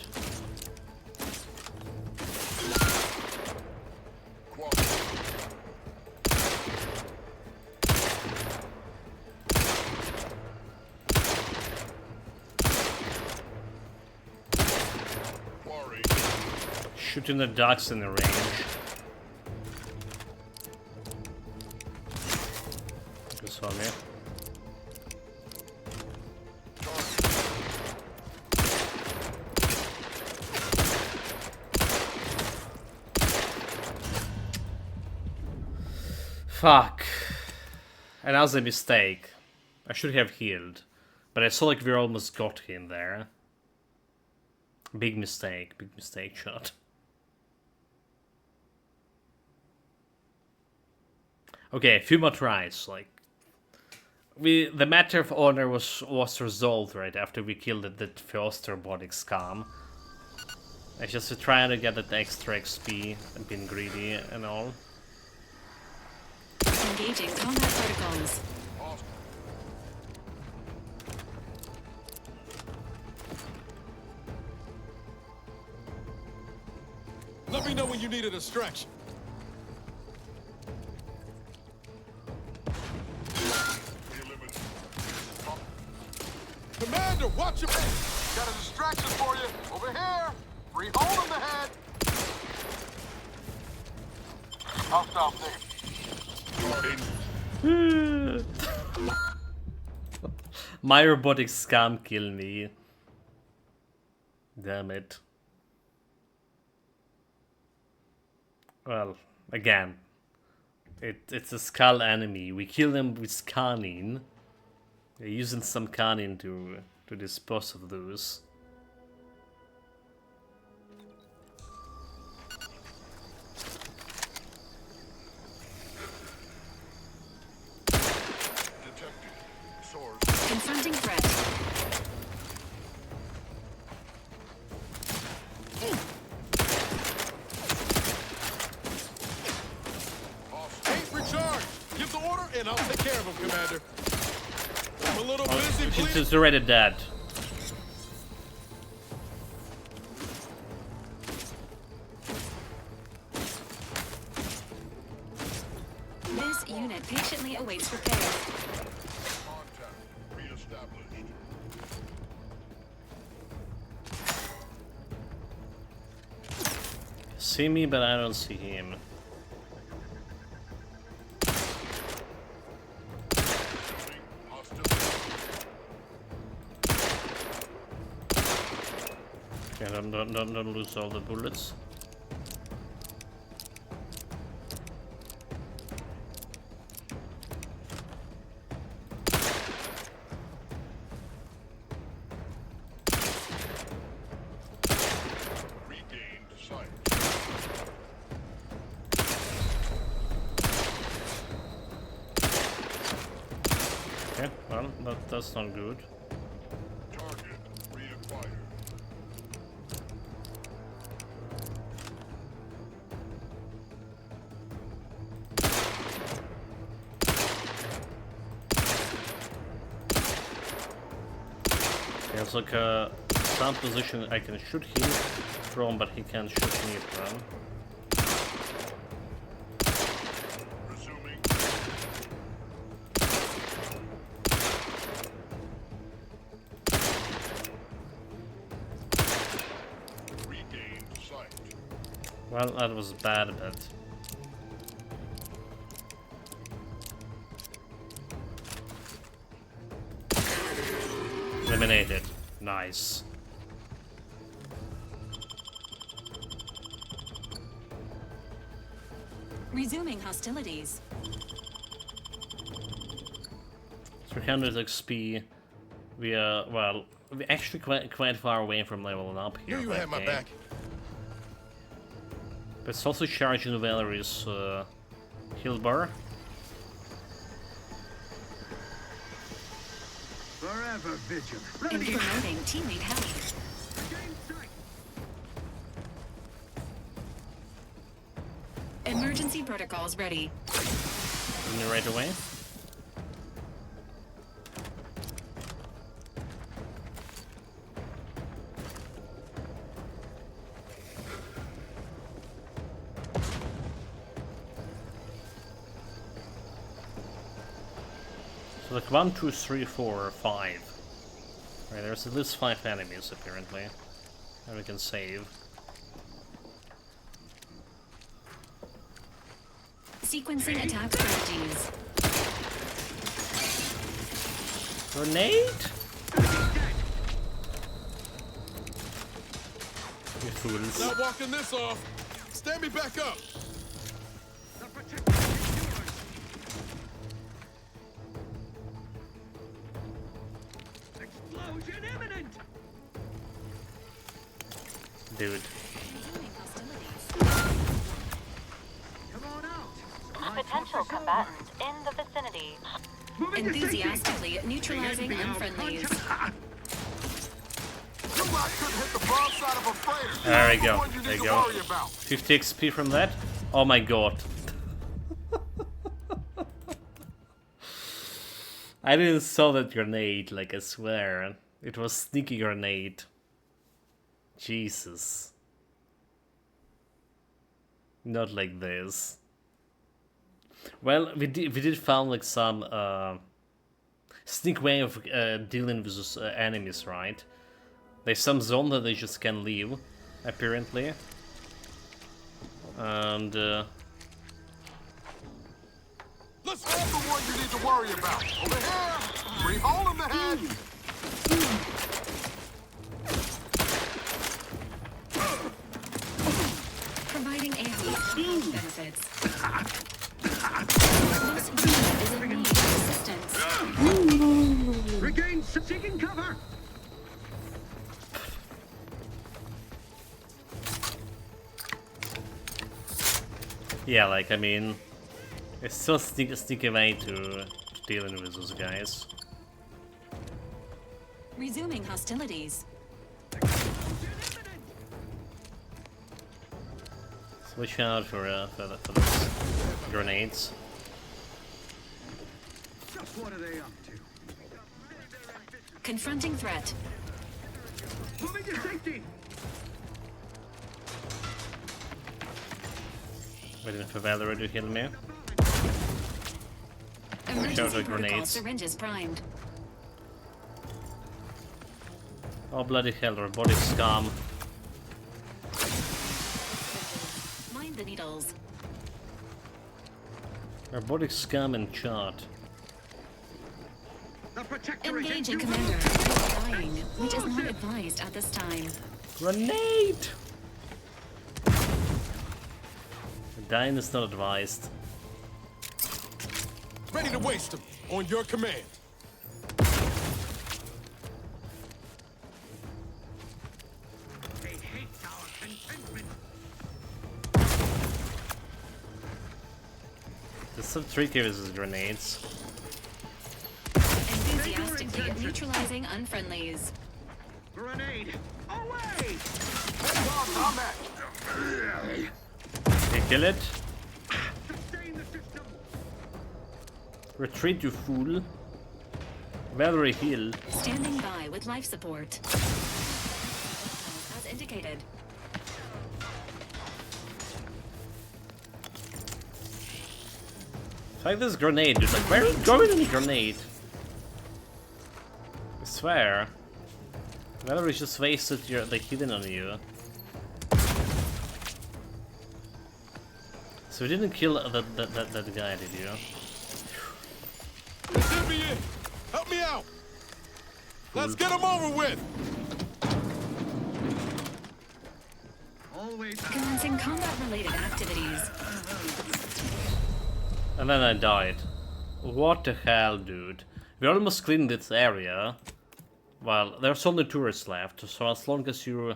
Shooting the ducks in the range. This one here. Fuck. And that was a mistake. I should have healed. But I saw like we almost got him there. Big mistake, shot. Okay, a few more tries. Like, the matter of honor was resolved right after we killed that first robotic scum. It's just trying to get that extra XP and being greedy and all. Engaging combat protocols. Let me know when you need a distraction. Commander, watch your back. Got a distraction for you. Over here. Free hole in the head. Hostile safe. My robotic scum killed me. Damn it. Well, again, it's a skull enemy. We kill them with scanning. You're using some cannon to dispose of those. Confronting threat. Ain't recharged. Give the order and I'll take care of him, Commander. I'm a little busy, please. It's already dead. This unit patiently awaits repair. Contact reestablished. See me, but I don't see him. Okay, don't lose all the bullets. Regained sight. Okay, well, that's not good. Target reacquired. There's like a sound position I can shoot him from, but he can't shoot me from. Resuming. Regained sight. Well, that was bad, but... Eliminated. Nice. Resuming hostilities. 300 XP. We are, well, we're actually quite far away from leveling up here. Knew you had my game. back. But it's also charging Valerie's heal bar. Forever vigilant. And promoting teammate heli. Emergency protocols ready. Coming right away. So like 1, 2, 3, 4, 5. Right, there's at least 5 enemies apparently that we can save. Sequencing attack strategies. Grenade? You fools. Not walking this off. Stand me back up. Explosion imminent. Dude. Come on out. Potential combatants in the vicinity. Enthusiastically neutralizing unfriendlies. There we go. There you go. 50 XP from that. Oh my god. I didn't saw that grenade, like I swear. It was sneaky grenade. Jesus. Not like this. Well, we did found like some sneak way of dealing with those enemies, right? There's some zone that they just can leave, apparently. And Let's have the one you need to worry about. Over here. Breathe hole in the head. Providing AOE benefits. This unit is in need of assistance. Seeking cover. Yeah, like, I mean, it's still a sneaky way to dealing with those guys. Resuming hostilities. Switch out for those grenades. Just what are they up to? Confronting threat. Moving to safety. Waiting for Valerie to heal me. Emergency Shout out protocol grenades. syringes primed. Oh bloody hell, robotic scum. Mind the needles. Robotic scum and chart. Engaging commander. Dying, which is not advised at this time. Grenade! Dying is not advised. Ready to waste them. On your command. There's some tricky with these grenades. Enthusiastically neutralizing unfriendlies. Grenade. Away. Okay, kill it. Retreat, you fool. Valerie, heal. Standing by with life support. As indicated. Like this grenade, dude. Like, where are you going with the grenade? I swear. Valerie just wasted the healing on you. So we didn't kill that guy, did you? This should be it. Help me out. Let's get him over with. Commencing combat-related activities. And then I died. What the hell, dude? We almost cleaned this area. Well, there's only tourists left, so as long as you...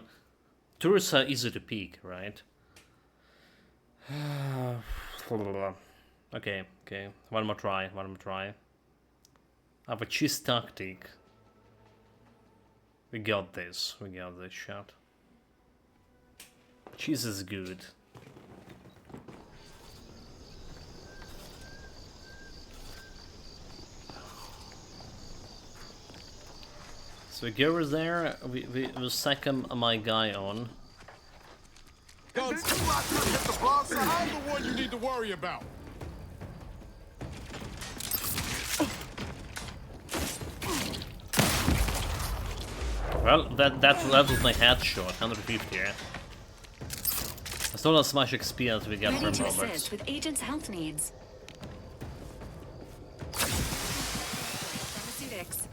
Tourists are easy to peek, right? Okay. One more try. I have a cheese tactic. We got this shot. Cheese is good. So we go over there, we'll second my guy on. Guns too locked up at the boss. I'm the one you need to worry about. Well, that was my headshot, 150. That's not as much XP as we get Ready from to Roberts. assist with agent's health needs. Pharmaceutics.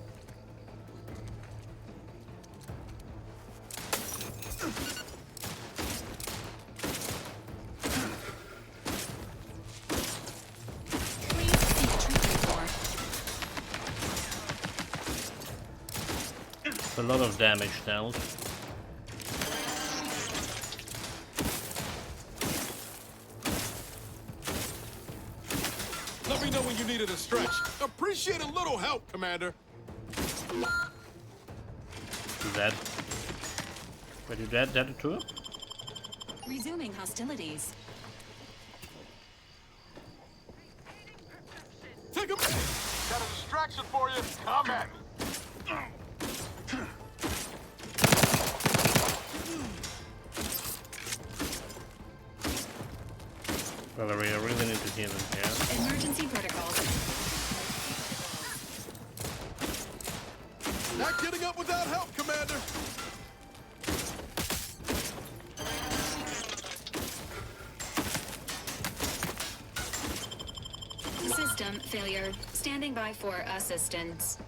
A lot of damage dealt. Let me know when you needed a stretch. Appreciate a little help, Commander. You dead? Wait, you dead too? Resuming hostilities. Take him. Got a distraction for you. Come at me. Valerie, I really need to heal him here. Emergency protocols. Not getting up without help, Commander. System failure. Standing by for assistance.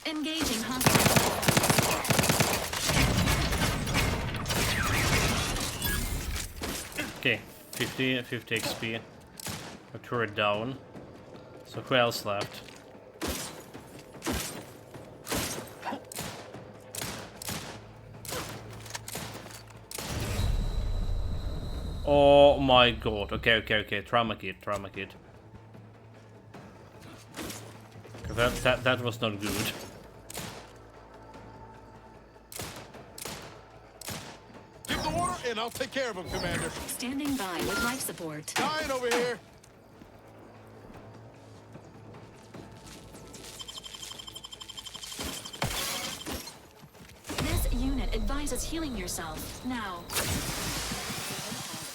Engaging hostile. Okay, 50 XP. A turret down. So who else left? Oh my god. Okay. Trauma kit. That was not good. Give the order and I'll take care of him, Commander. Standing by with life support. Dying over here. This unit advises healing yourself now.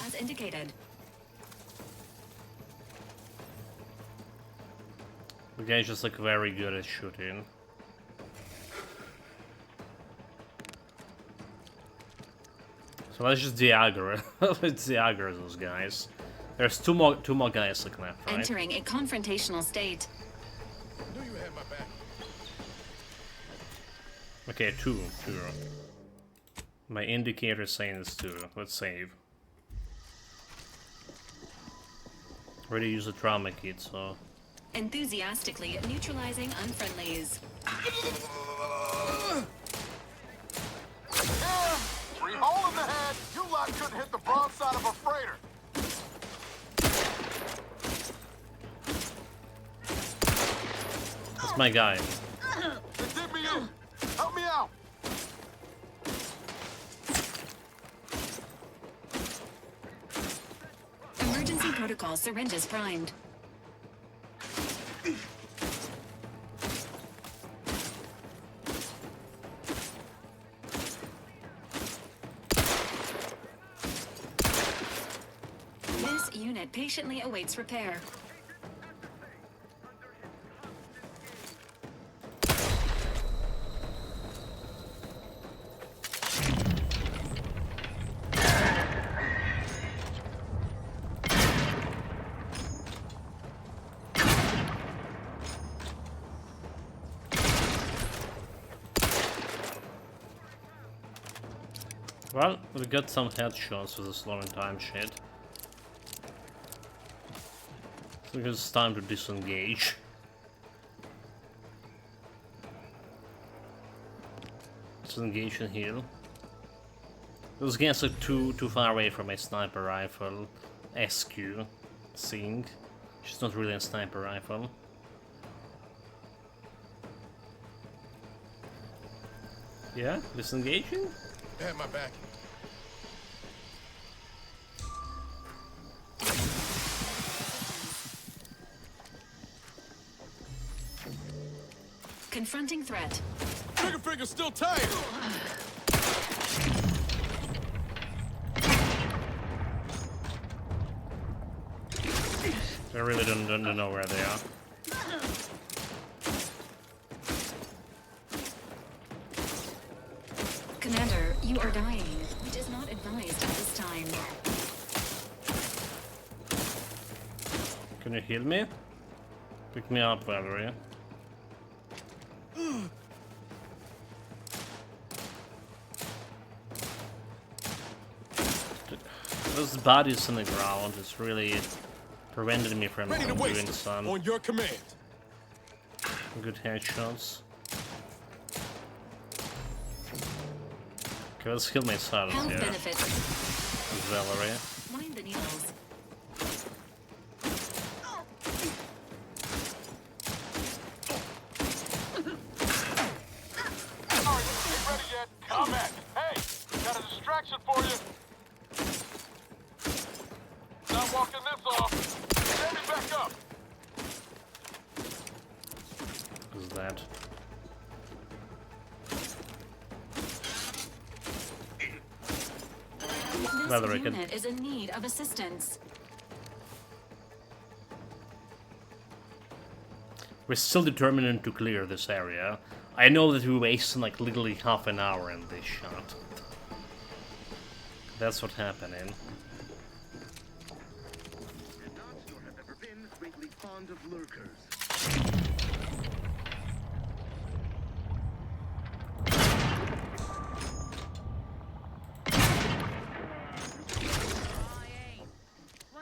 As indicated. The guy's just like very good at shooting. So let's just de-aggro. Let's de-aggro those guys. There's two more guys looking left, right? Entering a confrontational state. I knew you had my back. Okay, two. My indicator is saying it's 2. Let's save. Already used the trauma kit, so. Enthusiastically neutralizing unfriendlies. 3 hole in the head. You lot couldn't hit the broadside of a freighter. That's my guy. It did me in. Help me out. Emergency protocol syringes primed. This unit patiently awaits repair. Well, we got some headshots with the slowing time shit. So it's time to disengage. Disengage and heal. Those guys are too far away from a sniper rifle. SQ. Seeing. She's not really a sniper rifle. Yeah, disengaging? You had my back. Confronting threat. Trigger finger's still tight. I really don't know where they are. Commander, you are dying, which is not advised at this time. Can you heal me? Pick me up, Valerie. Those bodies on the ground is really prevented me from doing some on your command. Good headshots. Okay, let's heal myself Health here. benefits. Valerie. Mind the needles. Ready yet? Combat. Hey, got a distraction for you. Not walking this off. Stand me back up. Who's that? This unit is in need of assistance. We're still determined to clear this area. I know that we wasted like literally half an hour in this shot. That's what's happening.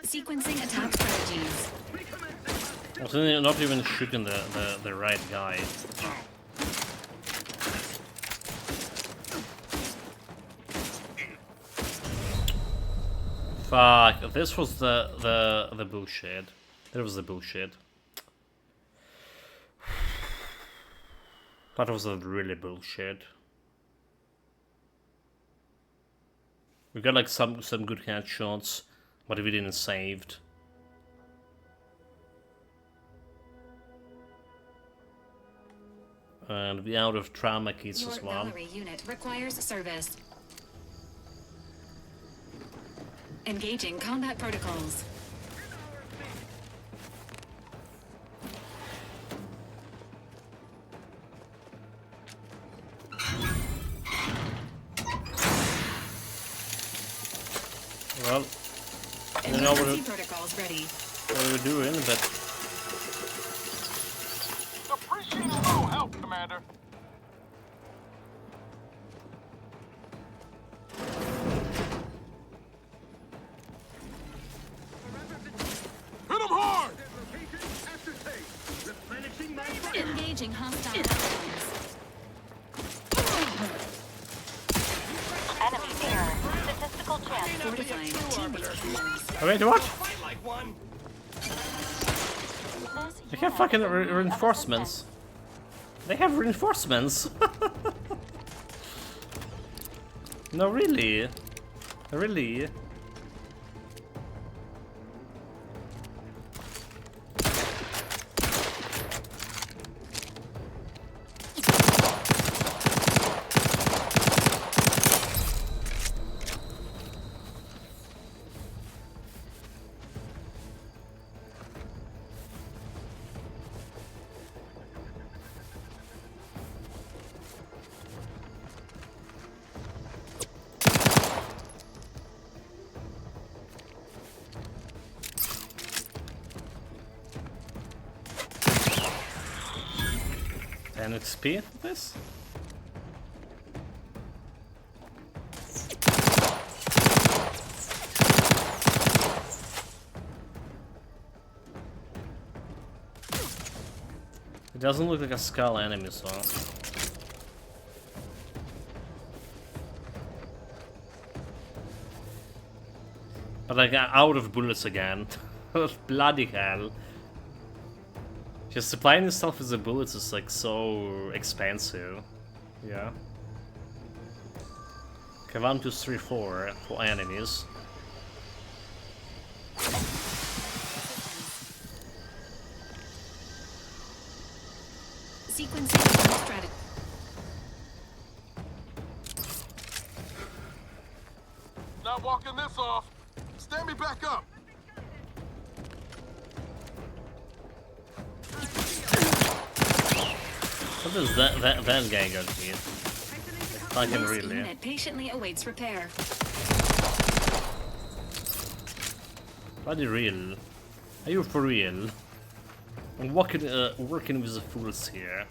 Sequencing attack strategies. I'm not even shooting the right guy. Fuck, this was the bullshit. That was the bullshit. That was the really bullshit. We got like some good headshots, but we didn't saved. And we out of trauma kits as well. Your Valerie unit requires service. Engaging combat protocols. Well, I don't know protocols ready. what we're doing, but Appreciate your help, Commander. Hit him hard! Engaging hostile enemies. Enemy near. Statistical chance. Fortifying teammate. wait, what? They have fucking reinforcements. They have reinforcements. No, really, really. An XP for this? It doesn't look like a skull enemy, so. But I got out of bullets again. Bloody hell. Just supplying yourself with the bullets is like so expensive. Yeah. Okay, 1, 2, 3, 4 for enemies. Sequencing strategy. Not walking this off. Stand me back up. What does that guy got here? Fucking This really. unit patiently awaits repair. Bloody real. Are you for real? I'm working with the fools here.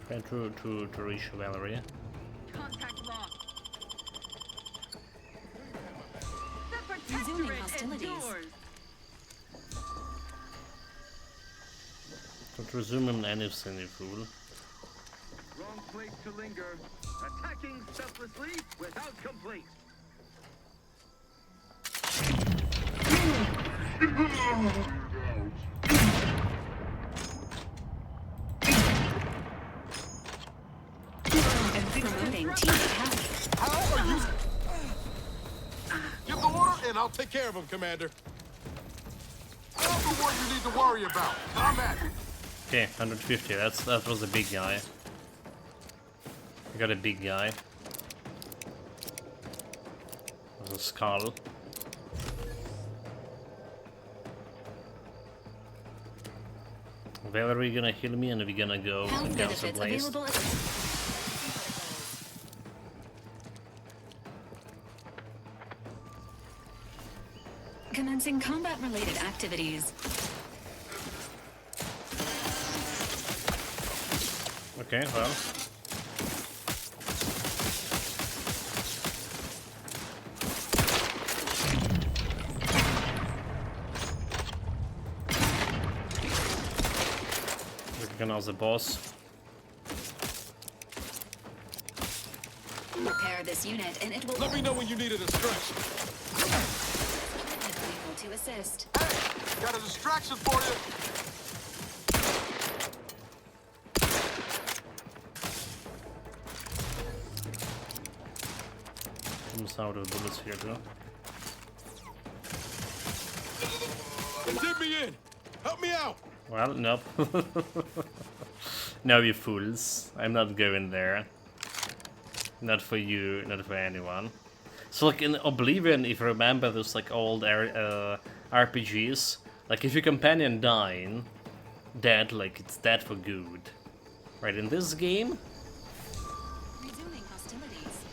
Try to reach Valerie. Contact lost. Resuming hostilities. Don't resume an anything, you fool. Wrong place to linger. Attacking selflessly without complaint. Promoting teammate health. How are you? Give the order and I'll take care of him, Commander. I'm the one you need to worry about. I'm at it. Okay, 150. That was a big guy. I got a big guy. There's a skull. Valerie gonna heal me and we're gonna go Health and cancel benefits Blaze. available at commencing combat-related activities. Okay, well. Recognize the boss. Repair this unit and it will... Let me know when you need a distraction. Able to assist. Hey, got a distraction for you. Comes out of bullets here, though. Dip me in. Help me out. Well, nope. No, you fools. I'm not going there. Not for you, not for anyone. So, like, in Oblivion, if you remember those, like, old RPGs, like, if your companion dead, like, it's dead for good. Right, in this game... Resuming hostilities.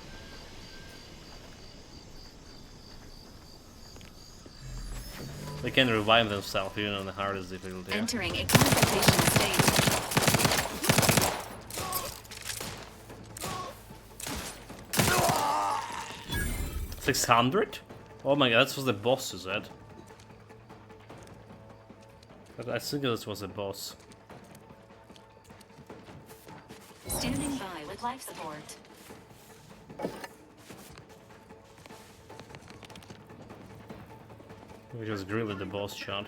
They can revive themselves even on the hardest difficulty. Entering a confrontation stage. 600? Oh my god, that's what the boss is at. But I think this was a boss. Standing by with life support. We just grilled the boss shot.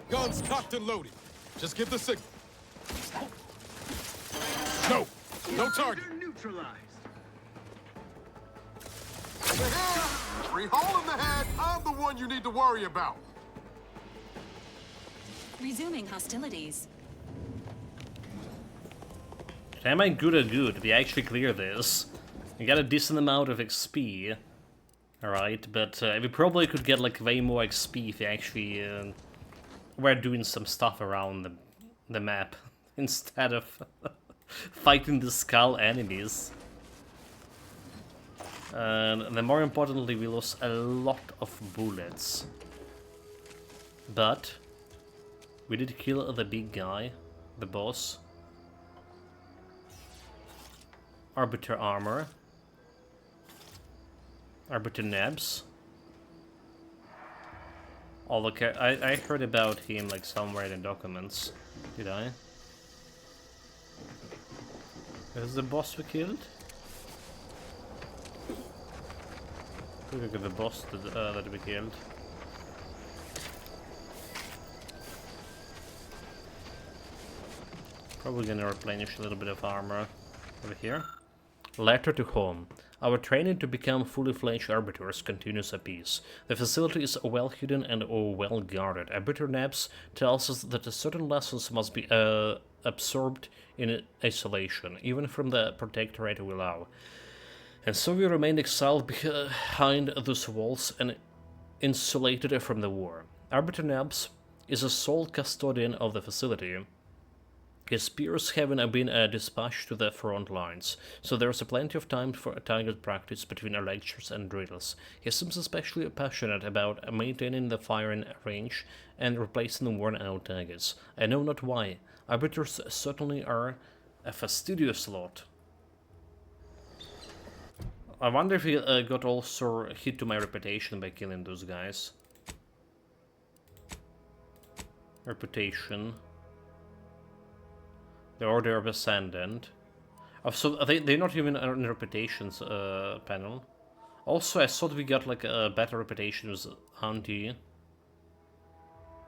Guns cocked and loaded. Just give the signal. No. No target. Neutralized. Free hole in the head. I'm the one you need to worry about. Resuming hostilities. Am I good or good? We actually clear this. We got a decent amount of XP. Alright, but we probably could get like way more XP if we actually were doing some stuff around the map instead of fighting the skull enemies. And then more importantly, we lost a lot of bullets. But we did kill the big guy, the boss. Arbiter armor. Arbiter Nebs. Oh look, I heard about him like somewhere in the documents. Did I? Is the boss we killed? Look at the boss that we killed. Probably gonna replenish a little bit of armor over here. Letter to home. Our training to become fully fledged arbiters continues apace. The facility is well hidden and well guarded. Arbiter Nebs tells us that certain lessons must be absorbed in isolation, even from the protectorate we allow. And so we remain exiled behind those walls and insulated from the war. Arbiter Nebs is a sole custodian of the facility. His peers haven't been dispatched to the front lines, so there's plenty of time for a target practice between our lectures and drills. He seems especially passionate about maintaining the firing range and replacing worn-out targets. I know not why. Arbiters certainly are a fastidious lot. I wonder if he got also hit to my reputation by killing those guys. Reputation. The Order of Ascendant. Oh, so they're not even in the reputations panel. Also, I thought we got like a better reputation with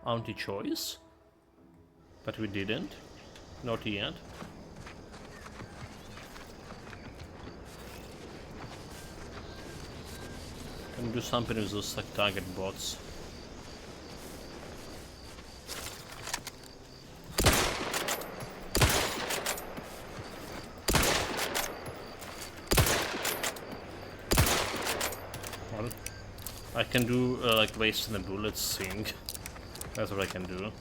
anti-choice, but we didn't. Not yet. Can do something with those like target bots. I can do like wasting the bullets thing. That's what I can do.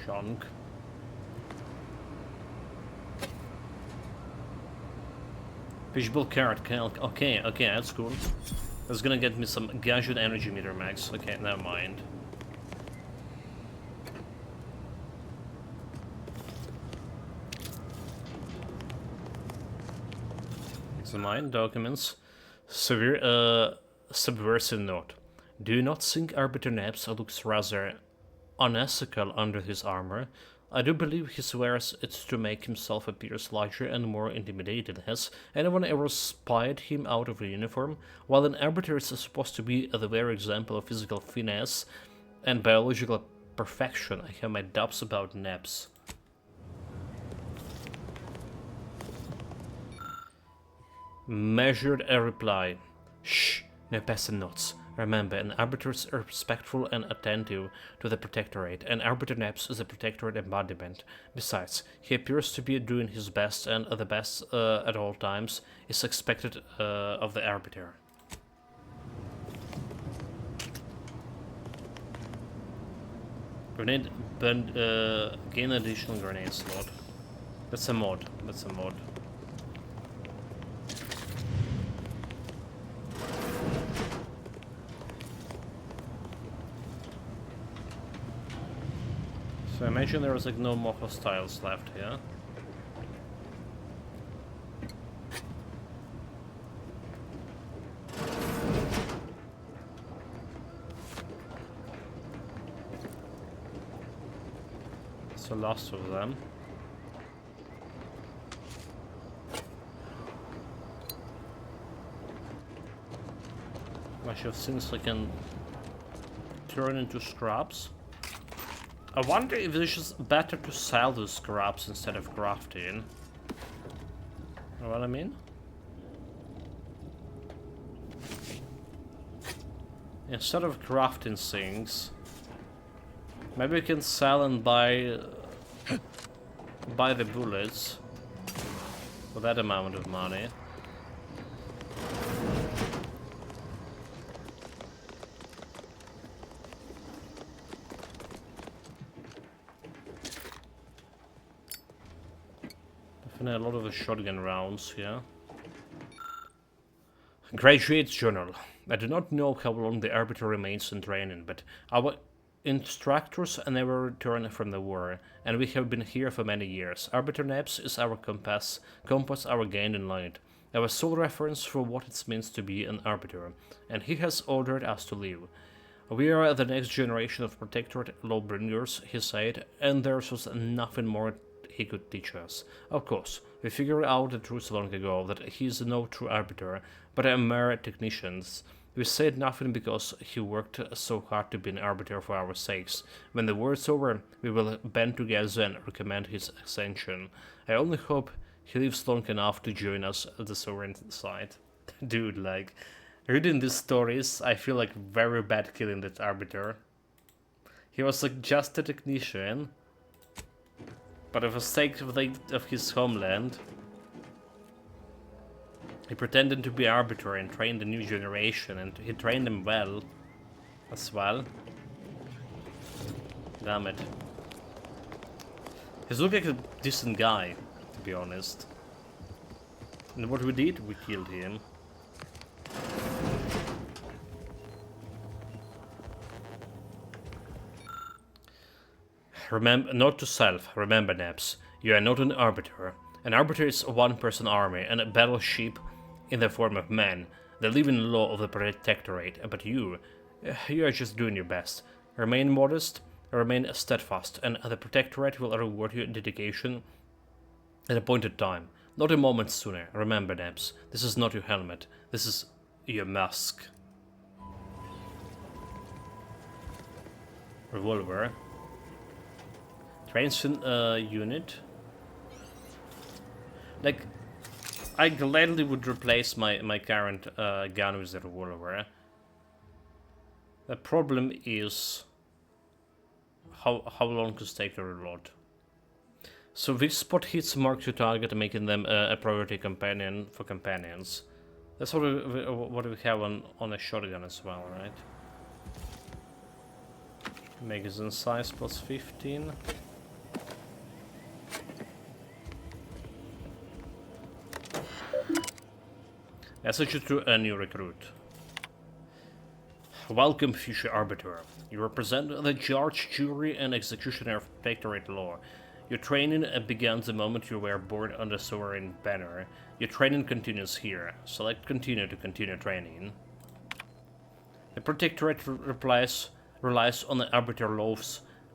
Chunk. Fishbowl carrot. Okay, that's cool. That's gonna get me some gadget energy meter max. Okay, never mind. Examine documents. Subversive note. Do you not think Arbiter Nebs looks rather unethical under his armor? I do believe he wears it to make himself appear larger and more intimidating. Has anyone ever spied him out of a uniform? While an Arbiter is supposed to be the very example of physical finesse and biological perfection, I have my doubts about Nebs. Measured a reply. Shh, no passing notes. Remember, an Arbiter is respectful and attentive to the Protectorate, and Arbiter Nebs is a Protectorate embodiment. Besides, he appears to be doing his best, and the best at all times is expected of the Arbiter. Grenade, gain additional grenade slot. That's a mod. That's a mod. So I imagine there was like no more hostiles left here. So lost of them. Bunch of things I can turn into scraps. I wonder if it's just better to sell those scraps instead of crafting. Know what I mean? Instead of crafting things, maybe we can sell and buy the bullets for that amount of money. Definitely a lot of the shotgun rounds here. Graduate's Journal. I do not know how long the Arbiter remains in training, but our instructors never return from the war, and we have been here for many years. Arbiter Nebs is our compass, our guiding light, our sole reference for what it means to be an Arbiter, and he has ordered us to leave. We are the next generation of Protectorate lawbringers, he said, and there was nothing more he could teach us. Of course, we figured out the truth long ago, that he is no true Arbiter, but a mere technician. We said nothing because he worked so hard to be an Arbiter for our sakes. When the war is over, we will band together and recommend his ascension. I only hope he lives long enough to join us at the Sovereign side. Dude, like, reading these stories, I feel like very bad killing that Arbiter. He was like just a technician, but for the sake of his homeland, he pretended to be Arbiter and trained a new generation, and he trained them well, as well. Damn it. He's looking like a decent guy, to be honest. And what we did, we killed him. Remember, note to self, remember Nebs, you are not an Arbiter. An Arbiter is a one-person army and a battleship in the form of men, the living law of the Protectorate, but you are just doing your best. Remain modest, remain steadfast, and the Protectorate will reward your dedication at a appointed time, not a moment sooner. Remember, Nebs, this is not your helmet, this is your mask. Revolver. Trains unit. Like, I gladly would replace my current gun with a revolver. The problem is how long does it take to reload. So this spot hits mark your target, making them a priority companion for companions. That's what we have on a shotgun as well, right? Magazine size plus 15. Message to a new recruit. Welcome, future Arbiter. You represent the judge, jury, and executioner of Protectorate law. Your training began the moment you were born on the Sovereign banner. Your training continues here. Select continue to continue training. The Protectorate relies on the Arbiter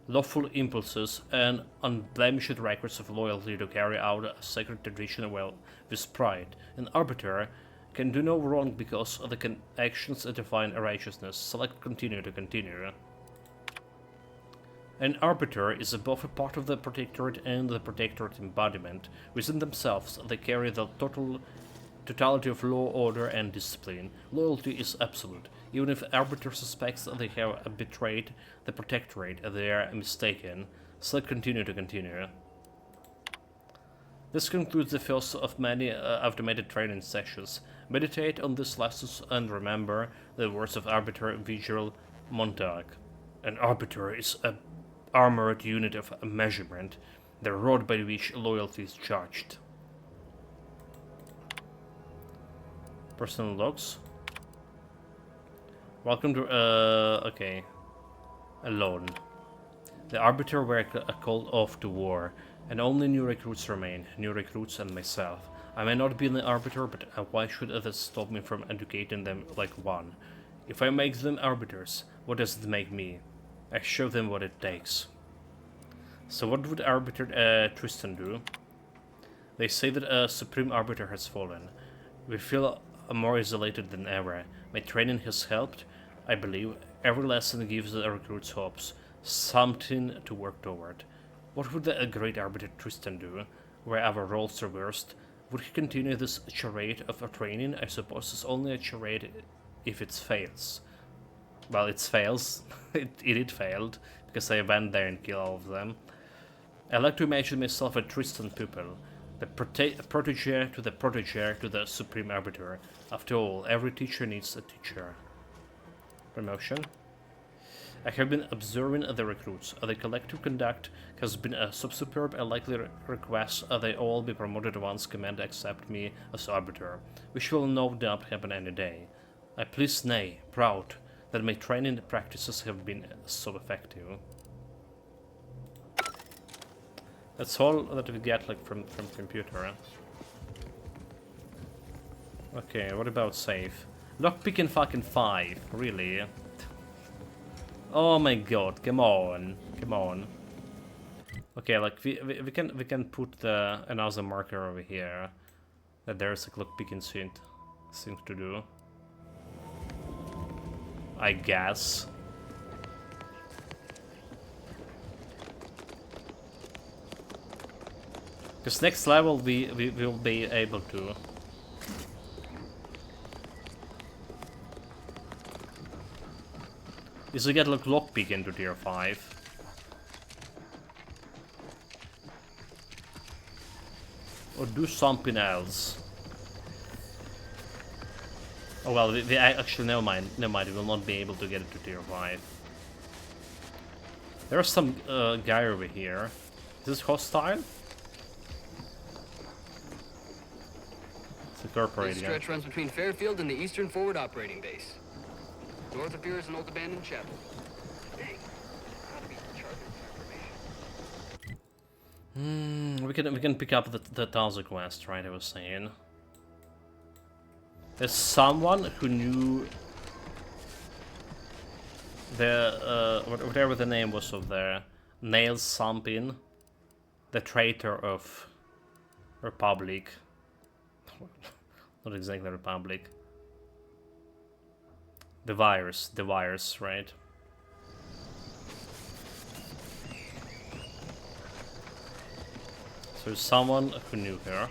lawful impulses and unblemished records of loyalty to carry out a sacred tradition well with pride. An Arbiter can do no wrong because of the actions that define righteousness. Select continue to continue. An Arbiter is both a part of the Protectorate and the Protectorate embodiment. Within themselves, they carry the totality of law, order, and discipline. Loyalty is absolute. Even if Arbiter suspects they have betrayed the Protectorate, they are mistaken. Select continue to continue. This concludes the first of many automated training sessions. Meditate on these lessons and remember the words of Arbiter Vigil Montag. An Arbiter is a armored unit of measurement, the rod by which loyalty is judged. Personal logs. Welcome to, okay. Alone. The Arbiter were called off to war, and only new recruits remain, new recruits and myself. I may not be an Arbiter, but why should others stop me from educating them like one? If I make them Arbiters, what does it make me? I show them what it takes. So what would Arbiter Tristan do? They say that a Supreme Arbiter has fallen. We feel more isolated than ever. My training has helped, I believe. Every lesson gives the recruits hopes, something to work toward. What would the great Arbiter Tristan do? Were our roles reversed? Would he continue this charade of a training? I suppose it's only a charade if it fails. Well, it fails. it failed, because I went there and killed all of them. I like to imagine myself a Tristan pupil, the protege to the Supreme Arbiter. After all, every teacher needs a teacher. Promotion. I have been observing the recruits. The collective conduct has been superb. A likely request they all be promoted once command accept me as Arbiter, which will no doubt happen any day. I please nay, proud that my training practices have been so effective. That's all that we get like from computer. Okay, what about save? Lockpicking fucking 5, really? Oh my god, come on, come on. Okay, like we can put the another marker over here that there's a lockpicking thing to do. I guess. Because next level we will be able to. Is to get like lockpick into tier 5. Or do something else. Oh well, we actually never mind, we will not be able to get it to tier 5. There's some guy over here. Is this hostile? It's a corporate This stretch runs between Fairfield and the Eastern Forward Operating Base. North of here is an old abandoned chapel. Hey, gotta be we can pick up the Taza quest, right? I was saying. There's someone who knew the whatever the name was of there, Nail Sampin, the traitor of Republic. Not exactly Republic. The virus, right? So someone who knew her.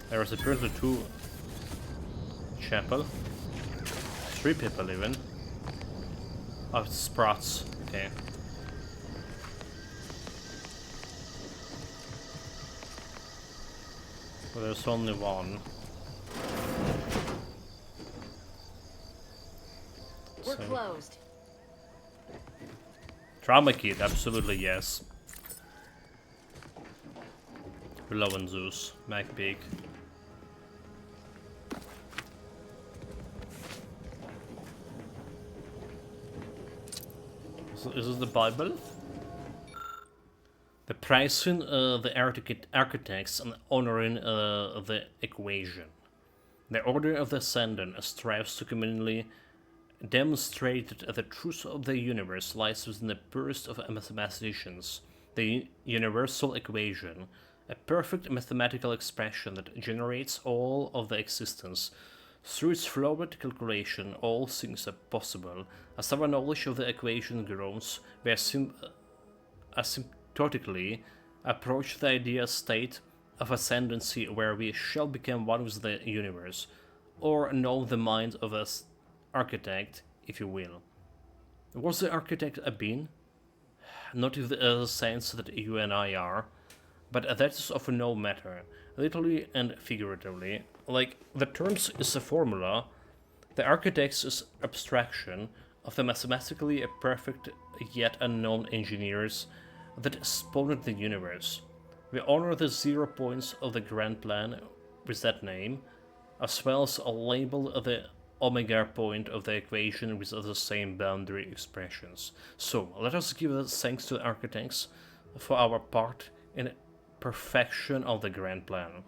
There was apparently 2 chapel. 3 people even. Oh, it's Sprouts. Okay. Well, there's only one. We're closed. Trauma kit, absolutely yes. Willow and Zeus, MacPeak. Is this the Bible? The praising the architects and honoring the equation. The Order of the Ascendant strives to communally demonstrate that the truth of the universe lies within the purest of mathematicians, the universal equation, a perfect mathematical expression that generates all of the existence. Through its fluid calculation, all things are possible. As our knowledge of the equation grows, we asymptotically approach the ideal state of ascendancy where we shall become one with the universe, or know the mind of an architect, if you will. Was the architect a being? Not in the sense that you and I are, but that is of no matter, literally and figuratively. Like, the terms is a formula, the architects is abstraction of the mathematically perfect yet unknown engineers that spawned the universe. We honor the 0 points of the grand plan with that name, as well as label the omega point of the equation with the same boundary expressions. So, let us give thanks to the architects for our part in perfection of the grand plan.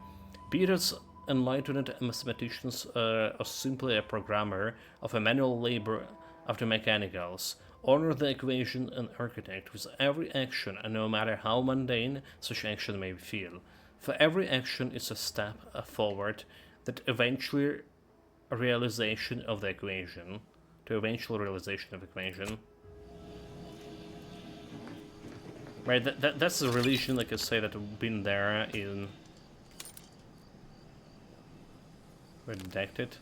Be it as enlightened mathematicians are simply a programmer of a manual labor of the mechanicals, honor the equation and architect with every action, and no matter how mundane such action may feel. For every action is a step forward that eventually realization of the equation. Right, that's a religion, like I say, that have been there in Redacted.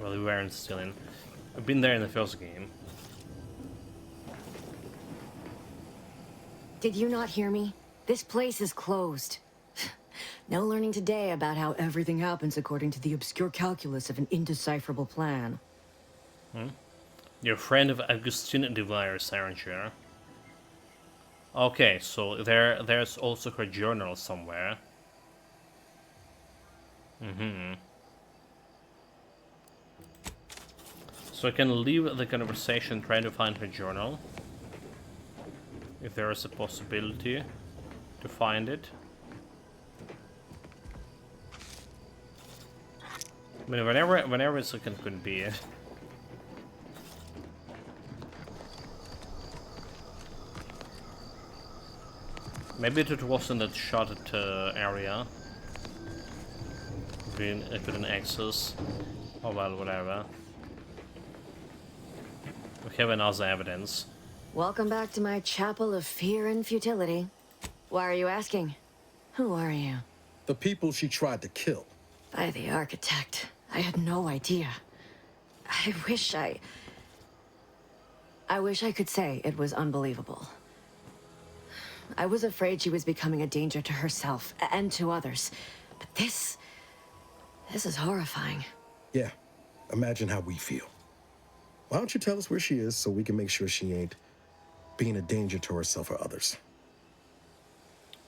Well, we weren't still in. I've been there in the first game. Did you not hear me? This place is closed. No learning today about how everything happens according to the obscure calculus of an indecipherable plan. You're a friend of Augustine de Vires, aren't you? Okay, so there's also her journal somewhere. So I can leave the conversation trying to find her journal, if there is a possibility to find it. I mean, whenever it's could be it. Maybe it wasn't that shotted area. I couldn't access. Oh well, whatever. We have another evidence. Welcome back to my chapel of fear and futility. Why are you asking? Who are you? The people she tried to kill. By the architect. I had no idea. I wish I could say it was unbelievable. I was afraid she was becoming a danger to herself and to others. But this is horrifying. Yeah, imagine how we feel. Why don't you tell us where she is so we can make sure she ain't being a danger to herself or others?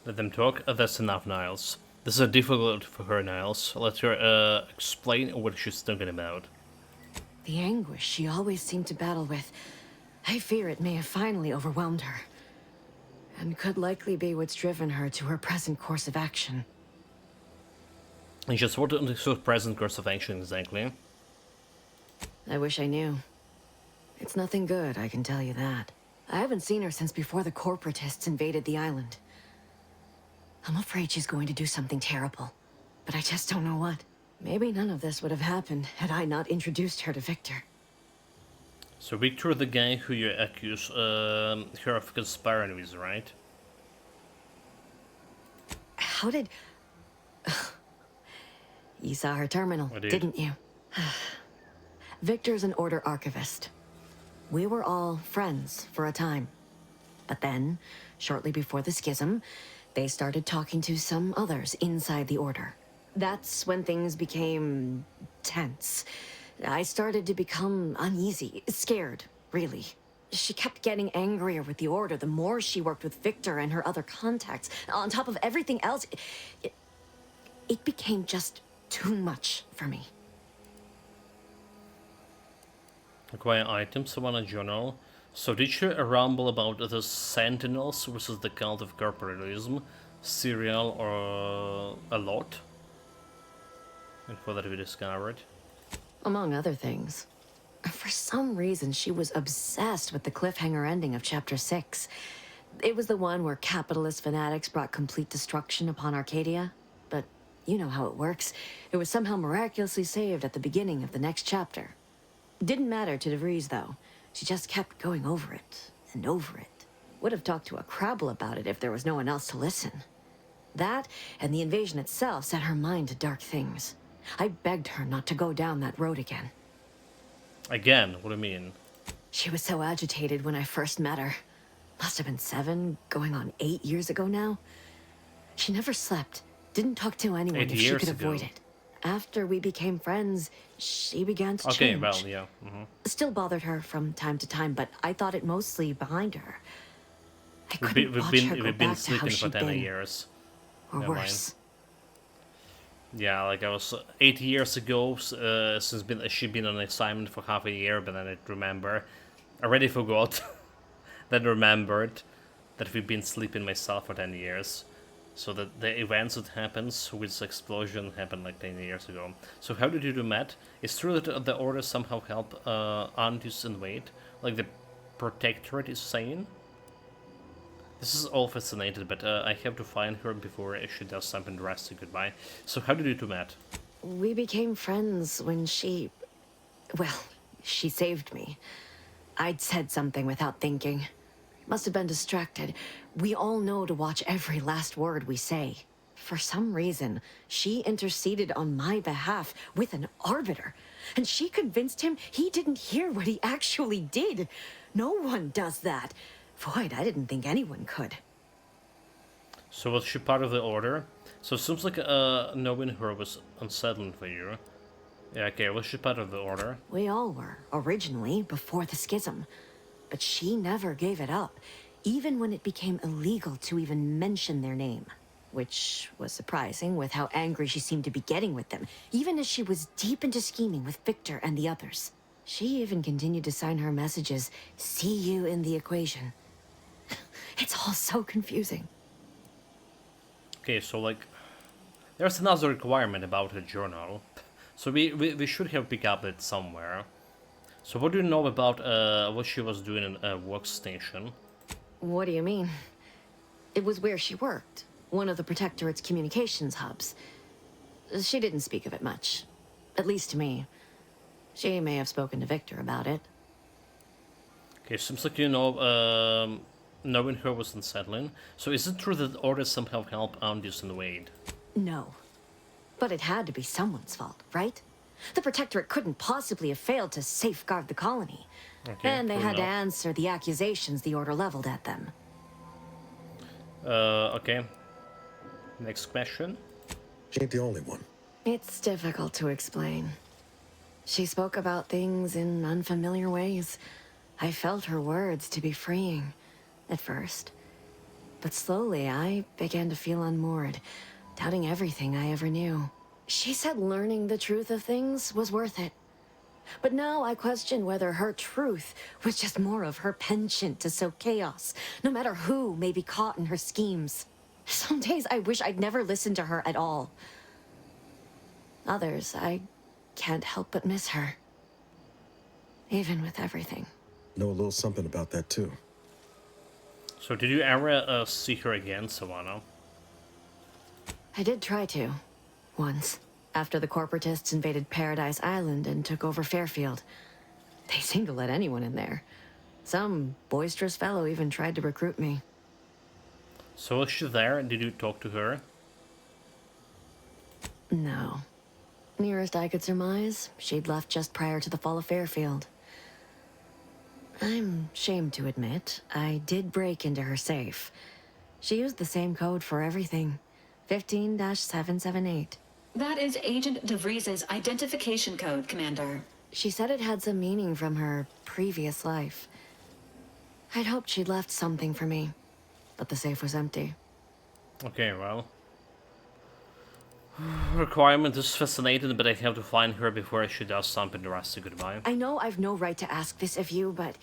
Let them talk. That's enough, Niles. This is difficult for her, Niles. Let her explain what she's thinking about. The anguish she always seemed to battle with. I fear it may have finally overwhelmed her. And could likely be what's driven her to her present course of action. And just what is her present course of action exactly? I wish I knew. It's nothing good, I can tell you that. I haven't seen her since before the corporatists invaded the island. I'm afraid she's going to do something terrible, but I just don't know what. Maybe none of this would have happened had I not introduced her to Victor. So Victor, the guy who you accuse her of conspiring with, right? How did... You saw her terminal, didn't you? Victor's an Order archivist. We were all friends for a time. But then, shortly before the schism, they started talking to some others inside the Order. That's when things became tense. I started to become uneasy, scared, really. She kept getting angrier with the Order the more she worked with Victor and her other contacts. On top of everything else, it became just too much for me. Acquire items, summon a journal, So did you ramble about the Sentinels versus the cult of corporatism, serial, or a lot? Info that we discovered. Among other things. For some reason, she was obsessed with the cliffhanger ending of Chapter 6. It was the one where capitalist fanatics brought complete destruction upon Arcadia. But you know how it works. It was somehow miraculously saved at the beginning of the next chapter. Didn't matter to DeVries, though. She just kept going over it and over it. Would have talked to a Crabble about it if there was no one else to listen. That and the invasion itself set her mind to dark things. I begged her not to go down that road again. Again? What do you mean? She was so agitated when I first met her. Must have been 7, going on 8 years ago now. She never slept, didn't talk to anyone if she could avoid it. After we became friends, she began to change. Okay, well, yeah. Still bothered her from time to time, but I thought it mostly behind her. I couldn't watch her go back to how she'd been. Years. Or worse. Yeah, like I was 8 years ago, since she'd been on assignment for half a year, but then I remember. I already forgot. Then remembered that we've been sleeping myself for 10 years. So that the events that happens with this explosion happened like 10 years ago. So how did you do Matt? It's true that the Order somehow helped Andus invade, like the Protectorate is saying. This is all fascinating, but I have to find her before she does something drastic. Goodbye. So how did you do Matt? We became friends when she... Well, she saved me. I'd said something without thinking. Must have been distracted. We all know to watch every last word we say. For some reason, she interceded on my behalf with an arbiter. And she convinced him he didn't hear what he actually did. No one does that. Void, I didn't think anyone could. So was she part of the Order? So it seems like knowing her was unsettling for you. Yeah, okay, was she part of the Order? We all were, originally, before the schism. But she never gave it up, even when it became illegal to even mention their name. Which was surprising with how angry she seemed to be getting with them, even as she was deep into scheming with Victor and the others. She even continued to sign her messages, "See you in the equation." It's all so confusing. Okay, so like, there's another requirement about her journal. So we should have picked up it somewhere. So what do you know about what she was doing in a workstation? What do you mean? It was where she worked. One of the Protectorate's communications hubs. She didn't speak of it much. At least to me. She may have spoken to Victor about it. Okay, seems like you know, knowing her was unsettling. So is it true that the Order somehow helped Andus and Wade? No. But it had to be someone's fault, right? The Protectorate couldn't possibly have failed to safeguard the colony. Okay, and they had to answer the accusations the Order leveled at them. Okay. Next question. She ain't the only one. It's difficult to explain. She spoke about things in unfamiliar ways. I felt her words to be freeing, at first. But slowly, I began to feel unmoored, doubting everything I ever knew. She said learning the truth of things was worth it. But now I question whether her truth was just more of her penchant to sow chaos, no matter who may be caught in her schemes. Some days I wish I'd never listened to her at all. Others, I can't help but miss her. Even with everything. Know a little something about that, too. So did you ever see her again, Savannah? I did try to. Once. After the corporatists invaded Paradise Island and took over Fairfield. They seemed to let anyone in there. Some boisterous fellow even tried to recruit me. So was she there and did you talk to her? No. Nearest I could surmise, she'd left just prior to the fall of Fairfield. I'm ashamed to admit, I did break into her safe. She used the same code for everything. 15-778. That is Agent DeVries' identification code, Commander. She said it had some meaning from her previous life. I'd hoped she'd left something for me, but the safe was empty. Okay, well. Requirement is fascinating, but I have to find her before she does something drastic. Goodbye. I know I've no right to ask this of you, but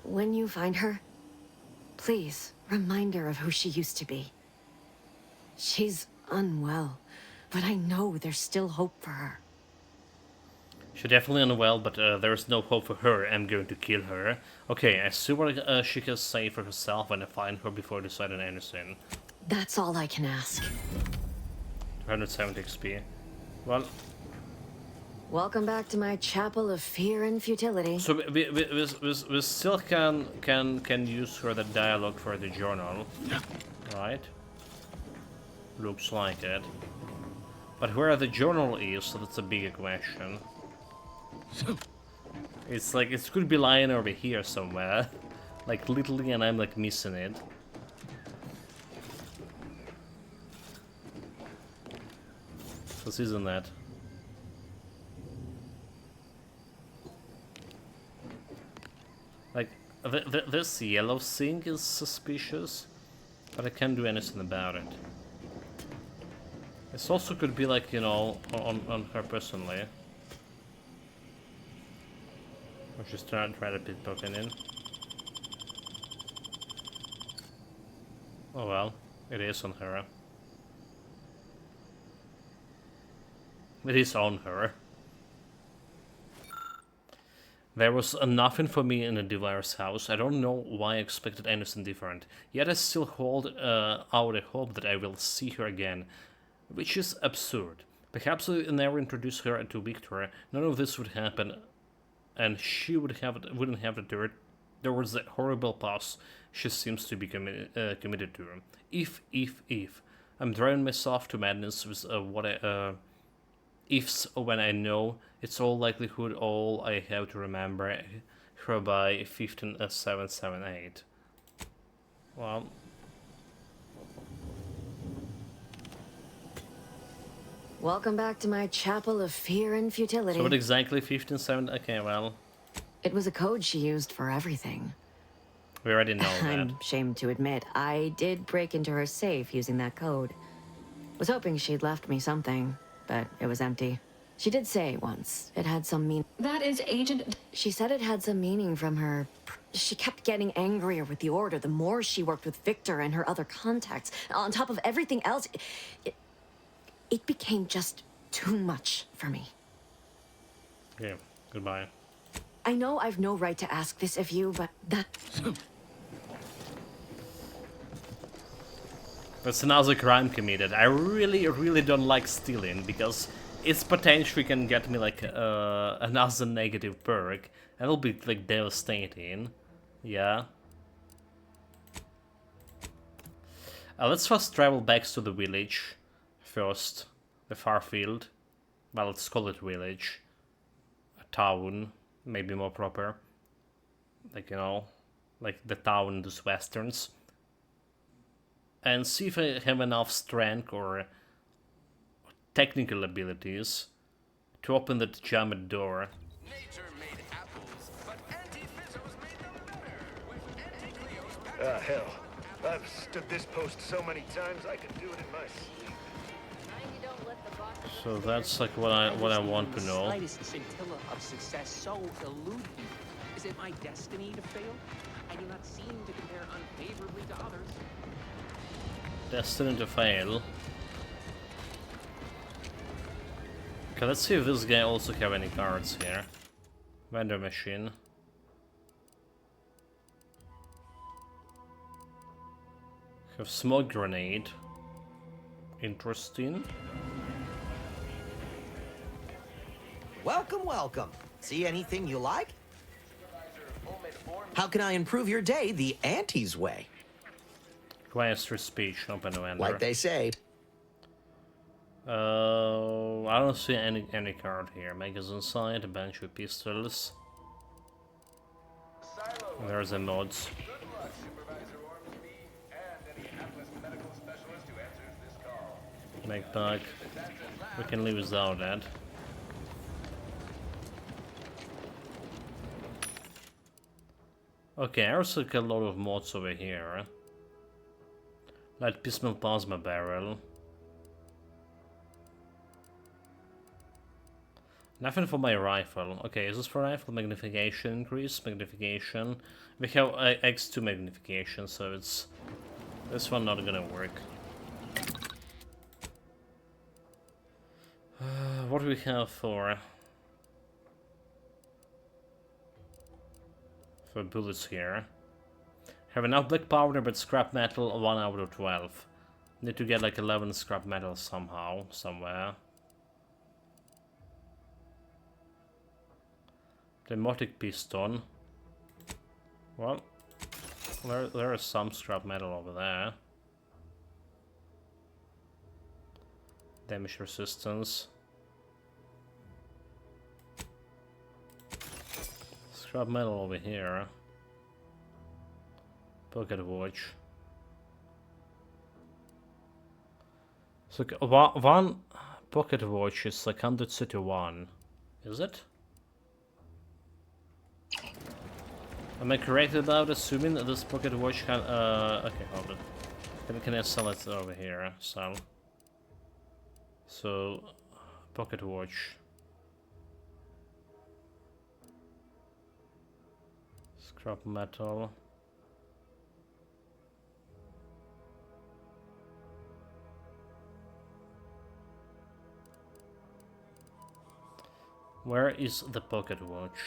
when you find her, please remind her of who she used to be. She's unwell, but I know there's still hope for her. She's definitely unwell, but there's no hope for her. I'm going to kill her. Okay, I see what she can say for herself when I find her before deciding anything. That's all I can ask. 170 XP. Well... Welcome back to my chapel of fear and futility. So we still can use her the dialogue for the journal, right? Looks like it. But where the journal is, so that's a bigger question. It's like it could be lying over here somewhere, like literally, and I'm like missing it. This isn't that. Like, this yellow thing is suspicious, but I can't do anything about it. This also could be like, you know, on her personally. Or just try to pickpocket in. Oh well, it is on her. It is on her. There was nothing for me in the Devire's house. I don't know why I expected anything different. Yet I still hold out a hope that I will see her again. Which is absurd. Perhaps I never introduce her to Victor. None of this would happen. And she wouldn't have the dirt towards the horrible past she seems to be committed to. If. I'm driving myself to madness with ifs when I know it's all likelihood all I have to remember her by 15778. Well... Welcome back to my chapel of fear and futility. So what exactly 157? Okay, well... It was a code she used for everything. We already know that. I'm ashamed to admit, I did break into her safe using that code. Was hoping she'd left me something, but it was empty. She did say once it had some meaning. That is Agent... She said it had some meaning from her... She kept getting angrier with the Order the more she worked with Victor and her other contacts. On top of everything else... It became just too much for me. Yeah, goodbye. I know I've no right to ask this of you, but that... That's another crime committed. I really don't like stealing, because it's potentially can get me like another negative perk. That'll be like devastating. Yeah. Let's first travel back to the village. First, the Farfield. Well, let's call it village. A town, maybe more proper. Like, you know, like the town in those westerns. And see if I have enough strength or technical abilities to open that jammed door. Nature made apples, but Anti-Fizzos made them better with Anti-Cleo's Hell. I've stood this post so many times I can do it in my sleep. So that's like what I want to know. Slightest scintilla of success so elude me. Is it my destiny to fail? I do not seem to compare unfavorably to others. Destined to fail. Okay, let's see if this guy also have any cards here. Vendor machine. Have smoke grenade. Interesting. Welcome, welcome. See anything you like? How can I improve your day the Auntie's way? Requires for speech, open to enter. Like they say. I don't see any card here. Magazine side, a bunch of pistols. There's the mods. Make back. We can live without that. Okay, there's like a lot of mods over here. Light pistol plasma barrel. Nothing for my rifle. Okay, is this for rifle? Magnification increase, magnification. We have X2 magnification, so it's this one not gonna work. What do we have for bullets here? Have enough black powder, but scrap metal 1 out of 12. Need to get like 11 scrap metal somehow, somewhere. Demotic piston. Well, there is some scrap metal over there. Damage resistance. Scrap metal over here. Pocket watch. So one pocket watch is like 131. Is it? Am I correct about assuming that this pocket watch can okay, hold it. Can I sell it over here? Sell. So pocket watch. Scrap metal. Where is the pocket watch?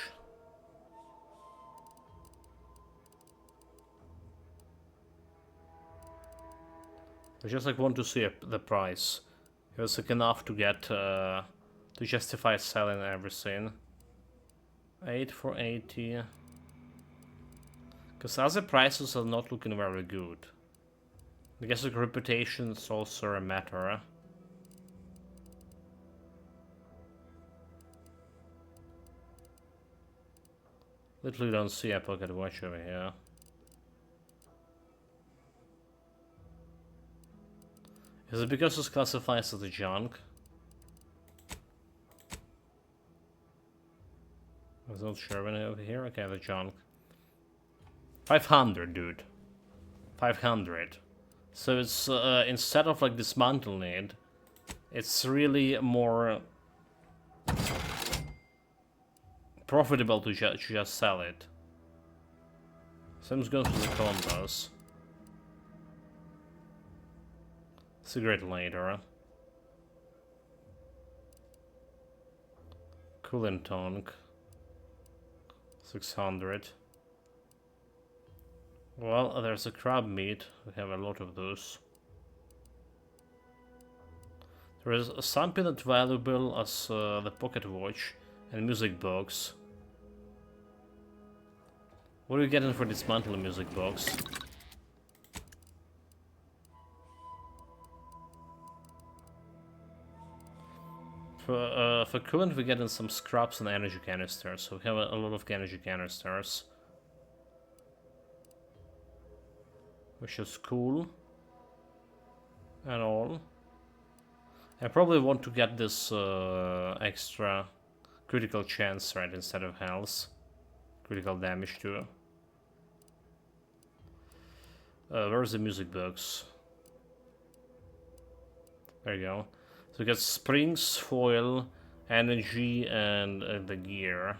I just like want to see the price. It was like enough to get to justify selling everything. 8 for 80. Because other prices are not looking very good. I guess like reputation is also a matter. Literally don't see a pocket watch over here. Is it because it's classified as the junk? I was not sure when over here. Okay, the junk. 500, dude. 500. So it's instead of like dismantling it, it's really more profitable to just sell it. So I'm just going to the combos. Cigarette lighter. Coolant tank. 600. Well, there's a crab meat. We have a lot of those. There is something that's valuable as the pocket watch and music box. What are you getting for dismantling music box? For coolant we're getting some scraps and energy canisters, so we have a lot of energy canisters. Which is cool. And all. I probably want to get this extra critical chance right instead of health. Critical damage too. Where's the music box? There you go. So we got springs, foil, energy, and the gear.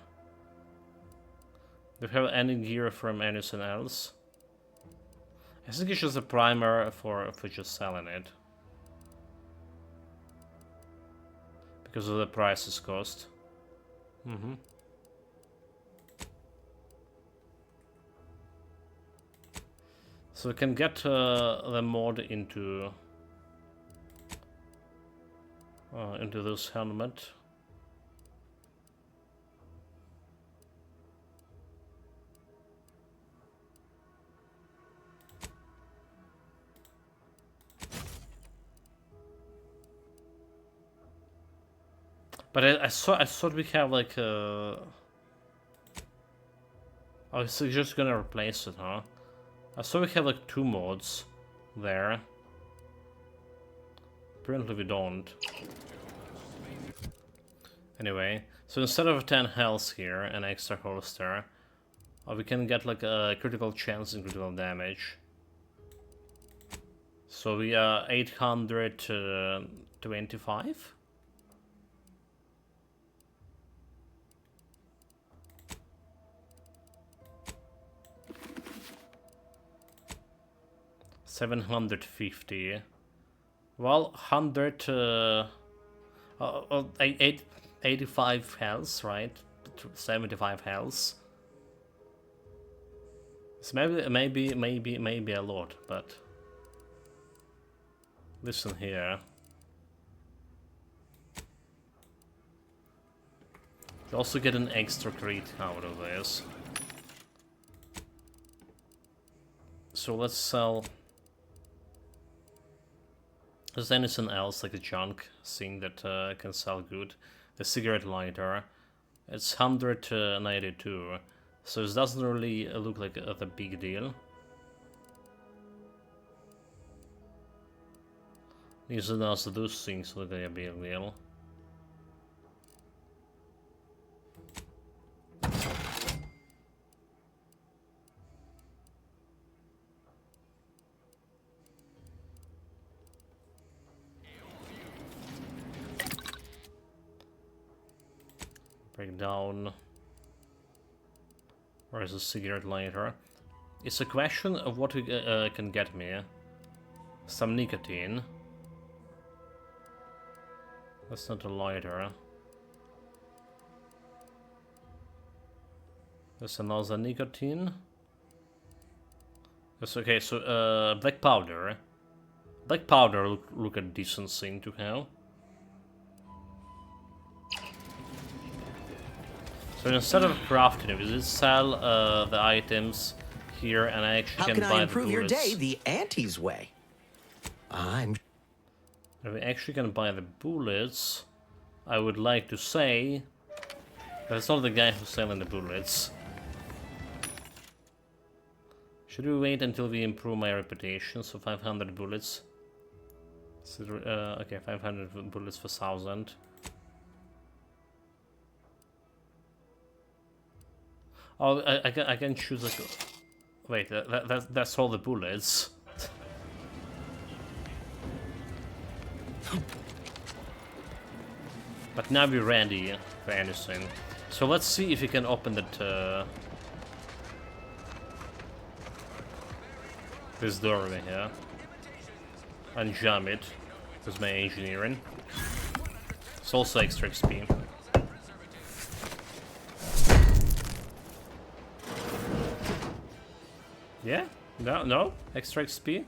Do we have any gear from anything else? I think it's just a primer for just selling it. Because of the prices cost. So we can get the mod into this helmet. But I thought we have like I was just gonna replace it, huh? I thought we have like 2 mods there. Apparently we don't. Anyway, so instead of 10 health here, an extra holster, we can get like a critical chance and critical damage. So we are 825? 750. Well, 85 health, right? 75 health. So maybe a lot, but listen here. You also get an extra crit out of this. So let's sell. Is there anything else like a junk thing that can sell good? The cigarette lighter. It's 192, so it doesn't really look like a big deal. Those things look like a big deal. Break down. Where is the cigarette lighter? It's a question of what we can get me. Some nicotine. That's not a lighter. There's another nicotine. That's okay, so black powder. Black powder look a decent thing to have. So instead of crafting it, we just sell the items here, and I actually can buy the bullets. How can I improve your day the Auntie's way? And we actually can buy the bullets. I would like to say that it's not the guy who's selling the bullets. Should we wait until we improve my reputation? So 500 bullets. So, okay, 500 bullets for 1,000. Oh, I can choose like. Wait, that's all the bullets. But now we're ready for anything. So let's see if we can open that. This door over here. And jam it with my engineering. It's also extra XP. Yeah? No? Extra XP?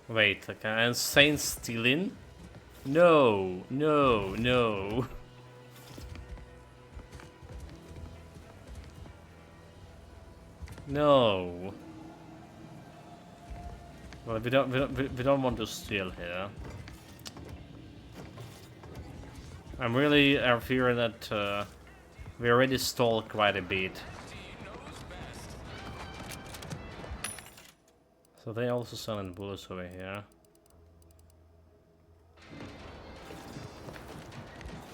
Wait, like an insane stealing? No. No. Well, we don't want to steal here. I'm really fearing that we already stole quite a bit. So they also selling bullets over here.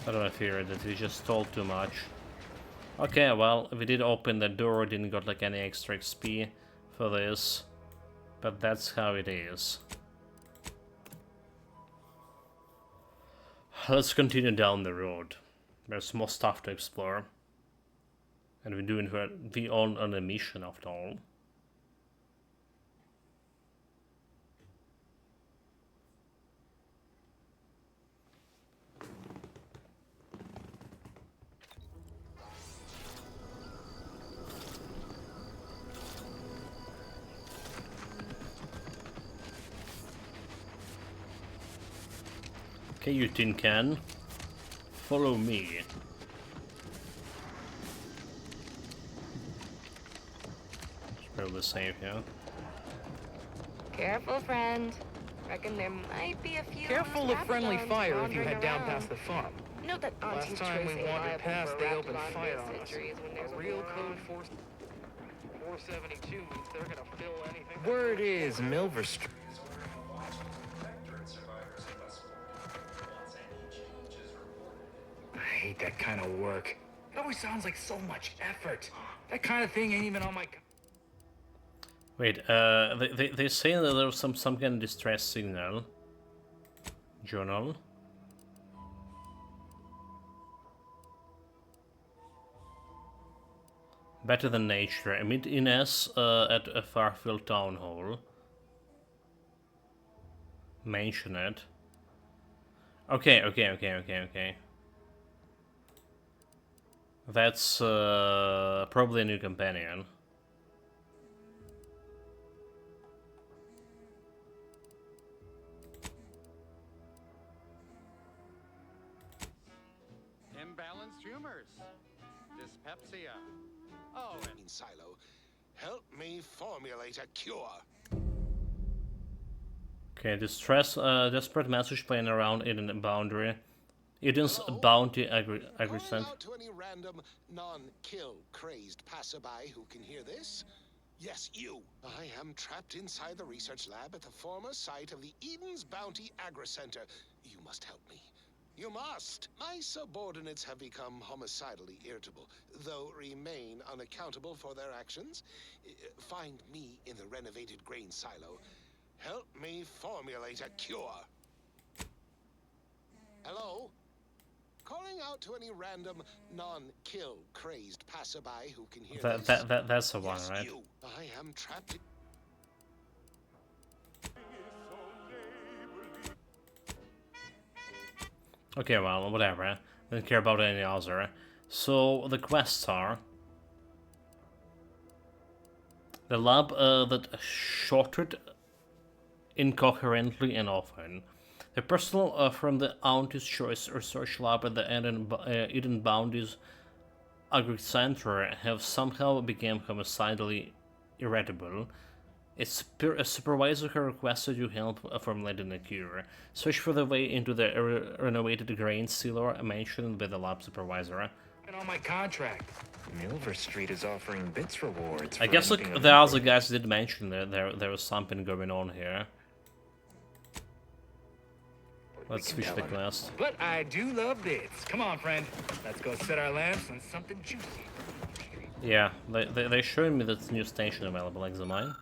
I don't fear that we just stole too much. Okay, well, we did open the door, didn't got like any extra XP for this. But that's how it is. Let's continue down the road. There's more stuff to explore. And we're doing we on a mission after all. Okay, you tin can. Follow me. Probably safe, yeah. Careful, friend. Reckon there might be a few. Careful of friendly fire if you head down past the farm. Note that Last time we wandered past, they opened fire on us. A real code 472 means they're gonna fill anything. Word is Milver Street. I hate that kind of work. It always sounds like so much effort. That kind of thing ain't even on my. Wait, they say that there was some kind of distress signal. Journal. Better than nature. Meet Ines at a Farfield Town Hall. Mention it. Okay. That's probably a new companion. Imbalanced humors. Dyspepsia. Oh, and Silo, help me formulate a cure. Okay, desperate message playing around Eden boundary. Eden's bounty agri-cent. Out to any random, non-kill crazed passerby who can hear this. Yes, you. I am trapped inside the research lab at the former site of the Eden's Bounty Agri-Center. You must help me. You must. My subordinates have become homicidally irritable, though remain unaccountable for their actions. Find me in the renovated grain silo. Help me formulate a cure. Hello? Calling out to any random, non-kill crazed passerby who can hear this. That's the one, right? You. I am trapped. Okay, well, whatever. Don't care about any other. So the quests are the lab that shorted incoherently and often. The personnel from the Auntie's Choice Research Lab at the Eden Bounties Agri-Center have somehow become homicidally irritable. A supervisor has requested you help formulating a cure. Search for the way into the renovated grain silo mentioned by the lab supervisor. And on my contract, Milver Street is offering bits rewards. I guess like the other guys did mention that there was something going on here. Let's switch the quest. But I do love bits. Come on, friend. Let's go set our lamps on something juicy. Yeah, they're showing me this new station available, like the mine.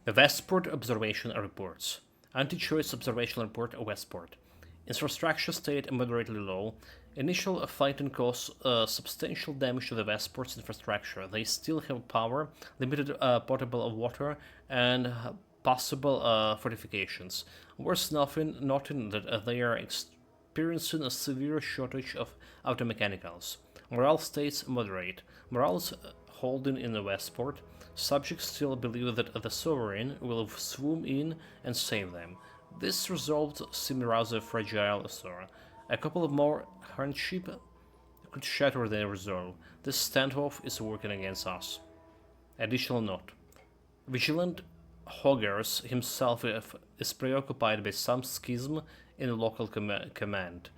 The Westport Observation Reports. Anti-choice observation report Westport. Infrastructure state moderately low. Initial fighting caused substantial damage to the Westport's infrastructure. They still have power, limited potable water, and possible fortifications. Worse nothing that they are experiencing a severe shortage of automechanicals. Morale stays moderate. Morale's holding in the Westport. Subjects still believe that the Sovereign will swoop in and save them. This resolve seems rather fragile, sir. A couple of more hardship could shatter their resolve. This standoff is working against us. Additional note. Vigilant Hoggers himself is preoccupied by some schism in the local command.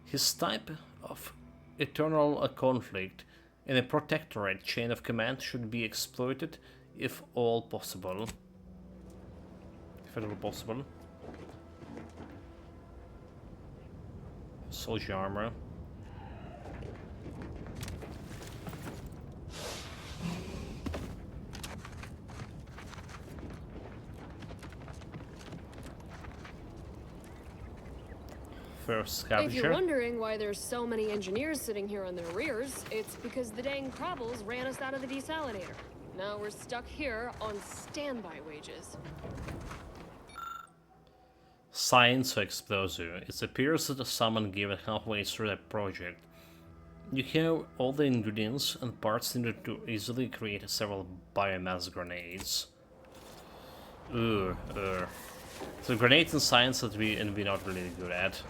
His type of eternal conflict in a protectorate chain of command should be exploited if all possible. If at all possible. Soldier armor. If you're wondering why there's so many engineers sitting here on their rears, it's because the dang Krabbles ran us out of the desalinator. Now we're stuck here on standby wages. Science explosive. It appears that someone gave it halfway through the project. You have all the ingredients and parts needed to easily create several biomass grenades. So grenades and science that we're not really good at.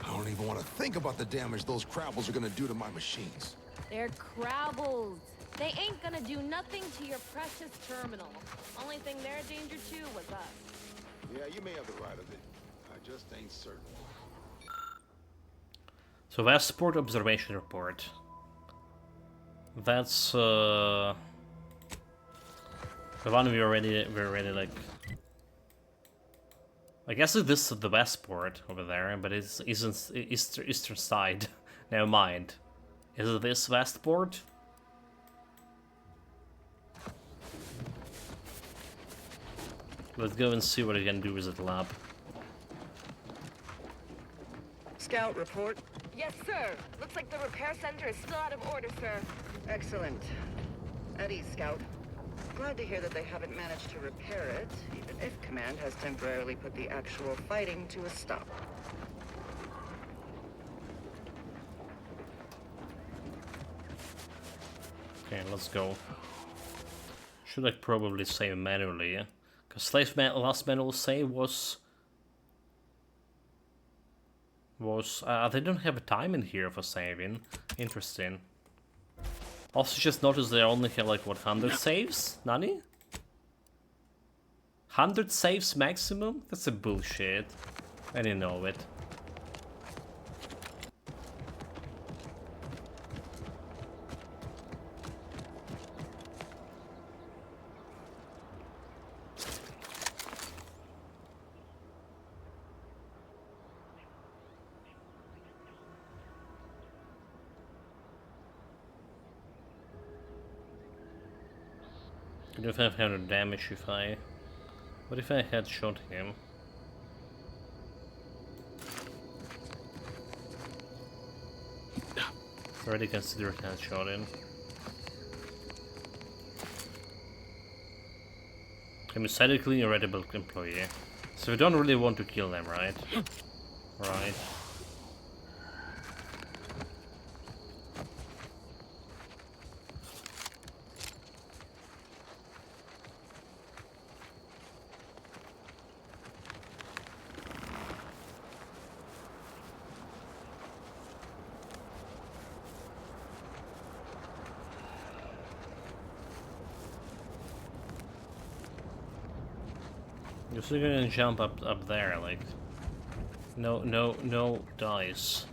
I don't even want to think about the damage those Krabbles are gonna do to my machines. They're Krabbles. They ain't gonna do nothing to your precious terminal. Only thing they're a danger to was us. Yeah, you may have the right of it. I just ain't certain. So Westport Observation Report. That's the one we already like. I guess this is the Westport over there, but it isn't eastern side. Never mind. Is it this Westport? Let's go and see what I can do with the lab. Scout, report. Yes, sir. Looks like the repair center is still out of order, sir. Excellent. At ease, Scout. Glad to hear that they haven't managed to repair it, even if Command has temporarily put the actual fighting to a stop. Okay, let's go. Should I probably save manually, yeah? Because last manual save was... they don't have a time in here for saving. Interesting. Also just noticed they only have like, what, 100 saves? Nani? 100 saves maximum? That's a bullshit. I didn't know it. Could have 500 damage if I... What if I had shot him? It's already considered headshotting. I'm a sadically irritable employee. So we don't really want to kill them, right? Right. You're still gonna jump up there, like... No dice.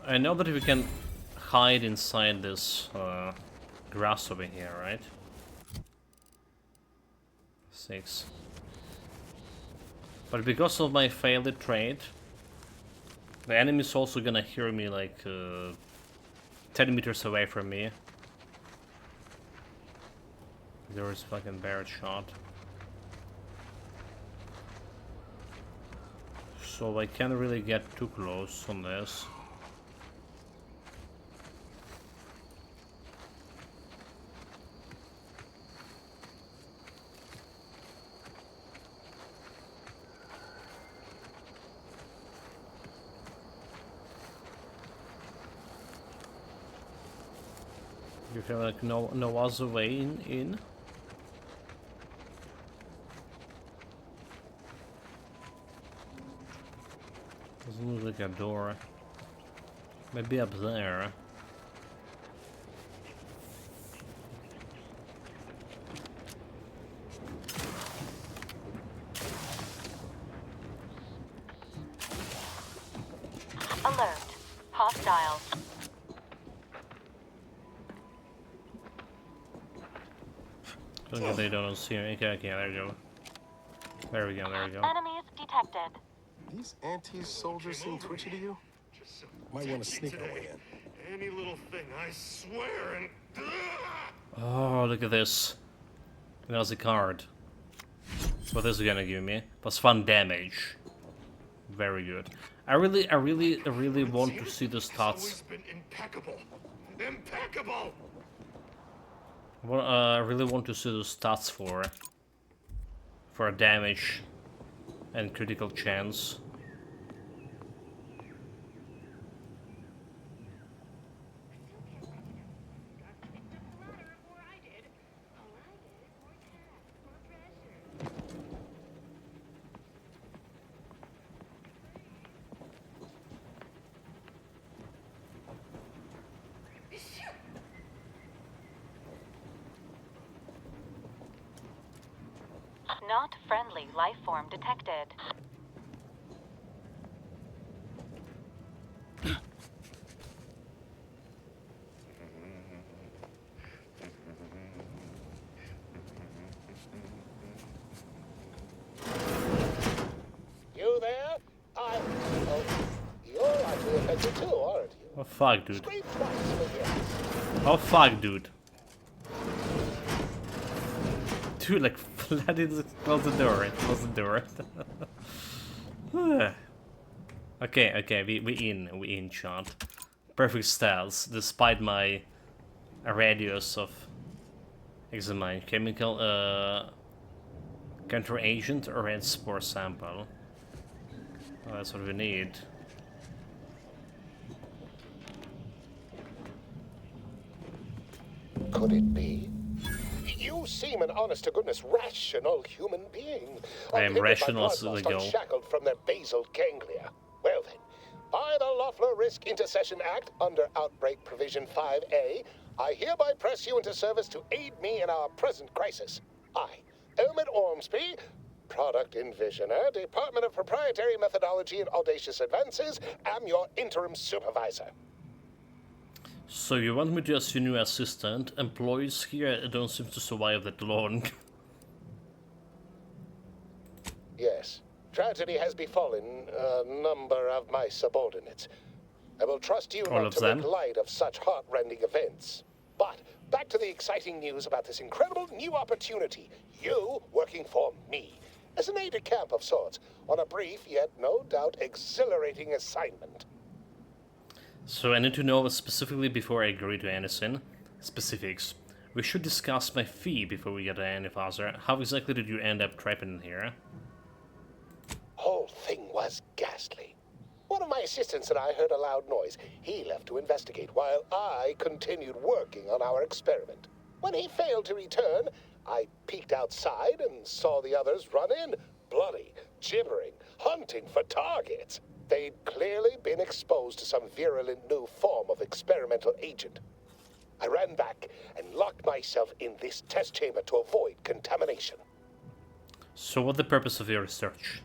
I know that we can hide inside this grass over here, right? 6. But because of my failed trade, the enemy's also gonna hear me like 10 meters away from me. There was fucking Barrett shot. So I can't really get too close on this. You feel like no other way in? Doesn't look like a door. Maybe up there. Alert. Hostiles. They don't see me. Okay, there we go. There we go. Enemies detected. These anti-soldiers seem twitchy to you? Might want to sneak our way in. Any little thing, I swear, and... Oh, look at this. There's a card. What is it gonna give me? +1 damage. Very good. I really want to see the stats. Impeccable. Impeccable. Well, I really want to see the stats for damage and critical chance. Not friendly life form detected. You there? Oh, you're actually affected too, aren't you? Oh fuck, dude. Scream twice for yes. Oh fuck, dude. Dude, like, close the door. Close the door. Okay, we in chat. Perfect styles, despite my radius of examine chemical counter agent or red spore sample. Oh, that's what we need. Could it be? You seem an honest-to-goodness rational human being. I am rational as the go. Unshackled from their basal ganglia. Well then, by the Loeffler Risk Intercession Act under Outbreak Provision 5A, I hereby press you into service to aid me in our present crisis. I, Elmet Ormsby, Product Envisioner, Department of Proprietary Methodology and Audacious Advances, am your interim supervisor. So you want me to as your new assistant? Employees here don't seem to survive that long. Yes. Tragedy has befallen a number of my subordinates. I will trust you not to make light of such heart-rending events. But back to the exciting news about this incredible new opportunity. You working for me, as an aide-de-camp of sorts, on a brief yet no doubt exhilarating assignment. So I need to know specifically before I agree to anything. Specifics. We should discuss my fee before we get any further. How exactly did you end up trapped in here? Whole thing was ghastly. One of my assistants and I heard a loud noise. He left to investigate while I continued working on our experiment. When he failed to return, I peeked outside and saw the others run in, bloody, gibbering, hunting for targets. They'd clearly been exposed to some virulent new form of experimental agent. I ran back and locked myself in this test chamber to avoid contamination. So what's the purpose of your research?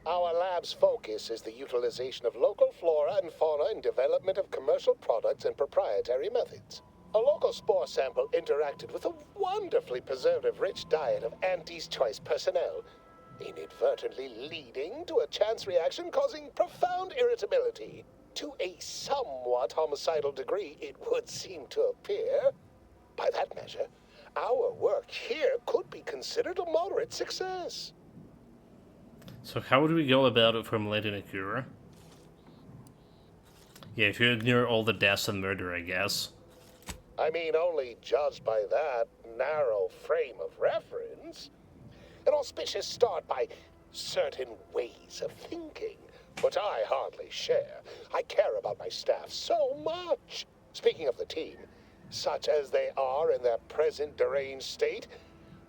Our lab's focus is the utilization of local flora and fauna in development of commercial products and proprietary methods. A local spore sample interacted with a wonderfully preservative-rich diet of Auntie's Choice personnel, inadvertently leading to a chance reaction causing profound irritability. To a somewhat homicidal degree, it would seem to appear. By that measure, our work here could be considered a moderate success. So how do we go about formulating a cure? Yeah, if you ignore all the deaths and murder, I guess. I mean, only judged by that narrow frame of reference. An auspicious start by certain ways of thinking, which I hardly share. I care about my staff so much. Speaking of the team, such as they are in their present deranged state,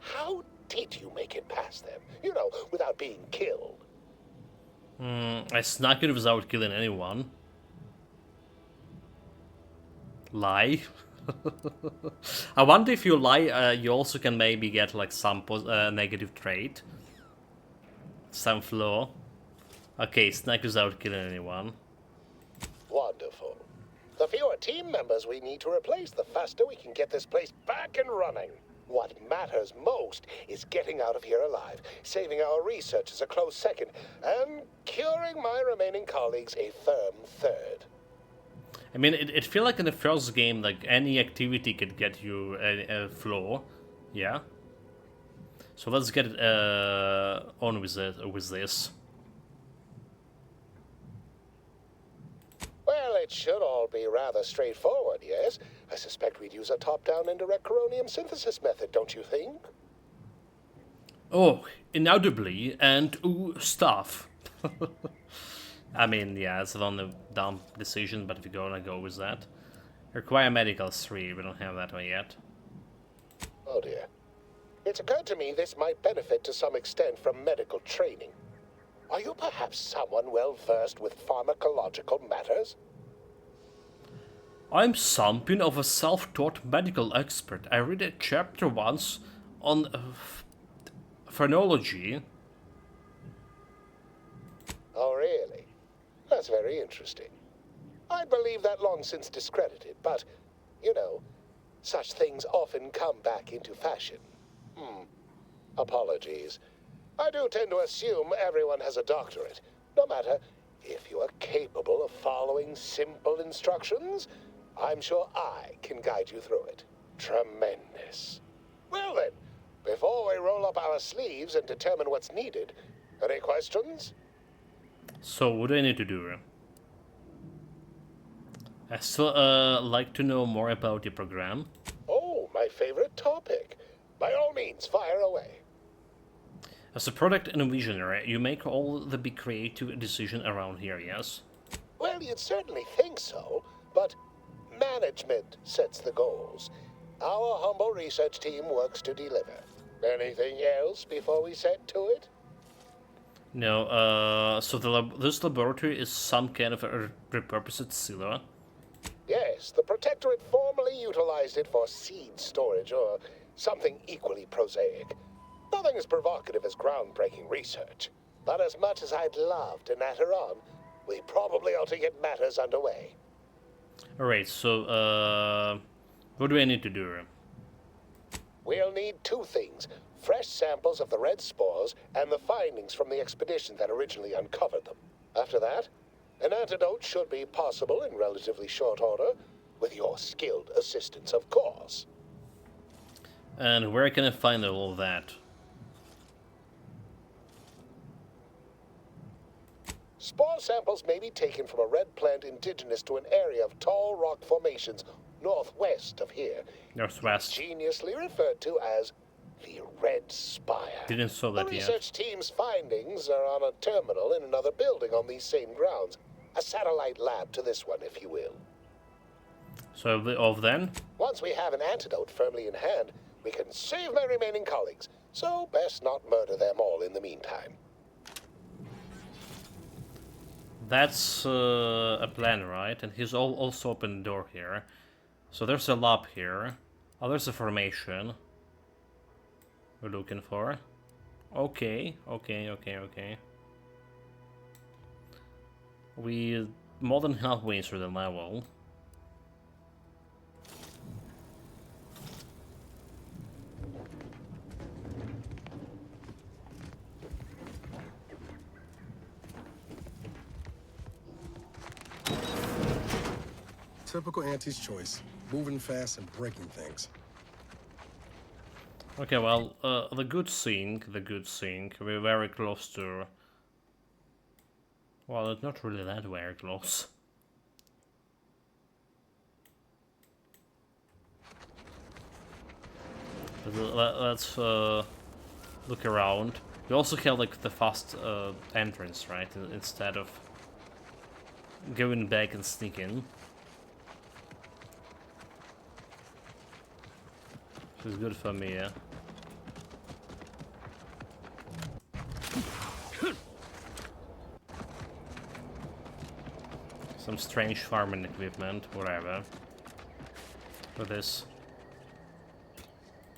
how did you make it past them? You know, without being killed. I snuck it without killing anyone. Lie? I wonder if you lie, you also can maybe get like some negative trait. Some flaw. Okay, snuck without killing anyone. Wonderful. The fewer team members we need to replace, the faster we can get this place back and running. What matters most is getting out of here alive, saving our researchers a close second, and curing my remaining colleagues a firm third. I mean, it feels like in the first game, like, any activity could get you a flaw, yeah? So let's get on with this. Well, it should all be rather straightforward, yes? I suspect we'd use a top-down indirect coronium synthesis method, don't you think? Oh, inaudibly, and stuff. I mean, yeah, it's on the dumb decision, but if you're gonna go with that. Require medicals 3, we don't have that one yet. Oh dear. It's occurred to me this might benefit to some extent from medical training. Are you perhaps someone well-versed with pharmacological matters? I'm something of a self-taught medical expert. I read a chapter once on phrenology. Oh, really? That's very interesting. I believe that long since discredited, but, you know, such things often come back into fashion. Apologies. I do tend to assume everyone has a doctorate. No matter if you are capable of following simple instructions, I'm sure I can guide you through it. Tremendous. Well then, before we roll up our sleeves and determine what's needed, any questions? So, what do I need to do? I still like to know more about the program. Oh, my favorite topic. By all means, fire away. As a product and a visionary, you make all the big creative decisions around here, yes? Well, you'd certainly think so, but management sets the goals. Our humble research team works to deliver. Anything else before we set to it? No, so this laboratory is some kind of a repurposed silo? Yes, the Protectorate formerly utilized it for seed storage or something equally prosaic. Nothing as provocative as groundbreaking research. But as much as I'd love to natter on, we probably ought to get matters underway. Alright, so, what do I need to do? We'll need two things. Fresh samples of the red spores and the findings from the expedition that originally uncovered them. After that, an antidote should be possible in relatively short order, with your skilled assistance, of course. And where can I find all of that? Spore samples may be taken from a red plant indigenous to an area of tall rock formations northwest of here. Northwest. Ingeniously referred to as the Red Spire. Didn't saw that the yet. research team's findings are on a terminal in another building on these same grounds. A satellite lab to this one, if you will. So of then? Once we have an antidote firmly in hand, we can save my remaining colleagues. So best not murder them all in the meantime. That's a plan, right? And he's also opened the door here. So there's a lab here. Oh, there's a formation we're looking for. Okay. We more than halfway through the level. Typical Auntie's choice. Moving fast and breaking things. Okay, well, the good sync. We're very close to... Well, it's not really that very close. But let's look around. We also have like the fast entrance, right? Instead of going back and sneaking. Which is good for me, yeah. Some strange farming equipment, whatever. For this.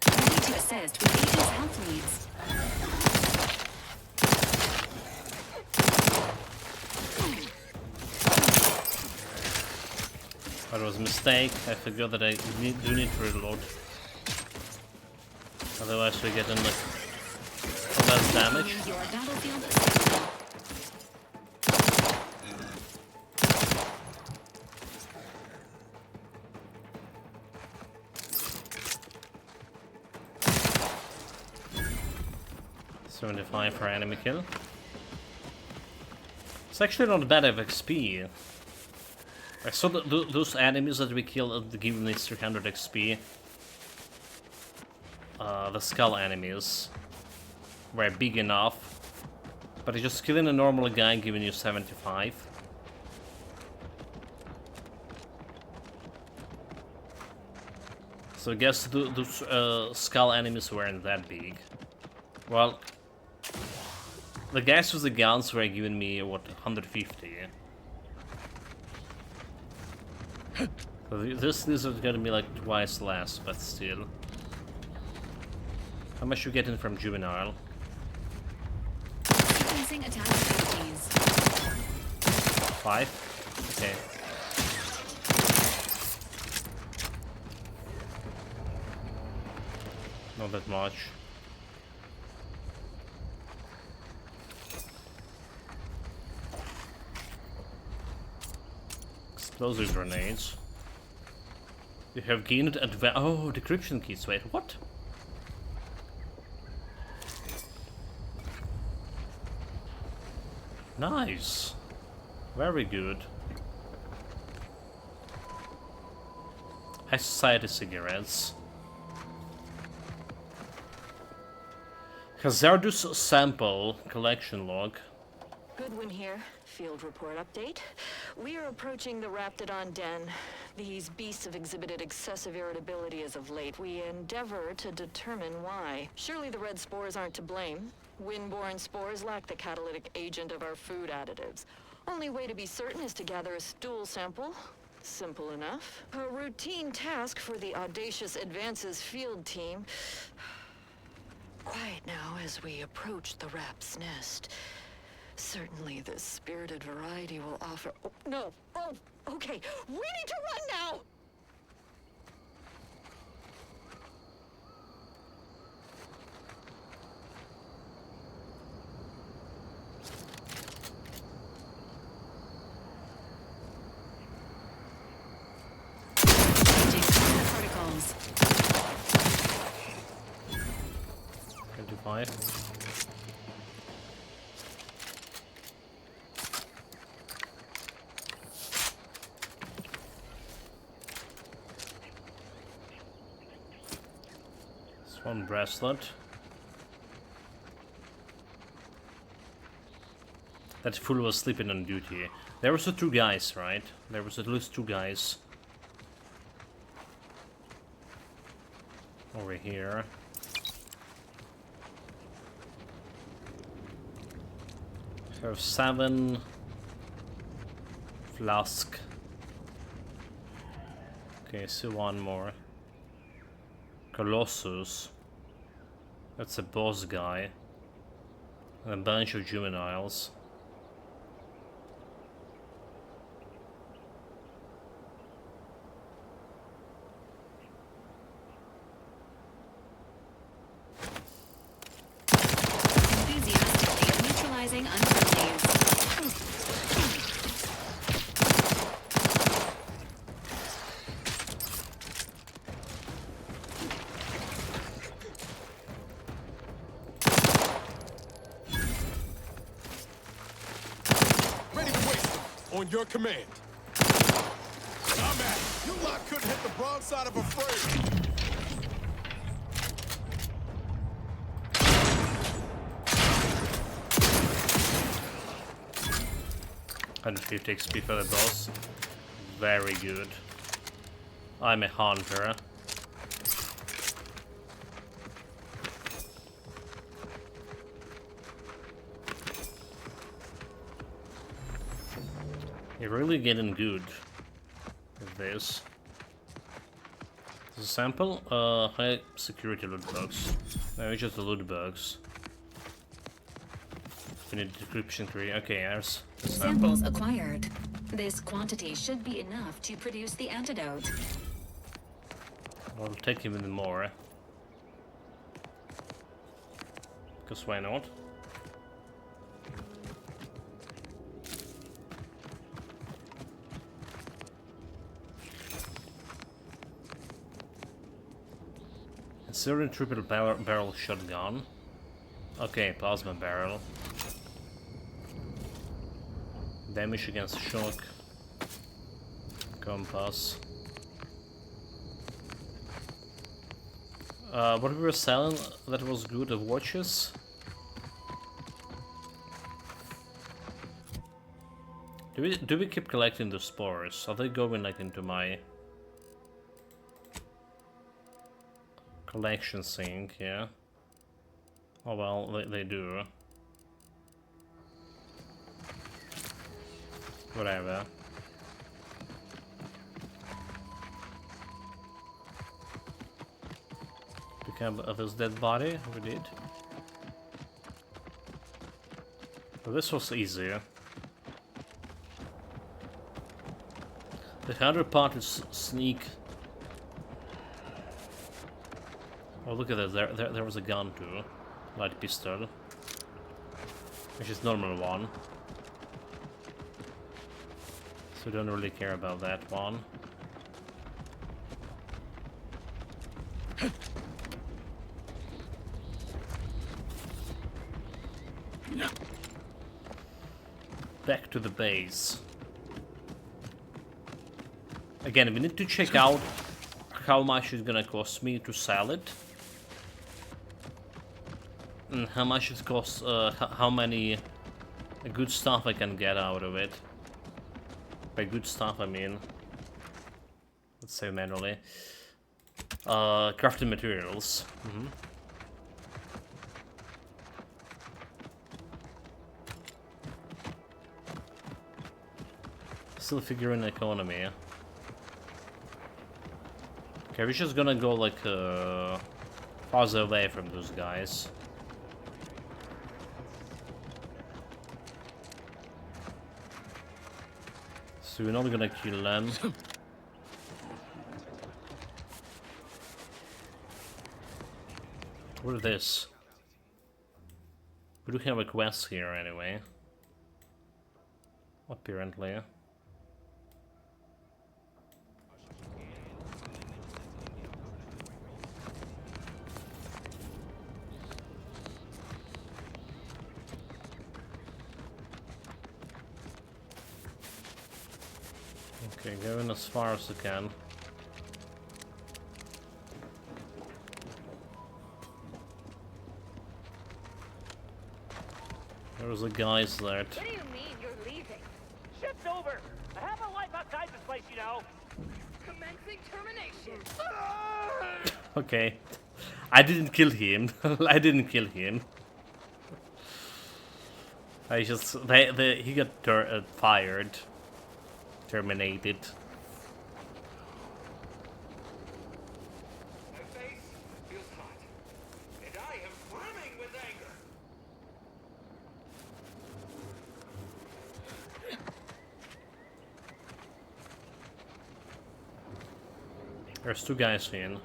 Ready to assist with agent's health needs. That was a mistake. I forgot that I do need to reload. Otherwise we get in like less damage. $75 for enemy kill. It's actually not bad of XP. I saw that those enemies that we killed giving me 300 XP. The skull enemies were big enough, but just killing a normal guy giving you 75. So I guess those skull enemies weren't that big. Well, the guys with the guns were giving me, what, 150? So this is gonna be like twice less, but still. How much you getting from Juvenile? Sequencing attack abilities. 5? Okay. Not that much. Explosive grenades. You have gained oh, decryption keys. Wait, what? Nice. Very good. High Society cigarettes. Hazardous sample collection log. Goodwin here. Field report update. We are approaching the Raptidon den. These beasts have exhibited excessive irritability as of late. We endeavor to determine why. Surely the red spores aren't to blame. Wind-borne spores lack the catalytic agent of our food additives. Only way to be certain is to gather a stool sample. Simple enough. A routine task for the Audacious Advances field team. Quiet now as we approach the rap's nest. Certainly this spirited variety will offer... Oh, no! Oh, okay. We need to run now! Particles. 25. One bracelet. That fool was sleeping on duty. There was 2 guys, right? There was at least 2 guys. Over here. Have 7 flask. Okay, see one more. Colossus. That's a boss guy. And a bunch of juveniles. Enthusiastically neutralizing unfriendlies. On your command. I'm at it. You lot couldn't hit the broadside of a frame. 150 XP for the boss. Very good. I'm a hunter. You're really getting good with this. This is a sample? High security loot box. No, it's just the loot box. We need decryption tree. Okay, there's the sample. Samples acquired. This quantity should be enough to produce the antidote. I'll take even more. Because why not? Syrian triple barrel shotgun. Okay, plasma barrel. Damage against shock. Compass. What we were selling that was good of watches. Do we keep collecting the spores? Are they going like into my collection thing? Yeah. Oh well, they do. Whatever. Pick up this dead body. We did. Well, this was easier. The harder part is sneak. Oh, look at this. There was a gun too. Light pistol. Which is normal one. So we don't really care about that one. back to the base. Again, we need to check out how much it's gonna cost me to sell it. And how much it costs, how many good stuff I can get out of it. By good stuff, I mean, let's say manually, crafting materials. Still figuring economy. Okay, we're just gonna go like farther away from those guys. So we're not gonna kill them. What is this? We do have a quest here anyway. Apparently. Okay, going as far as I can. There's the guys there. What do you mean you're leaving? Shift's over. I have a life outside this place, you know. Commencing termination. Okay. I didn't kill him. I didn't kill him. I just... he got fired. Terminated. My face feels hot, and I am brimming with anger. There's two guys in.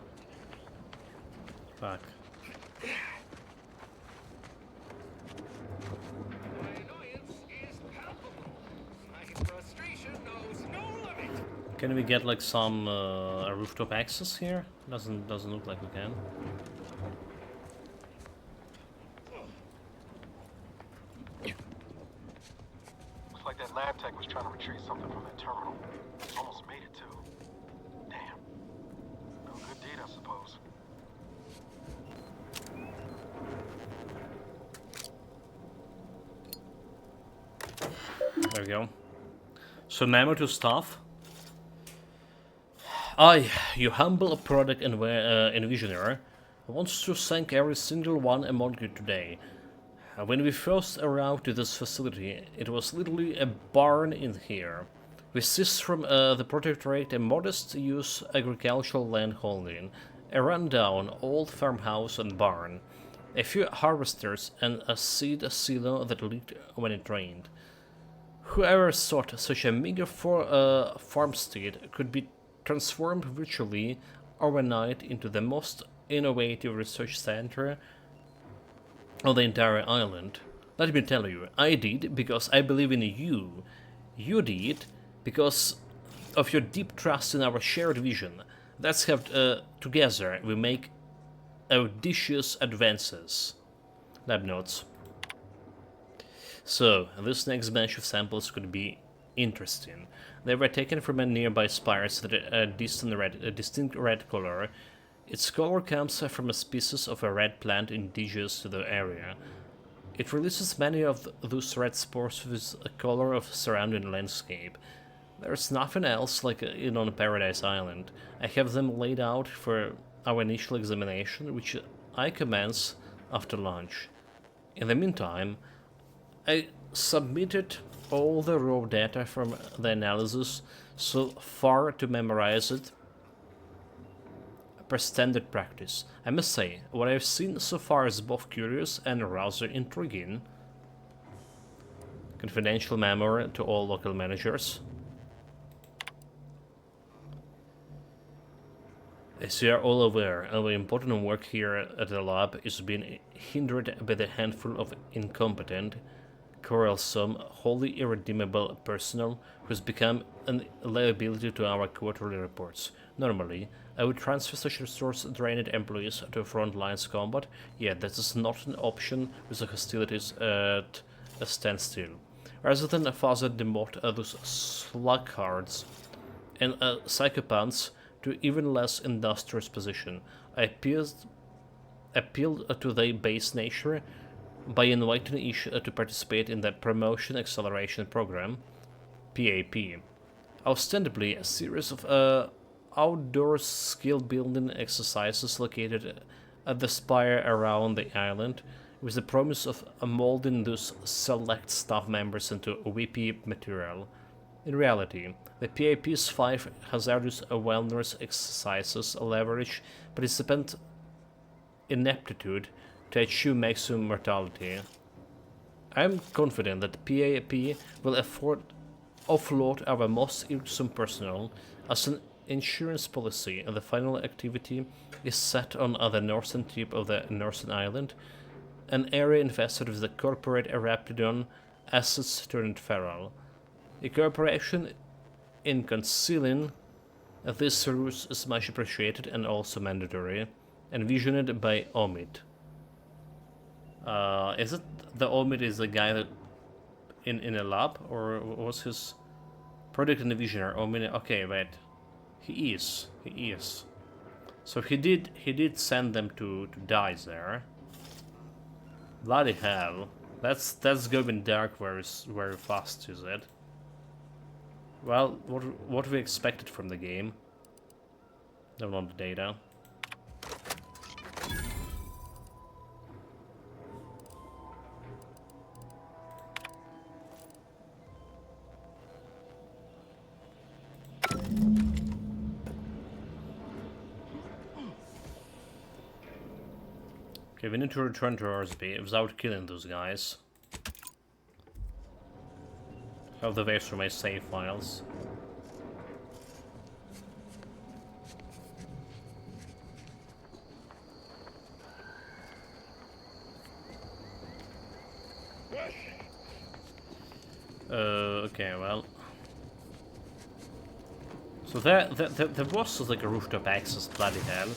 Fuck. Can we get like some rooftop access here? Doesn't look like we can. Looks like that lab tech was trying to retrieve something from that terminal. Almost made it too. Damn. No good deed, I suppose. There we go. So memo to staff. I, you humble product envisioner, wants to thank every single one among you today. When we first arrived to this facility, it was literally a barn in here. We seized from the Protectorate a modest-use agricultural land holding, a run-down old farmhouse and barn, a few harvesters, and a seed silo that leaked when it rained. Whoever thought such a meager farmstead could be transformed virtually overnight into the most innovative research center on the entire island. Let me tell you, I did because I believe in you. You did because of your deep trust in our shared vision. That's how together we make audacious advances. Lab notes. So, this next batch of samples could be interesting. They were taken from a nearby spires that a distinct red color. Its color comes from a species of a red plant indigenous to the area. It releases many of those red spores with a color of surrounding landscape. There's nothing else like it on Paradise Island. I have them laid out for our initial examination, which I commence after lunch. In the meantime, I submitted all the raw data from the analysis so far to memorize it per standard practice. I must say, what I've seen so far is both curious and rather intriguing. Confidential memo to all local managers. As you are all aware, our important work here at the lab is being hindered by the handful of incompetent, quarrelsome, wholly irredeemable personnel who's become a liability to our quarterly reports. Normally, I would transfer such resource-drained employees to front lines combat, yet that is not an option with the hostilities at a standstill. rather than further demote those sluggards and psychopaths to even less industrious position. I appealed to their base nature by inviting each to participate in the Promotion Acceleration Program, PAP. Ostensibly a series of outdoor skill-building exercises located at the spire around the island, with the promise of molding those select staff members into VP material. In reality, the PAP's 5 hazardous wellness exercises leverage participant ineptitude to achieve maximum mortality. I am confident that the PAP will offload our most irksome personnel as an insurance policy, and the final activity is set on the northern tip of the northern island, an area infested with the corporate Raptidon assets turned feral. The cooperation in concealing this ruse is much appreciated and also mandatory, envisioned by Omid. Is it the Omid is the guy that in a lab, or was his product envisioner? Omid, okay, wait. He is. So he did send them to die there. Bloody hell. That's going dark very fast, is it? Well, what we expected from the game. Download the data. Okay, we need to return to Orsby without killing those guys. Have the waves from my save files. Okay, well. So there was like a rooftop access, bloody hell.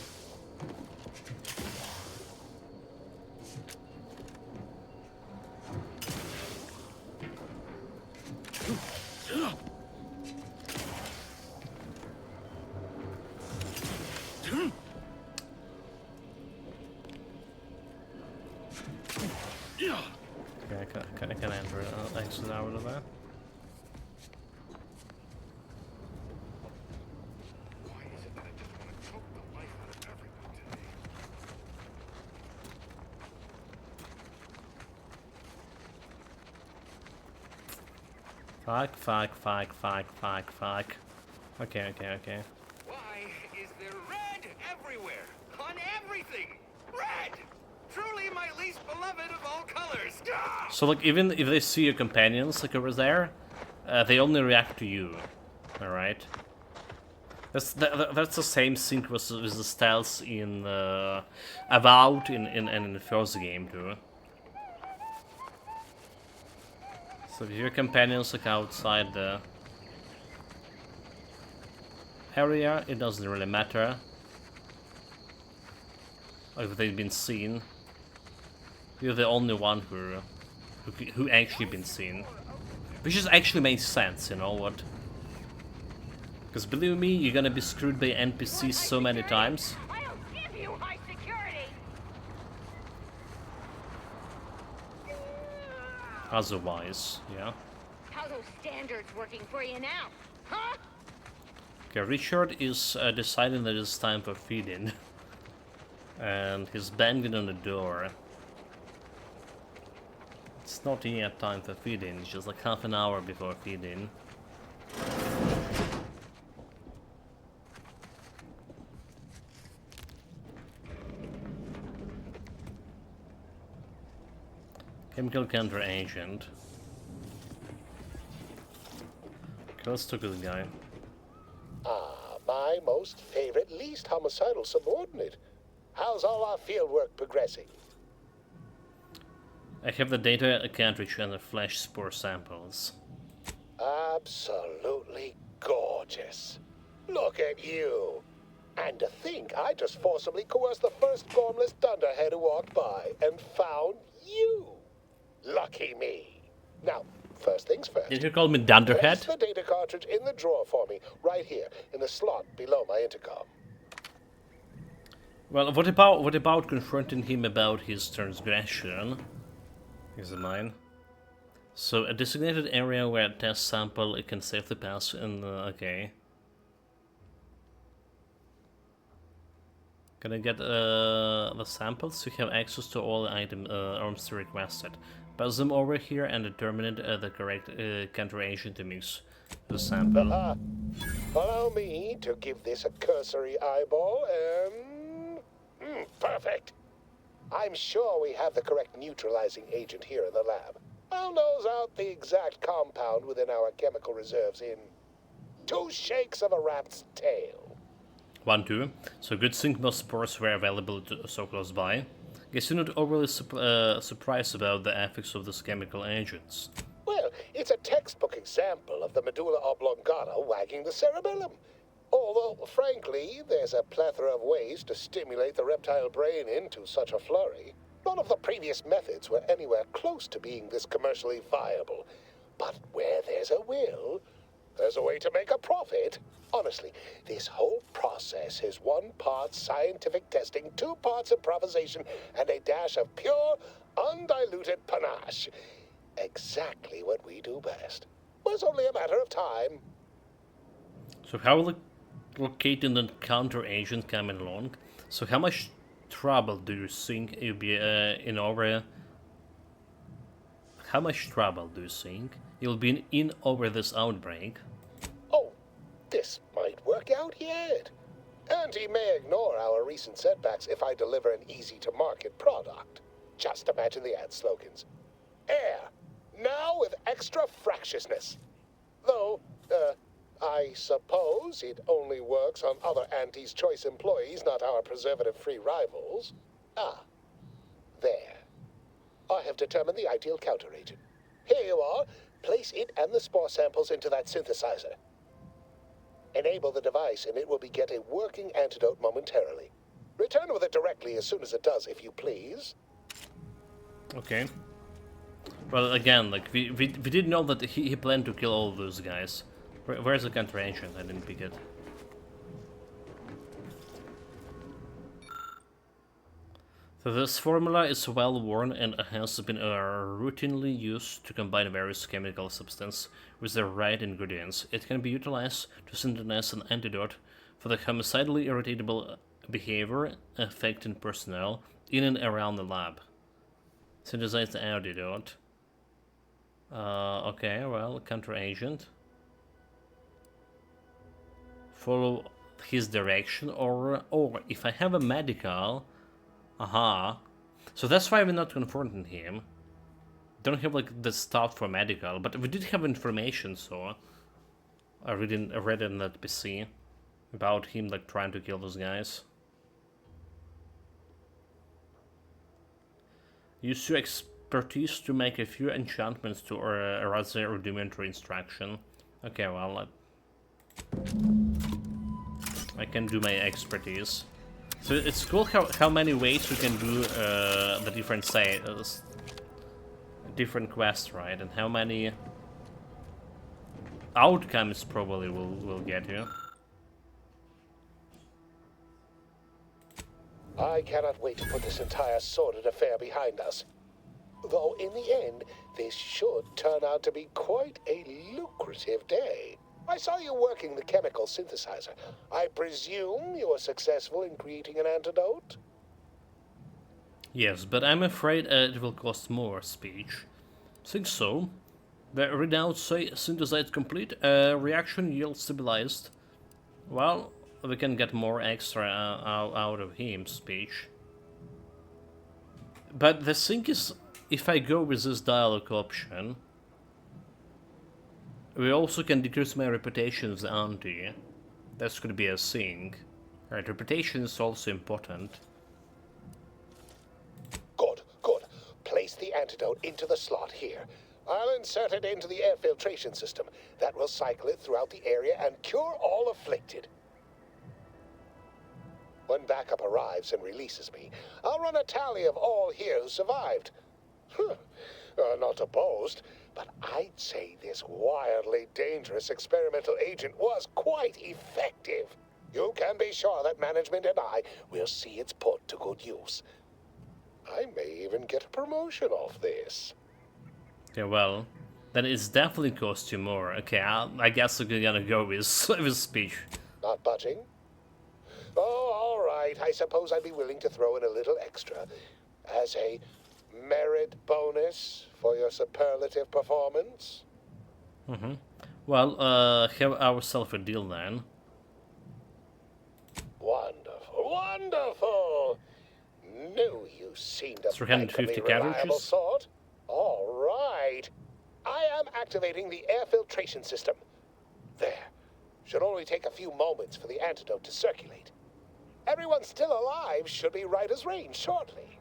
Okay, I can enter exit out of that. Fuck. Okay. Why is there red everywhere? On everything! Red! Truly my least beloved of all colors! Ah! So like even if they see your companions like over there, they only react to you. Alright? That's the same thing with the stealth in Avowed in the first game too. So if your companions look outside the area, it doesn't really matter. Like if they've been seen. You're the only one who actually been seen. Which just actually makes sense, you know what? Because believe me, you're gonna be screwed by NPCs so many times. I'll give you high security. Otherwise, yeah. How those standards working for you now? Huh? Okay, Richard is deciding that it's time for feeding. And he's banging on the door. It's not yet time for feeding, it's just like half an hour before feeding. Chemical counter agent. Okay, let's talk to the guy. Ah, my most favorite, least homicidal subordinate. How's all our fieldwork progressing? I have the data cartridge and the flesh spore samples. Absolutely gorgeous. Look at you. And to think I just forcibly coerced the first gormless dunderhead who walked by and found you. Lucky me. Now, First things first. Did you call me Dunderhead? Place the data cartridge in the drawer for me, right here, in the slot below my intercom. Well, what about confronting him about his transgression? Is it mine? So, a designated area where a test sample it can safely pass in. Okay. Can I get the samples? You have access to all item arms requested. Pass them over here and determine the correct counteragent to mix the sample. Allow me to give this a cursory eyeball and... perfect. I'm sure we have the correct neutralizing agent here in the lab. I'll nose out the exact compound within our chemical reserves in 2 shakes of a rat's tail. 1, 2. So good thing most spores were available so close by. Guess you're not overly surprised about the effects of these chemical agents. Well, it's a textbook example of the medulla oblongata wagging the cerebellum. Although, frankly, there's a plethora of ways to stimulate the reptile brain into such a flurry. None of the previous methods were anywhere close to being this commercially viable. But where there's a will, there's a way to make a profit. Honestly, this whole process is 1 part scientific testing, 2 parts improvisation, and a dash of pure, undiluted panache. Exactly what we do best. Well, it's only a matter of time. So how will locating the counter-agent coming along? So how much trouble do you think you'll be in over? How much trouble do you think you'll be in over this outbreak? Oh, this might work out yet. And he may ignore our recent setbacks if I deliver an easy-to-market product. Just imagine the ad slogans. Air, now with extra fractiousness. Though, I suppose it only works on other Auntie's Choice employees, not our preservative-free rivals. Ah, there. I have determined the ideal counteragent. Here you are. Place it and the spore samples into that synthesizer. Enable the device and it will begin a working antidote momentarily. Return with it directly as soon as it does, if you please. Okay. Well, again, like, we did know that he planned to kill all of those guys. Where's the counteragent? I didn't pick it. So this formula is well worn and has been routinely used to combine various chemical substances with the right ingredients. It can be utilized to synthesize an antidote for the homicidally irritable behavior affecting personnel in and around the lab. Synthesize the antidote. Okay, well, counteragent. Follow his direction, or if I have a medical, so that's why we're not confronting him. Don't have like the stuff for medical, but we did have information. So I read in that PC about him like trying to kill those guys. Use your expertise to make a few enchantments to a rather rudimentary instruction. Okay, well. I can do my expertise. So it's cool how many ways we can do the different quests, right? And how many outcomes probably will get you. I cannot wait to put this entire sordid affair behind us. Though in the end, this should turn out to be quite a lucrative day. I saw you working the chemical synthesizer. I presume you were successful in creating an antidote? Yes, but I'm afraid it will cost more, Speech. Think so. The readouts say synthesized complete, reaction yield stabilized. Well, we can get more extra out of him, Speech. But the thing is, if I go with this dialogue option, we also can decrease my reputation with the Auntie. That's gonna be a thing. Right, reputation is also important. Good, good. Place the antidote into the slot here. I'll insert it into the air filtration system. That will cycle it throughout the area and cure all afflicted. When backup arrives and releases me, I'll run a tally of all here who survived. Not to boast, but I'd say this wildly dangerous experimental agent was quite effective. You can be sure that management and I will see it's put to good use. I may even get a promotion off this. Yeah, well, then it's definitely cost you more. Okay, I guess we're gonna go with speech. Not budging? Oh, all right. I suppose I'd be willing to throw in a little extra as a merit bonus for your superlative performance. Mm-hmm. Well, have ourselves a deal then. Wonderful, wonderful! Knew you seemed a 350 reliable cartridges. sort. All right. I am activating the air filtration system. There. Should only take a few moments for the antidote to circulate. Everyone still alive should be right as rain shortly.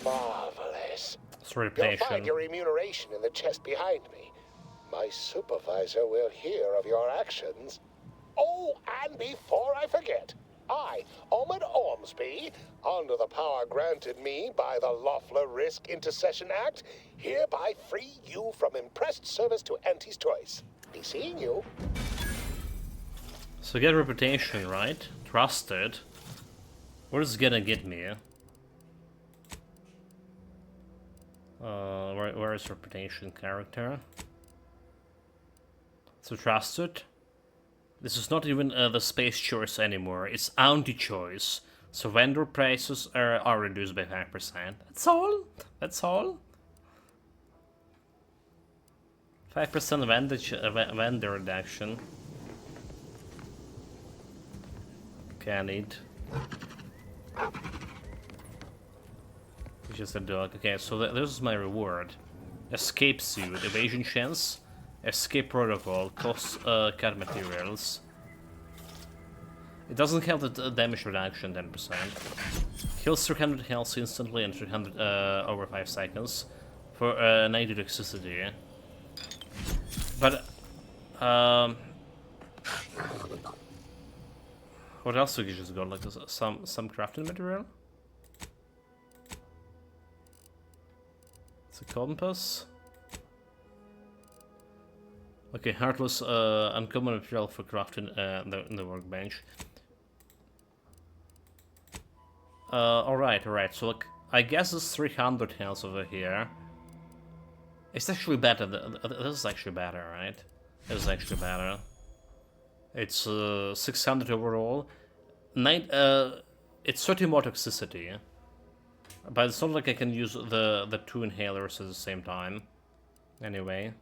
Marvelous. You'll find your remuneration in the chest behind me. My supervisor will hear of your actions. Oh, and before I forget, I, Omid Ormsby, under the power granted me by the Loeffler Risk Intercession Act, hereby free you from impressed service to Auntie's Choice. Be seeing you. So get reputation, right? Trusted. What is gonna get me? Where is reputation character? So trusted. This is not even the space choice anymore. It's Auntie choice. So vendor prices are reduced by 5%. That's all. That's all. 5% vendor reduction. Okay, I need. Just a dog. Okay, so this is my reward. Escape suit, evasion chance, escape protocol, cost cut materials. It doesn't have the damage reduction 10%. Heals 300 health instantly and 300 over 5 seconds for 90 toxicity. But what else we just got? Like some crafting material? It's a compass. Okay, heartless uncommon material for crafting in the workbench. Alright. So like, I guess it's 300 health over here. It's actually better. This is actually better, right? This is actually better. It's 600 overall. It's 30 more toxicity. But it's not like I can use the 2 inhalers at the same time. Anyway.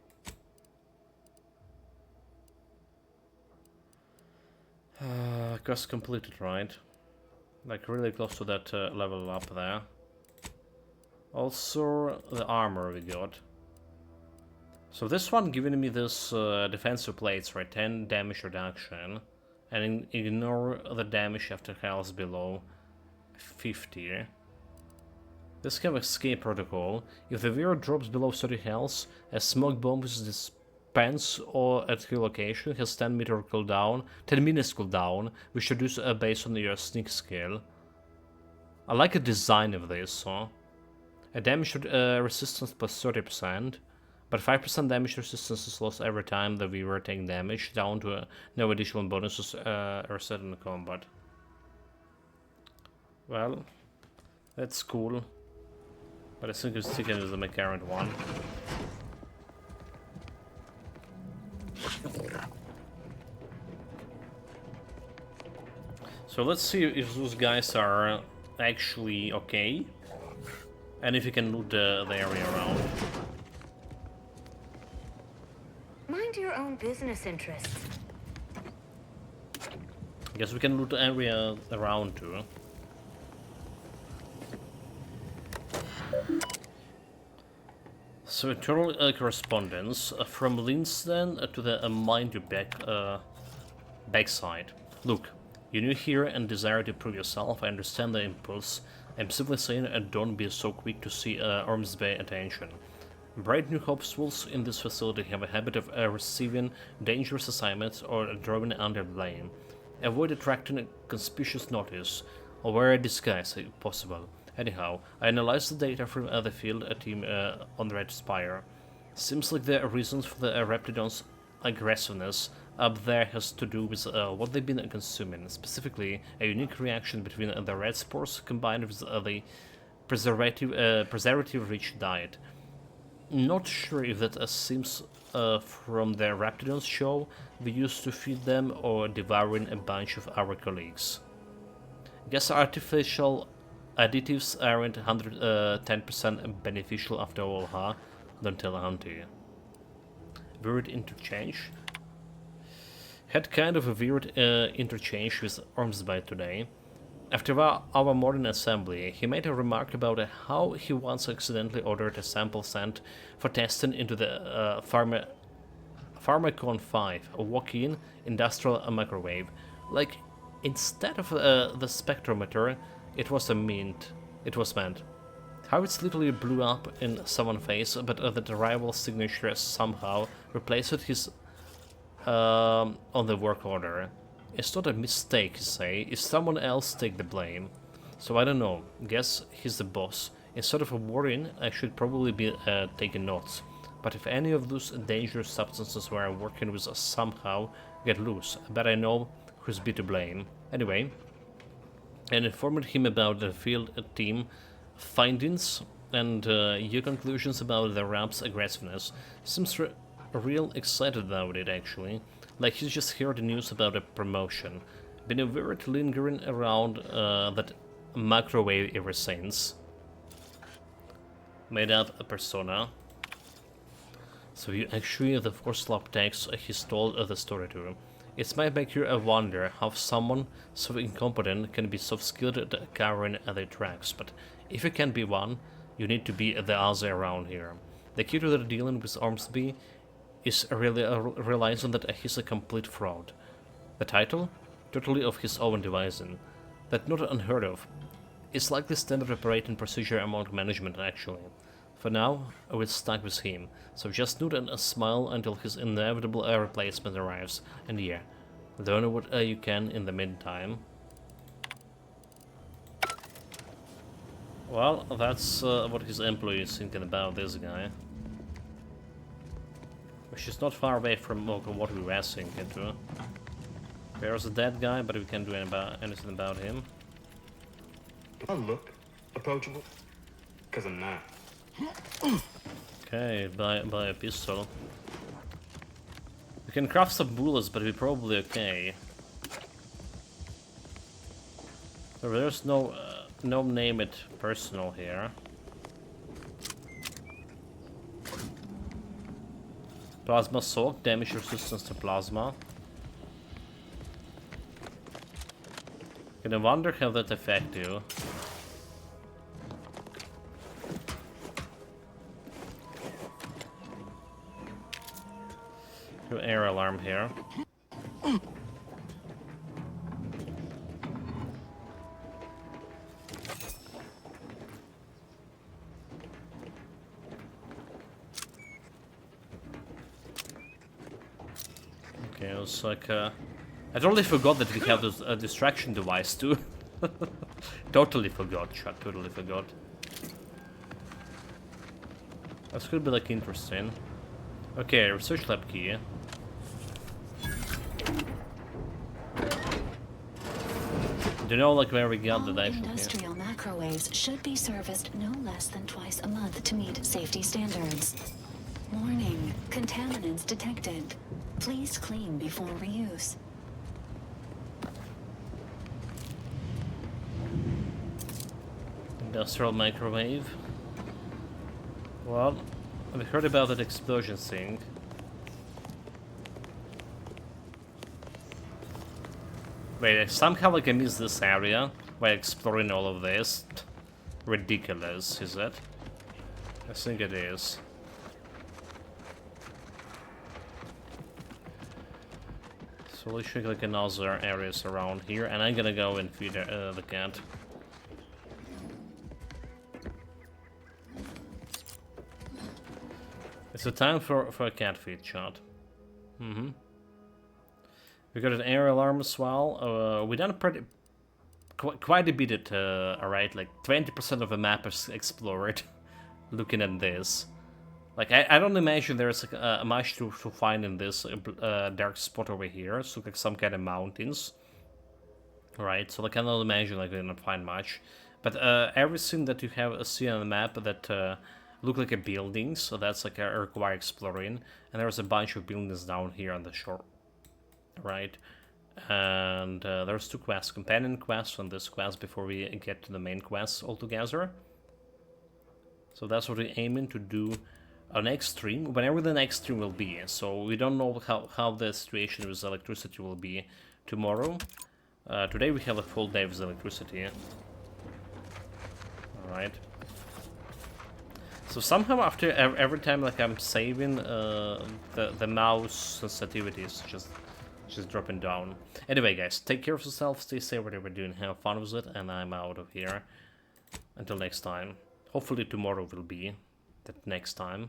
Quest completed, right? Like really close to that level up there. Also, the armor we got. So this one giving me this defensive plates, right? 10 damage reduction. And ignore the damage after health below 50. This can have escape protocol. If the wearer drops below 30 health, a smoke bomb is dispensed or at her location has 10 minutes cooldown, which reduces based on your sneak skill. I like the design of this, huh? A damage resistance plus 30%, but 5% damage resistance is lost every time the wearer takes damage, down to no additional bonuses are set in the combat. Well, that's cool. But I think it's sticking with my current one. So let's see if those guys are actually okay. And if you can loot the area around. Mind your own business interests. I guess we can loot the area around too. So internal correspondence from Linsden to the Mind Your backside. Look, you're new here and desire to prove yourself. I understand the impulse. I'm simply saying don't be so quick to see Ormsby attention. Bright new hopefuls in this facility have a habit of receiving dangerous assignments or drawing under blame. Avoid attracting conspicuous notice, or wear a disguise if possible. Anyhow, I analyzed the data from the field team on the Red Spire. Seems like the reasons for the Raptidons' aggressiveness up there has to do with what they've been consuming, specifically a unique reaction between the red spores combined with the preservative-rich diet. Not sure if that seems from the Raptidons show we used to feed them or devouring a bunch of our colleagues. Guess artificial additives aren't 110% beneficial after all, huh? Don't tell Auntie. Weird interchange. Had kind of a weird interchange with Ormsby today. After our morning assembly, he made a remark about how he once accidentally ordered a sample sent for testing into the Pharmacon 5, a walk-in industrial microwave. Like, instead of the spectrometer, it was meant. How it literally blew up in someone's face, but the rival signature somehow replaced his on the work order. It's not a mistake, you say, if someone else take the blame. So I don't know, guess he's the boss. Instead of worrying, I should probably be taking notes. But if any of those dangerous substances we're working with somehow get loose, I bet I know who's be to blame. Anyway, and informed him about the field team findings and your conclusions about the ramp's aggressiveness. Seems real excited about it, actually. Like he's just heard the news about a promotion. Been a weird lingering around that microwave ever since. Made up a persona. So you actually the first lab text he's told the story to. It might make you wonder how someone so incompetent can be so skilled at covering their tracks, but if you can't be one, you need to be the other around here. The key to the dealing with Ormsby is really realizing that he's a complete fraud. The title? Totally of his own devising. That's not unheard of. It's like the standard operating procedure among management, actually. For now, we're stuck with him, so just nod and smile until his inevitable replacement arrives, and yeah, learn what you can in the meantime. Well, that's what his employee is thinking about this guy. Which is not far away from what we were thinking too. There's a dead guy, but we can't do anything about him. Do I look approachable? Because I'm not. Okay, buy a pistol. We can craft some bullets, but we're probably okay. So there's no name it personal here. Plasma soak, damage resistance to plasma. Can I wonder how that affect you? Air alarm here. Okay, it was like I totally forgot that we have this distraction device too. Totally forgot, chat. Totally forgot. This could be like interesting. Okay, research lab key. Do you know like where we got the actual industrial microwaves should be serviced no less than twice a month to meet safety standards. Warning, contaminants detected. Please clean before reuse. Industrial microwave. Well, we heard about that explosion thing. Wait, somehow like I missed this area while exploring all of this. Ridiculous, is it? I think it is. So let's check like another areas around here, and I'm gonna go and feed the cat. It's a time for a cat feed shot. We got an air alarm as well. We done quite a bit alright, like 20% of the map is explored. Looking at this. Like, I don't imagine there's much to find in this dark spot over here. So like some kind of mountains, right? So I cannot imagine like we're gonna find much. But everything that you have seen on the map that look like a building, so that's like require exploring. And there's a bunch of buildings down here on the shore, right? And there's 2 quests, companion quests on this quest before we get to the main quests altogether. So that's what we're aiming to do our next stream, whenever the next stream will be. So we don't know how the situation with electricity will be tomorrow. Today we have a full day with electricity. Alright. So somehow after every time like I'm saving, the mouse sensitivity is just dropping down. Anyway guys, take care of yourself, stay safe, whatever you're doing, have fun with it, and I'm out of here. Until next time. Hopefully tomorrow will be the next time.